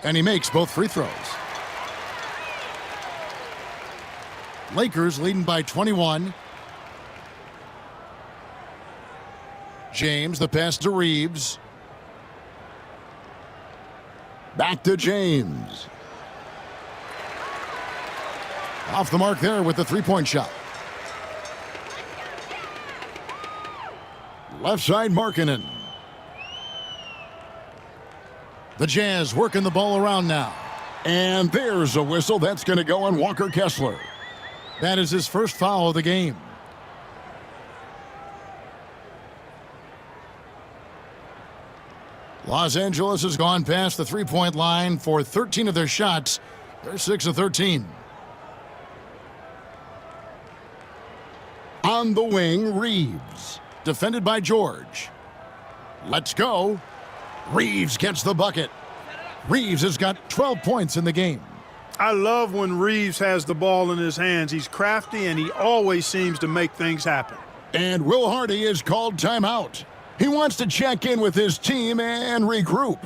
And he makes both free throws. Lakers leading by 21. James, the pass to Reeves. Back to James. Off the mark there with the three-point shot. Left side, Markkanen. The Jazz working the ball around now. And there's a whistle that's going to go on Walker Kessler. That is his first foul of the game. Los Angeles has gone past the three-point line for 13 of their shots. They're 6 of 13. On the wing, Reeves. Defended by George. Let's go. Reeves gets the bucket. Reeves has got 12 points in the game. I love when Reeves has the ball in his hands. He's crafty, and he always seems to make things happen. And Will Hardy is called timeout. He wants to check in with his team and regroup.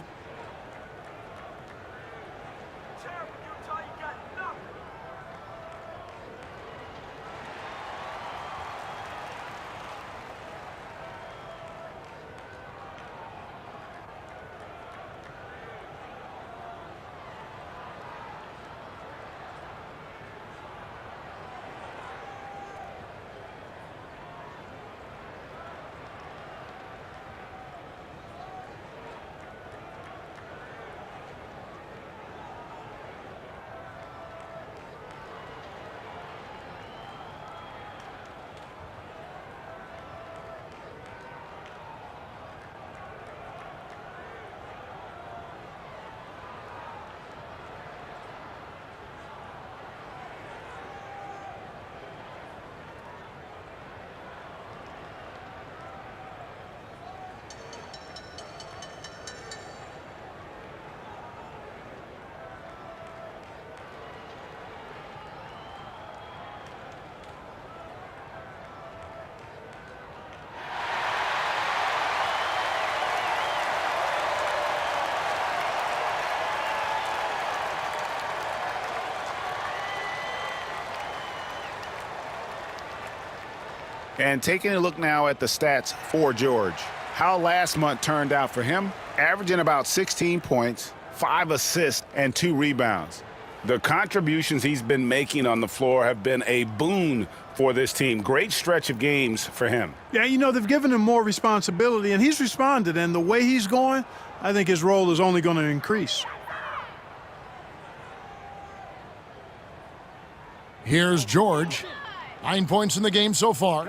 And taking a look now at the stats for George. How last month turned out for him, averaging about 16 points, 5 assists, and 2 rebounds. The contributions he's been making on the floor have been a boon for this team. Great stretch of games for him. Yeah, you know, they've given him more responsibility, and he's responded. And the way he's going, I think his role is only going to increase. Here's George. 9 points in the game so far.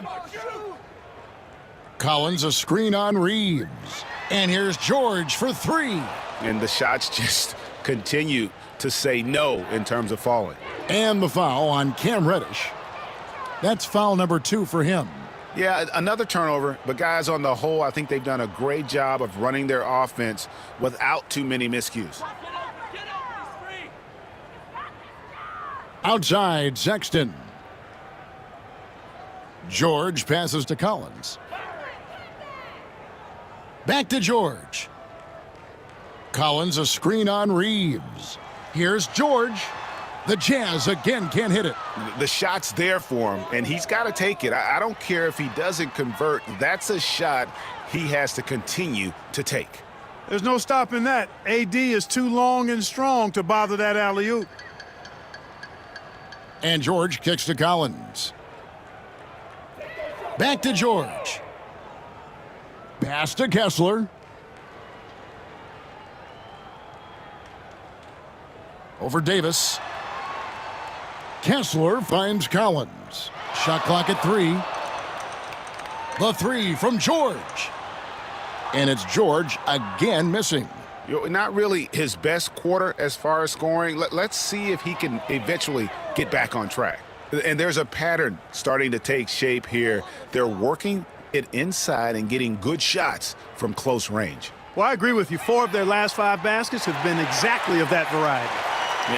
Collins, a screen on Reeves. And here's George for 3. And the shots just continue to say no in terms of falling. And the foul on Cam Reddish. That's foul number 2 for him. Yeah, another turnover, but guys, on the whole, I think they've done a great job of running their offense without too many miscues. Outside, Sexton. George passes to Collins. Back to George. Collins, a screen on Reeves. Here's George. The Jazz again can't hit it. The shot's there for him, and he's got to take it. I don't care if he doesn't convert. That's a shot he has to continue to take. There's no stopping that. AD is too long and strong to bother that alley-oop. And George kicks to Collins. Back to George. Pass to Kessler. Over Davis. Kessler finds Collins. Shot clock at 3. The 3 from George. And it's George again missing. Not really his best quarter as far as scoring. Let's see if he can eventually get back on track. And there's a pattern starting to take shape here. They're working it inside and getting good shots from close range. Well, I agree with you. 4 of their last 5 baskets have been exactly of that variety.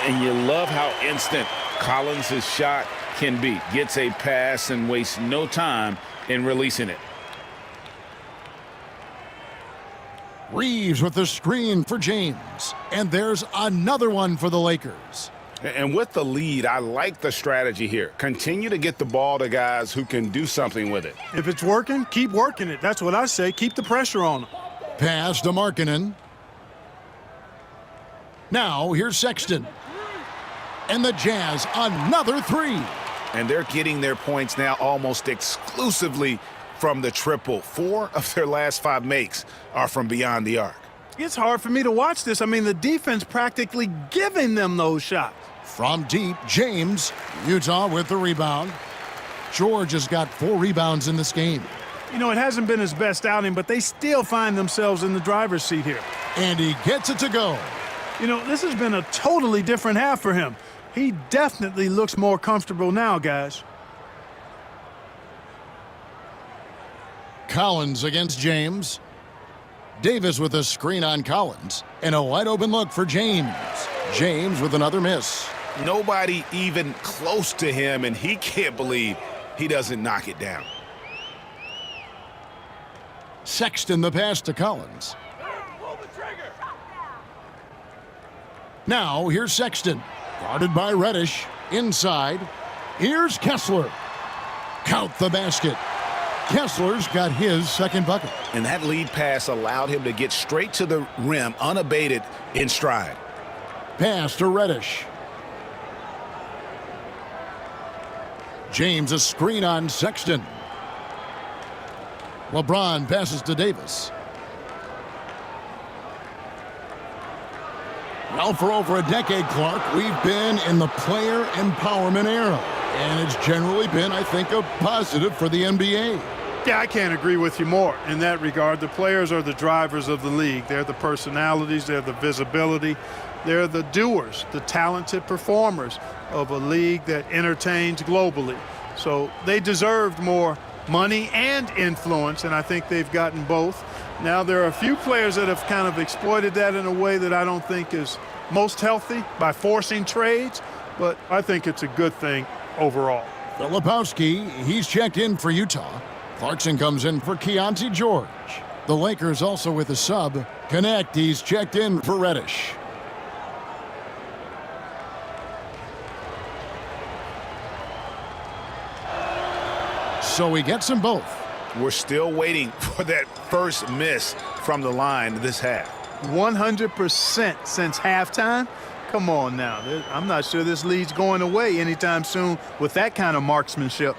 And you love how instant Collins' shot can be. Gets a pass and wastes no time in releasing it. Reeves with the screen for James. And there's another one for the Lakers. And with the lead, I like the strategy here. Continue to get the ball to guys who can do something with it. If it's working, keep working it. That's what I say. Keep the pressure on them. Pass to Markkanen. Now here's Sexton. And the Jazz, another 3. And they're getting their points now almost exclusively from the triple. 4 of their last 5 makes are from beyond the arc. It's hard for me to watch this. I mean, the defense practically giving them those shots. From deep, James. Utah with the rebound. George has got 4 rebounds in this game. You know, it hasn't been his best outing, but they still find themselves in the driver's seat here. And he gets it to go. You know, this has been a totally different half for him. He definitely looks more comfortable now, guys. Collins against James. Davis with a screen on Collins. And a wide open look for James. James with another miss. Nobody even close to him, and he can't believe he doesn't knock it down. Sexton the pass to Collins. Now here's Sexton. Guarded by Reddish. Inside. Here's Kessler. Count the basket. Kessler's got his second bucket. And that lead pass allowed him to get straight to the rim unabated in stride. Pass to Reddish. James a screen on Sexton. LeBron passes to Davis. Well, for over a decade, Clark, we've been in the player empowerment era. And it's generally been, I think, a positive for the NBA. Yeah, I can't agree with you more in that regard. The players are the drivers of the league. They're the personalities. They're the visibility. They're the doers, the talented performers of a league that entertains globally. So they deserved more money and influence, and I think they've gotten both. Now, there are a few players that have kind of exploited that in a way that I don't think is most healthy by forcing trades, but I think it's a good thing overall. Filipowski, he's checked in for Utah. Clarkson comes in for Keontae George. The Lakers also with a sub. Connect, he's checked in for Reddish. So he gets them both. We're still waiting for that first miss from the line this half. 100% since halftime? Come on now. I'm not sure this lead's going away anytime soon with that kind of marksmanship.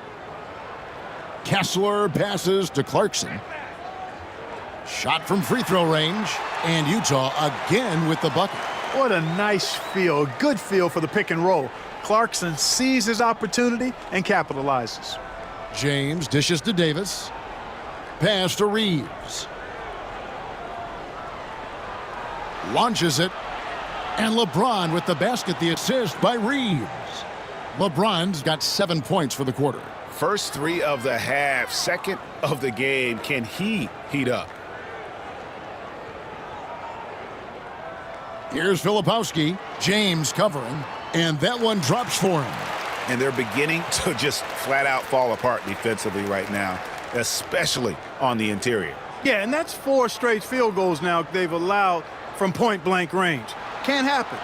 Kessler passes to Clarkson. Shot from free throw range. And Utah again with the bucket. What a nice feel, a good feel for the pick and roll. Clarkson sees his opportunity and capitalizes. James dishes to Davis. Pass to Reeves. Launches it. And LeBron with the basket, the assist by Reeves. LeBron's got 7 points for the quarter. First three of the half, second of the game. Can he heat up? Here's Filipowski. James covering. And that one drops for him. And they're beginning to just flat out fall apart defensively right now, especially on the interior. Yeah, and that's 4 straight field goals now they've allowed from point-blank range. Can't happen.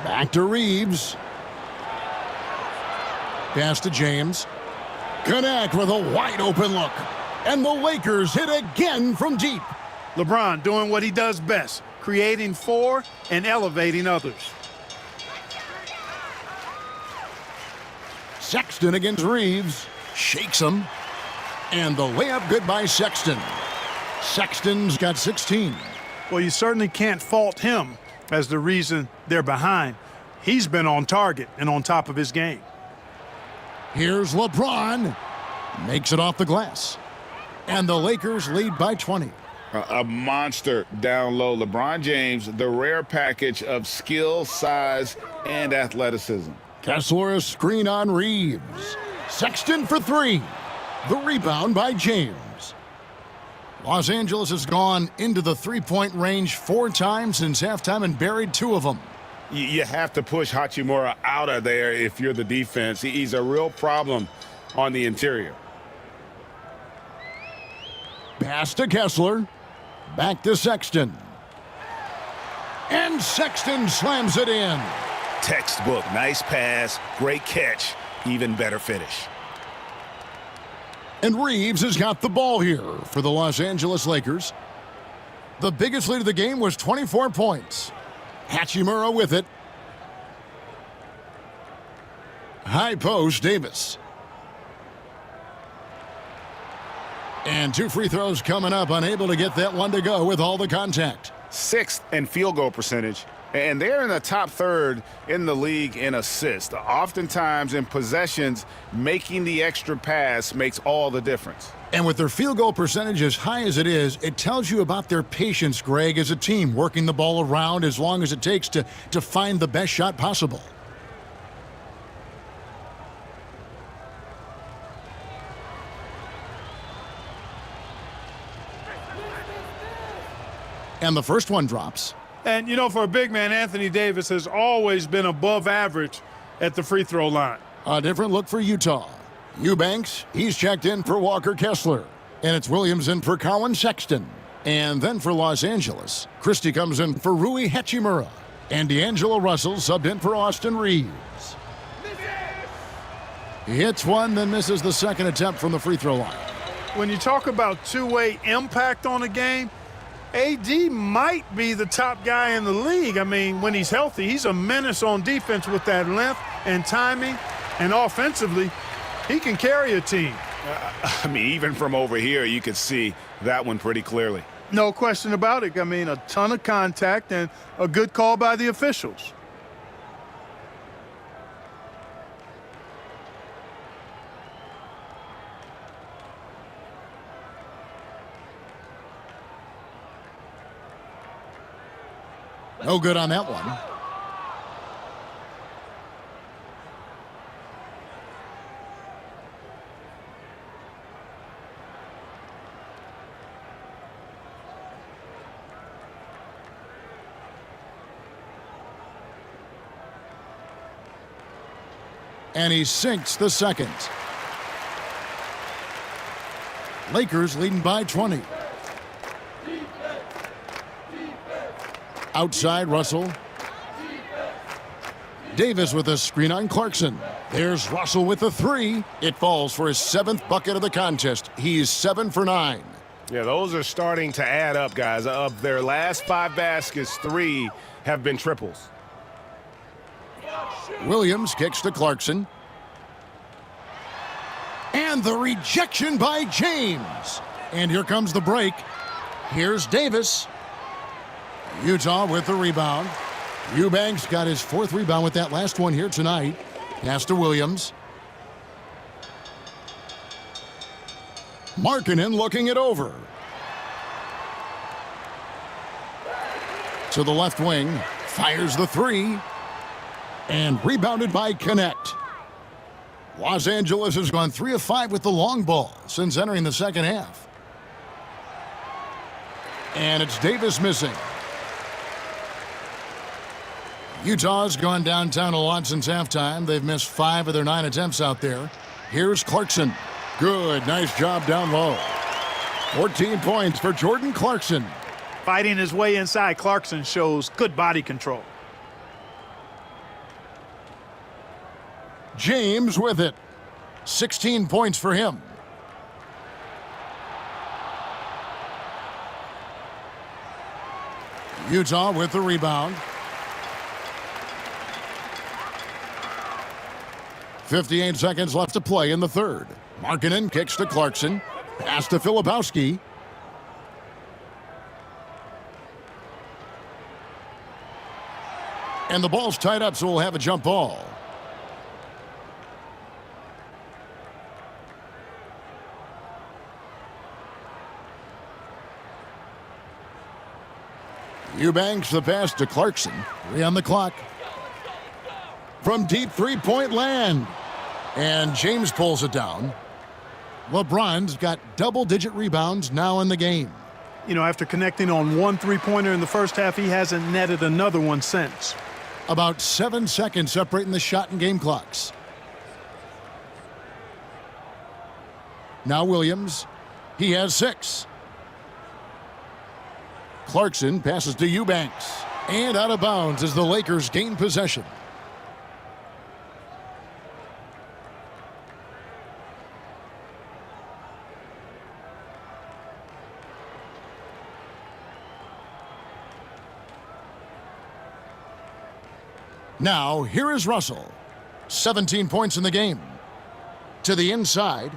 Back to Reeves. Pass to James. Connect with a wide-open look. And the Lakers hit again from deep. LeBron doing what he does best, creating for and elevating others. Sexton against Reeves. Shakes him. And the layup good by Sexton. Sexton's got 16. Well, you certainly can't fault him as the reason they're behind. He's been on target and on top of his game. Here's LeBron. Makes it off the glass. And the Lakers lead by 20. A monster down low. LeBron James, the rare package of skill, size, and athleticism. Kessler a screen on Reeves. Sexton for 3. The rebound by James. Los Angeles has gone into the three-point range 4 times since halftime and buried 2 of them. You have to push Hachimura out of there if you're the defense. He's a real problem on the interior. Pass to Kessler. Back to Sexton. And Sexton slams it in. Textbook, nice pass, great catch, even better finish. And Reeves has got the ball here for the Los Angeles Lakers. The biggest lead of the game was 24 points. Hachimura with it. High post, Davis. And 2 free throws coming up, unable to get that one to go with all the contact. 6th in field goal percentage, and they're in the top 3rd in the league in assists. Oftentimes in possessions, making the extra pass makes all the difference. And with their field goal percentage as high as it is, it tells you about their patience, Greg, as a team, working the ball around as long as it takes to find the best shot possible. And the first one drops. And, you know, for a big man, Anthony Davis has always been above average at the free throw line. A different look for Utah. Eubanks, he's checked in for Walker Kessler. And it's Williams in for Colin Sexton. And then for Los Angeles, Christie comes in for Rui Hachimura. And D'Angelo Russell subbed in for Austin Reeves. He hits one, then misses the second attempt from the free throw line. When you talk about two-way impact on a game, AD might be the top guy in the league. I mean, when he's healthy, he's a menace on defense with that length and timing. And offensively, he can carry a team. I mean, even from over here, you could see that one pretty clearly. No question about it. I mean, a ton of contact and a good call by the officials. No good on that one. And he sinks the second. Lakers leading by 20. Outside, Russell. Davis with a screen on Clarkson. There's Russell with the 3. It falls for his 7th bucket of the contest. He's 7 for 9. Yeah, those are starting to add up, guys. Of their last 5 baskets, 3 have been triples. Williams kicks to Clarkson. And the rejection by James. And here comes the break. Here's Davis. Utah with the rebound. Eubanks got his 4th rebound with that last one here tonight. Pass to Williams. Markkanen looking it over. To the left wing. Fires the 3. And rebounded by Connect. Los Angeles has gone 3 of 5 with the long ball since entering the second half. And it's Davis missing. Utah's gone downtown a lot since halftime. They've missed 5 of their 9 attempts out there. Here's Clarkson. Good, nice job down low. 14 points for Jordan Clarkson. Fighting his way inside, Clarkson shows good body control. James with it. 16 points for him. Utah with the rebound. 58 seconds left to play in the third. Markkanen kicks to Clarkson. Pass to Filipowski. And the ball's tied up, so we'll have a jump ball. Eubanks the pass to Clarkson. 3 on the clock. From deep three-point land. And James pulls it down. LeBron's got double-digit rebounds now in the game. You know, after connecting on 1 3-pointer in the first half, he hasn't netted another one since. About 7 seconds separating the shot and game clocks. Now Williams. He has 6. Clarkson passes to Eubanks. And out of bounds as the Lakers gain possession. Now, here is Russell. 17 points in the game. To the inside.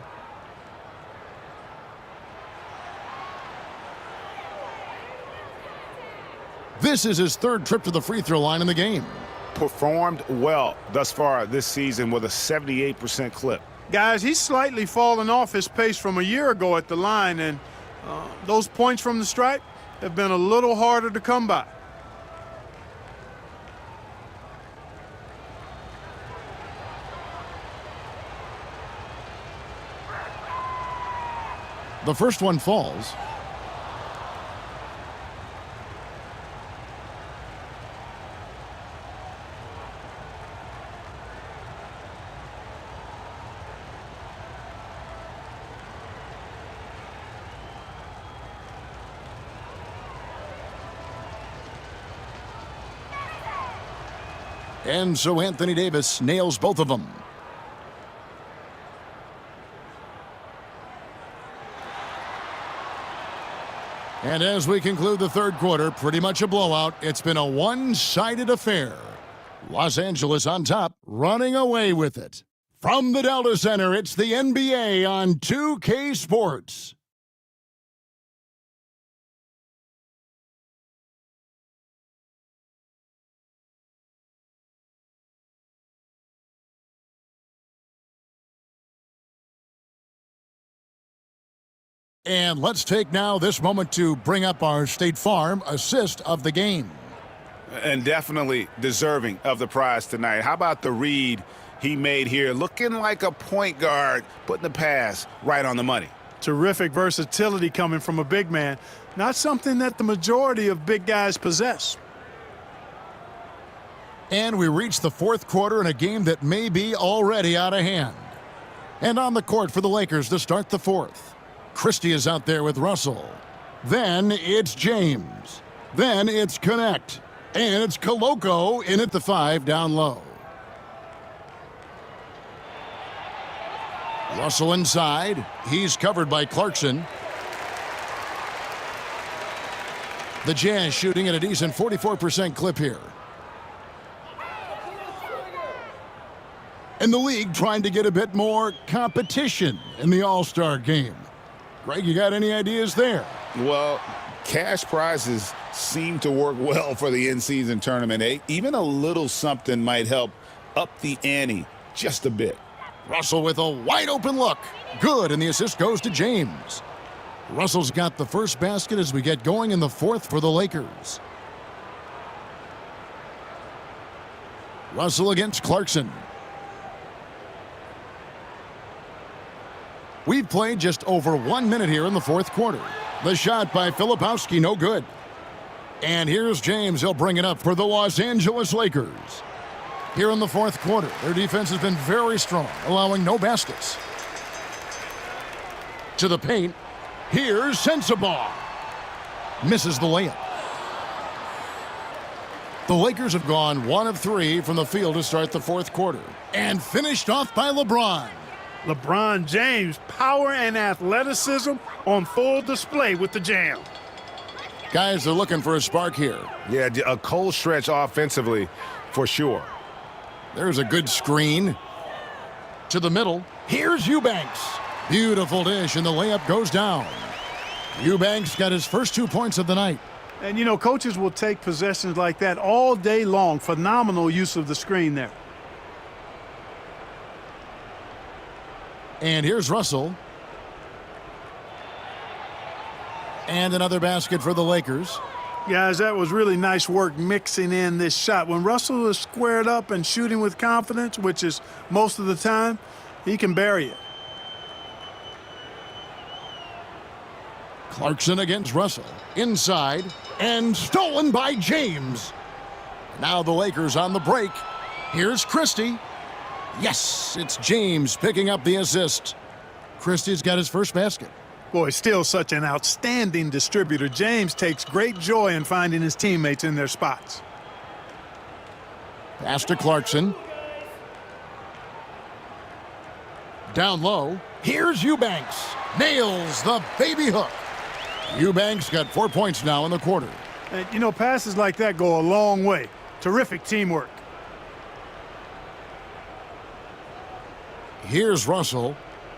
This is his 3rd trip to the free throw line in the game. Performed well thus far this season with a 78% clip. Guys, he's slightly fallen off his pace from a year ago at the line, and those points from the stripe have been a little harder to come by. The first one falls. And so Anthony Davis nails both of them. And as we conclude the third quarter, pretty much a blowout. It's been a one-sided affair. Los Angeles on top, running away with it. From the Delta Center, it's the NBA on 2K Sports. And let's take now this moment to bring up our State Farm assist of the game. And definitely deserving of the prize tonight. How about the read he made here? Looking like a point guard, putting the pass right on the money. Terrific versatility coming from a big man. Not something that the majority of big guys possess. And we reach the fourth quarter in a game that may be already out of hand. And on the court for the Lakers to start the fourth. Christie is out there with Russell. Then it's James. Then it's Connect. And it's Koloko in at the 5 down low. Russell inside. He's covered by Clarkson. The Jazz shooting at a decent 44% clip here. And the league trying to get a bit more competition in the All-Star game. Greg, you got any ideas there? Well, cash prizes seem to work well for the in-season tournament. Even a little something might help up the ante just a bit. Russell with a wide open look. Good, and the assist goes to James. Russell's got the first basket as we get going in the fourth for the Lakers. Russell against Clarkson. We've played just over 1 minute here in the fourth quarter. The shot by Filipowski, no good. And here's James. He'll bring it up for the Los Angeles Lakers. Here in the fourth quarter, their defense has been very strong, allowing no baskets. To the paint, here's Sensabaugh. Misses the layup. The Lakers have gone 1 of 3 from the field to start the fourth quarter. And finished off by LeBron. LeBron James, power and athleticism on full display with the jam. Guys, they're looking for a spark here. Yeah, a cold stretch offensively for sure. There's a good screen. To the middle, here's Eubanks. Beautiful dish, and the layup goes down. Eubanks got his first 2 points of the night. And, you know, coaches will take possessions like that all day long. Phenomenal use of the screen there. And here's Russell. And another basket for the Lakers. Guys, that was really nice work mixing in this shot. When Russell is squared up and shooting with confidence, which is most of the time, he can bury it. Clarkson against Russell. Inside. And stolen by James. Now the Lakers on the break. Here's Christie. Yes, it's James picking up the assist. Christie's got his first basket. Boy, still such an outstanding distributor. James takes great joy in finding his teammates in their spots. Pass to Clarkson. Down low. Here's Eubanks. Nails the baby hook. Eubanks got 4 points now in the quarter. And, you know, passes like that go a long way. Terrific teamwork. Here's Russell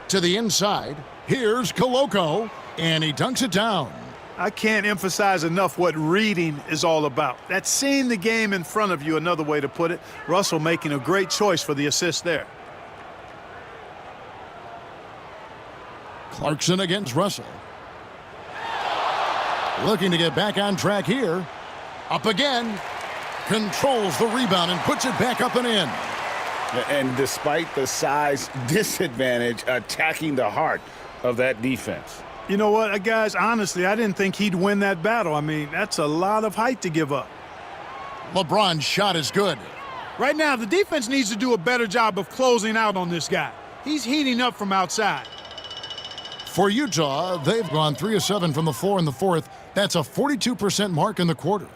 to the inside. Here's Koloko, and he dunks it down. I can't emphasize enough what reading is all about. That's seeing the game in front of you, another way to put it. Russell making a great choice for the assist there. Clarkson against Russell. Looking to get back on track here. Up again. Controls the rebound and puts it back up and in. And despite the size disadvantage, attacking the heart of that defense. You know what, guys, honestly, I didn't think he'd win that battle. I mean, that's a lot of height to give up. LeBron's shot is good. Right now, the defense needs to do a better job of closing out on this guy. He's heating up from outside. For Utah, they've gone 3 of 7 from the floor in the fourth. That's a 42% mark in the quarter.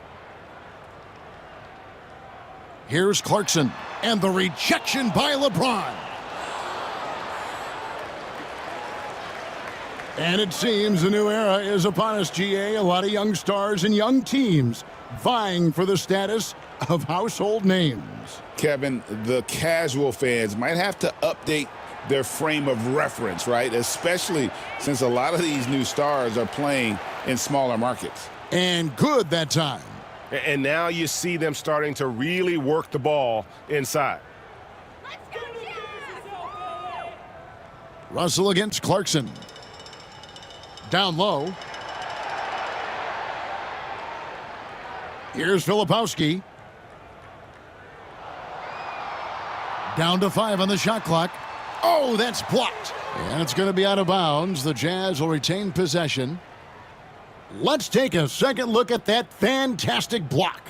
Here's Clarkson, and the rejection by LeBron. And it seems a new era is upon us, GA. A lot of young stars and young teams vying for the status of household names. Kevin, the casual fans might have to update their frame of reference, right? Especially since a lot of these new stars are playing in smaller markets. And good that time. And now you see them starting to really work the ball inside. Russell against Clarkson. Down low. Here's Filipowski. Down to 5 on the shot clock. Oh, that's blocked. And it's going to be out of bounds. The Jazz will retain possession. Let's take a second look at that fantastic block.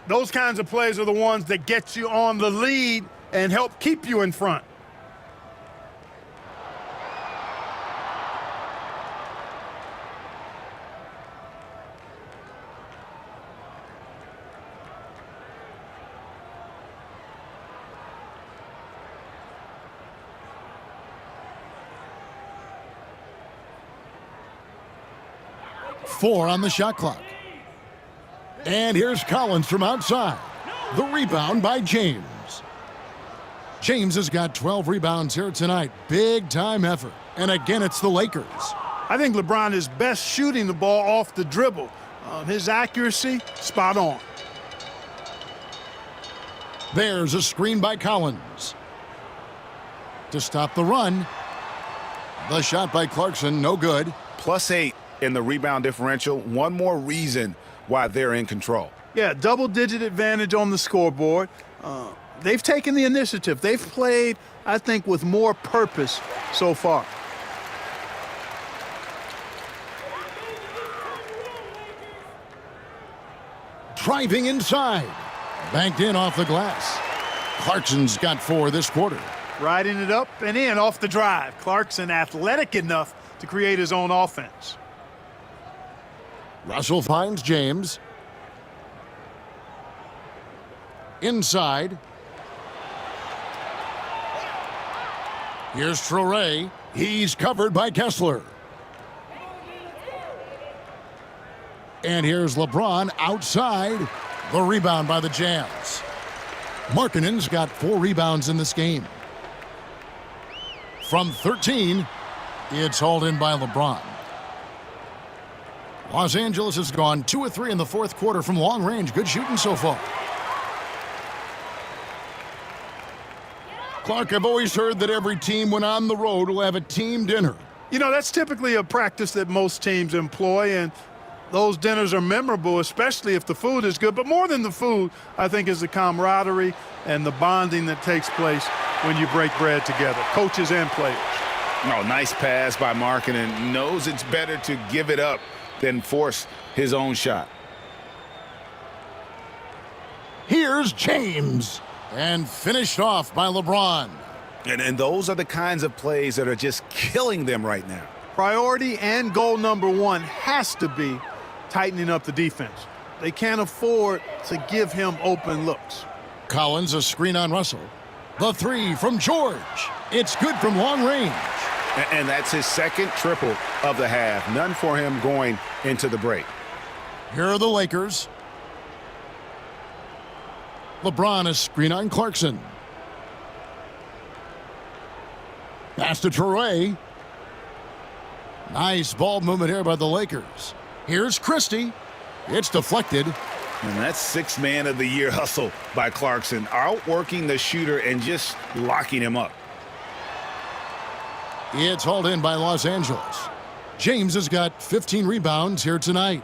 Those kinds of plays are the ones that get you on the lead and help keep you in front. Four on the shot clock. And here's Collins from outside. The rebound by James. James has got 12 rebounds here tonight. Big time effort. And again, it's the Lakers. I think LeBron is best shooting the ball off the dribble. His accuracy, spot on. There's a screen by Collins. To stop the run. The shot by Clarkson, no good. +8 in the rebound differential. One more reason why they're in control. Yeah, double-digit advantage on the scoreboard. They've taken the initiative. They've played, I think, with more purpose so far. driving inside. Banked in off the glass. Clarkson's got 4 this quarter. Riding it up and in off the drive. Clarkson athletic enough to create his own offense. Russell finds James. Inside. Here's Traore. He's covered by Kessler. And here's LeBron outside. The rebound by the Jazz. Markkanen's got 4 rebounds in this game. From 13, it's hauled in by LeBron. Los Angeles has gone 2 of 3 in the fourth quarter from long range. Good shooting so far. Clark, I've always heard that every team when on the road will have a team dinner. You know, that's typically a practice that most teams employ, and those dinners are memorable, especially if the food is good. But more than the food, I think, is the camaraderie and the bonding that takes place when you break bread together, coaches and players. Oh, nice pass by Markkanen. Knows it's better to give it up than force his own shot. Here's James. And finished off by LeBron. And those are the kinds of plays that are just killing them right now. Priority and goal number 1 has to be tightening up the defense. They can't afford to give him open looks. Collins, a screen on Russell. The 3 from George. It's good from long range. And that's his second triple of the half. None for him going into the break. Here are the Lakers. LeBron, a screen on Clarkson. Pass to Traore. Nice ball movement here by the Lakers. Here's Christie. It's deflected. And that's 6th man of the year hustle by Clarkson, outworking the shooter and just locking him up. It's hauled in by Los Angeles. James has got 15 rebounds here tonight.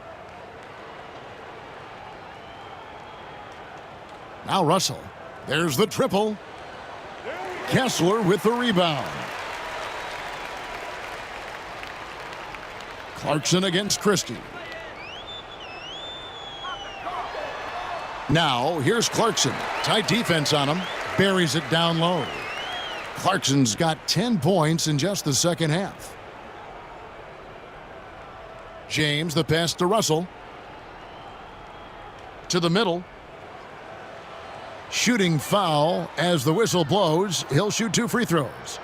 Now Russell. There's the triple. Kessler with the rebound. Clarkson against Christie. Now here's Clarkson. Tight defense on him. Buries it down low. Clarkson's got 10 points in just the second half. James, the pass to Russell. To the middle. Shooting foul as the whistle blows. He'll shoot 2 free throws.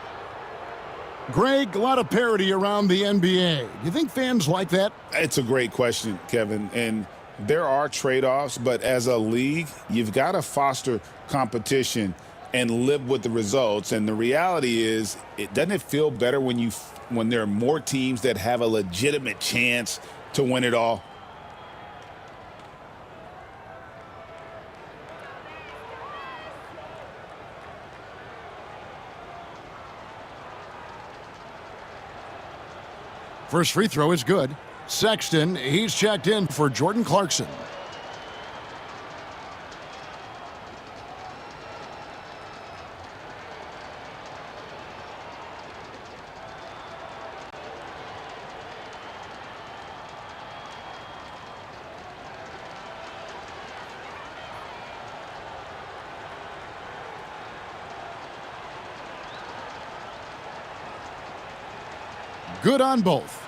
Greg, a lot of parity around the NBA. Do you think fans like that? It's a great question, Kevin. And there are trade-offs, but as a league, you've got to foster competition and live with the results. And the reality is, doesn't it feel better when there are more teams that have a legitimate chance to win it all? First free throw is good. Sexton, he's checked in for Jordan Clarkson. Good on both.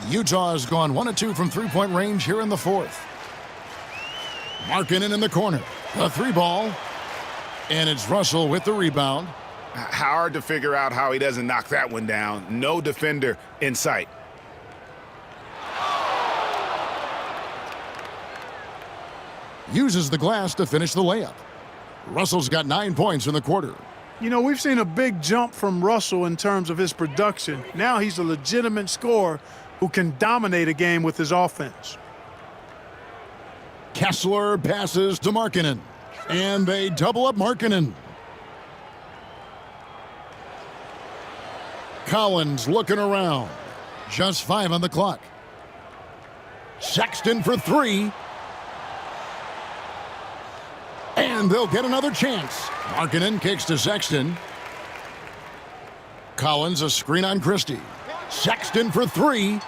Utah has gone 1 of 2 from three-point range here in the fourth. Markkanen in the corner. The 3 ball. And it's Russell with the rebound. Hard to figure out how he doesn't knock that one down. No defender in sight. Uses the glass to finish the layup. Russell's got 9 points in the quarter. You know, we've seen a big jump from Russell in terms of his production. Now he's a legitimate scorer who can dominate a game with his offense. Kessler passes to Markkanen. And they double up Markkanen. Collins looking around. Just 5 on the clock. Sexton for 3. And they'll get another chance. Markkanen kicks to Sexton. Collins, a screen on Christie. Sexton for 3.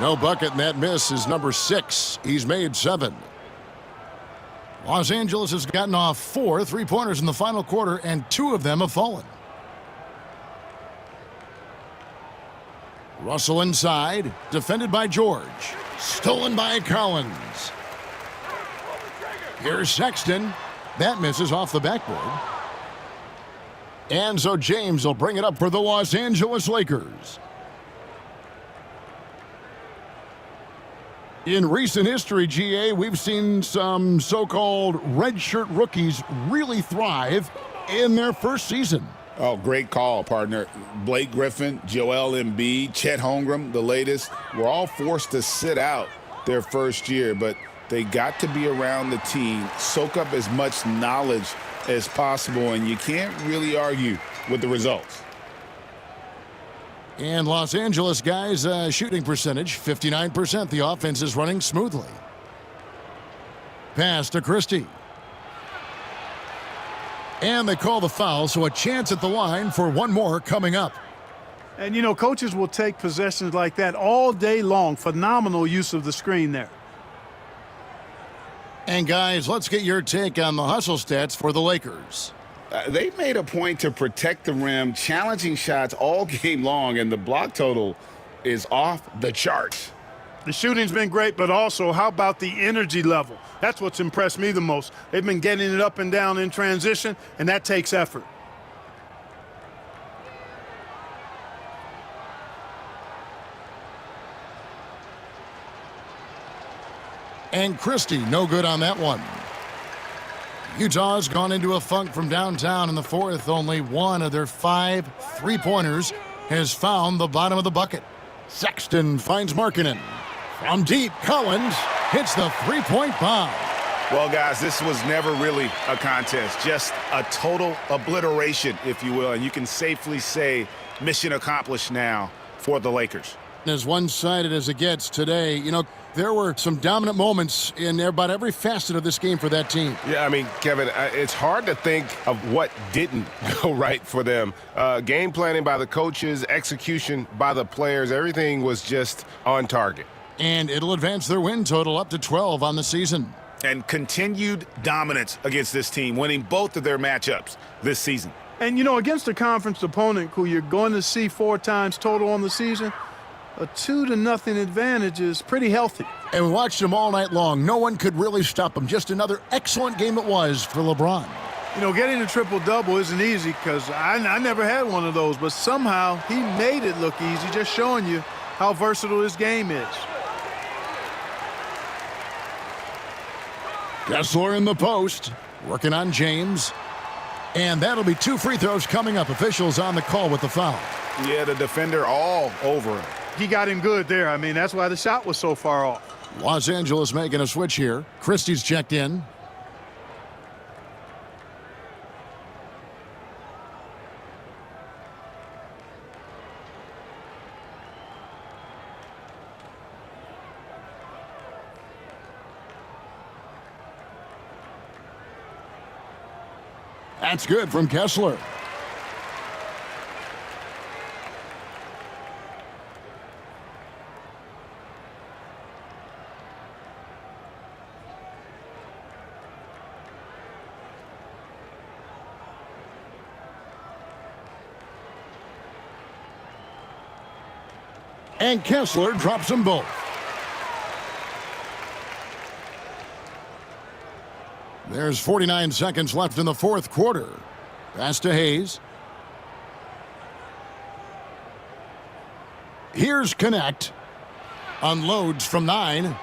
No bucket, and that miss is number 6. He's made 7. Los Angeles has gotten off 4 3-pointers in the final quarter, and 2 of them have fallen. Russell inside, defended by George. Stolen by Collins. Here's Sexton. That misses off the backboard. And so James will bring it up for the Los Angeles Lakers. In recent history, GA, we've seen some so-called redshirt rookies really thrive in their first season. Oh, great call, partner. Blake Griffin, Joel Embiid, Chet Holmgren, the latest, were all forced to sit out their first year, but they got to be around the team, soak up as much knowledge as possible, and you can't really argue with the results. And Los Angeles guys, shooting percentage, 59%. The offense is running smoothly. Pass to Christie. And they call the foul, so a chance at the line for one more coming up. And, you know, coaches will take possessions like that all day long. Phenomenal use of the screen there. And, guys, let's get your take on the hustle stats for the Lakers. They made a point to protect the rim, challenging shots all game long, and the block total is off the charts. The shooting's been great, but also how about the energy level? That's what's impressed me the most. They've been getting it up and down in transition, and that takes effort. And Christie, no good on that one. Utah's gone into a funk from downtown in the fourth. Only one of their 5 3-pointers has found the bottom of the bucket. Sexton finds Markkanen. From deep, Collins hits the 3-point bomb. Well, guys, this was never really a contest, just a total obliteration, if you will. And you can safely say mission accomplished now for the Lakers. As one-sided as it gets today, you know, there were some dominant moments in about every facet of this game for that team. Yeah, I mean, Kevin, it's hard to think of what didn't go right for them. Game planning by the coaches, execution by the players, everything was just on target. And it'll advance their win total up to 12 on the season. And continued dominance against this team, winning both of their matchups this season. And, you know, against a conference opponent who you're going to see 4 times total on the season, a 2-0 advantage is pretty healthy. And we watched them all night long. No one could really stop them. Just another excellent game it was for LeBron. You know, getting a triple-double isn't easy because I never had one of those, but somehow he made it look easy, just showing you how versatile this game is. Kessler in the post, working on James. And that'll be 2 free throws coming up. Officials on the call with the foul. Yeah, the defender all over him. He got him good there. I mean, that's why the shot was so far off. Los Angeles making a switch here. Christie's checked in. That's good from Kessler. And Kessler drops them both. There's 49 seconds left in the fourth quarter. Pass to Hayes. Here's Connect. Unloads from 9.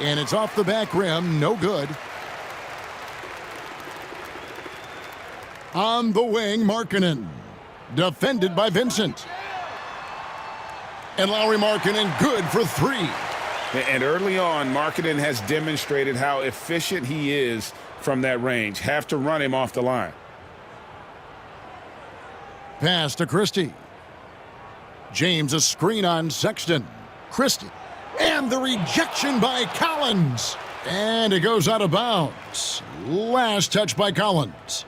And it's off the back rim. No good. On the wing, Markkanen. Defended by Vincent. And Lauri Markkanen good for 3. And early on, Markkanen has demonstrated how efficient he is from that range. Have to run him off the line. Pass to Christie. James a screen on Sexton. Christie. And the rejection by Collins. And it goes out of bounds. Last touch by Collins.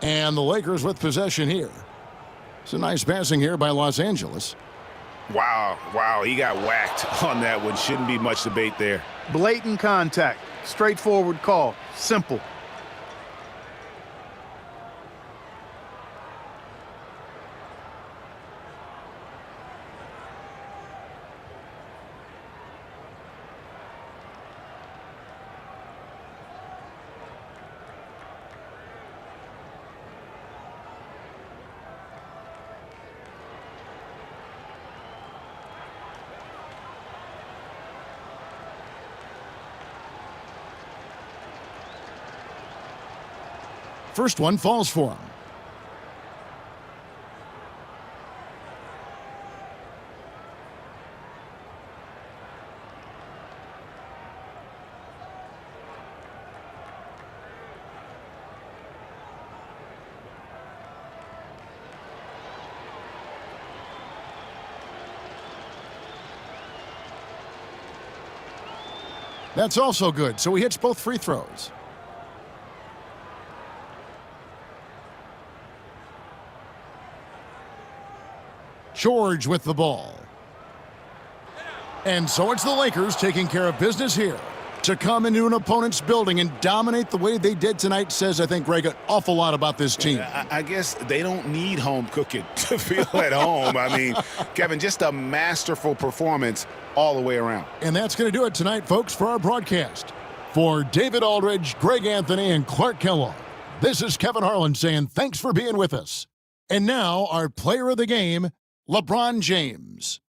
And the Lakers with possession here. Some nice passing here by Los Angeles. Wow, he got whacked on that one. Shouldn't be much debate there. Blatant contact. Straightforward call. Simple. First one falls for him. That's also good, so he hits both free throws. George with the ball. And so it's the Lakers taking care of business here. To come into an opponent's building and dominate the way they did tonight says, I think, Greg, an awful lot about this team. I guess they don't need home cooking to feel at home. I mean, Kevin, just a masterful performance all the way around. And that's going to do it tonight, folks, for our broadcast. For David Aldridge, Greg Anthony, and Clark Kellogg, this is Kevin Harlan saying thanks for being with us. And now our player of the game, LeBron James.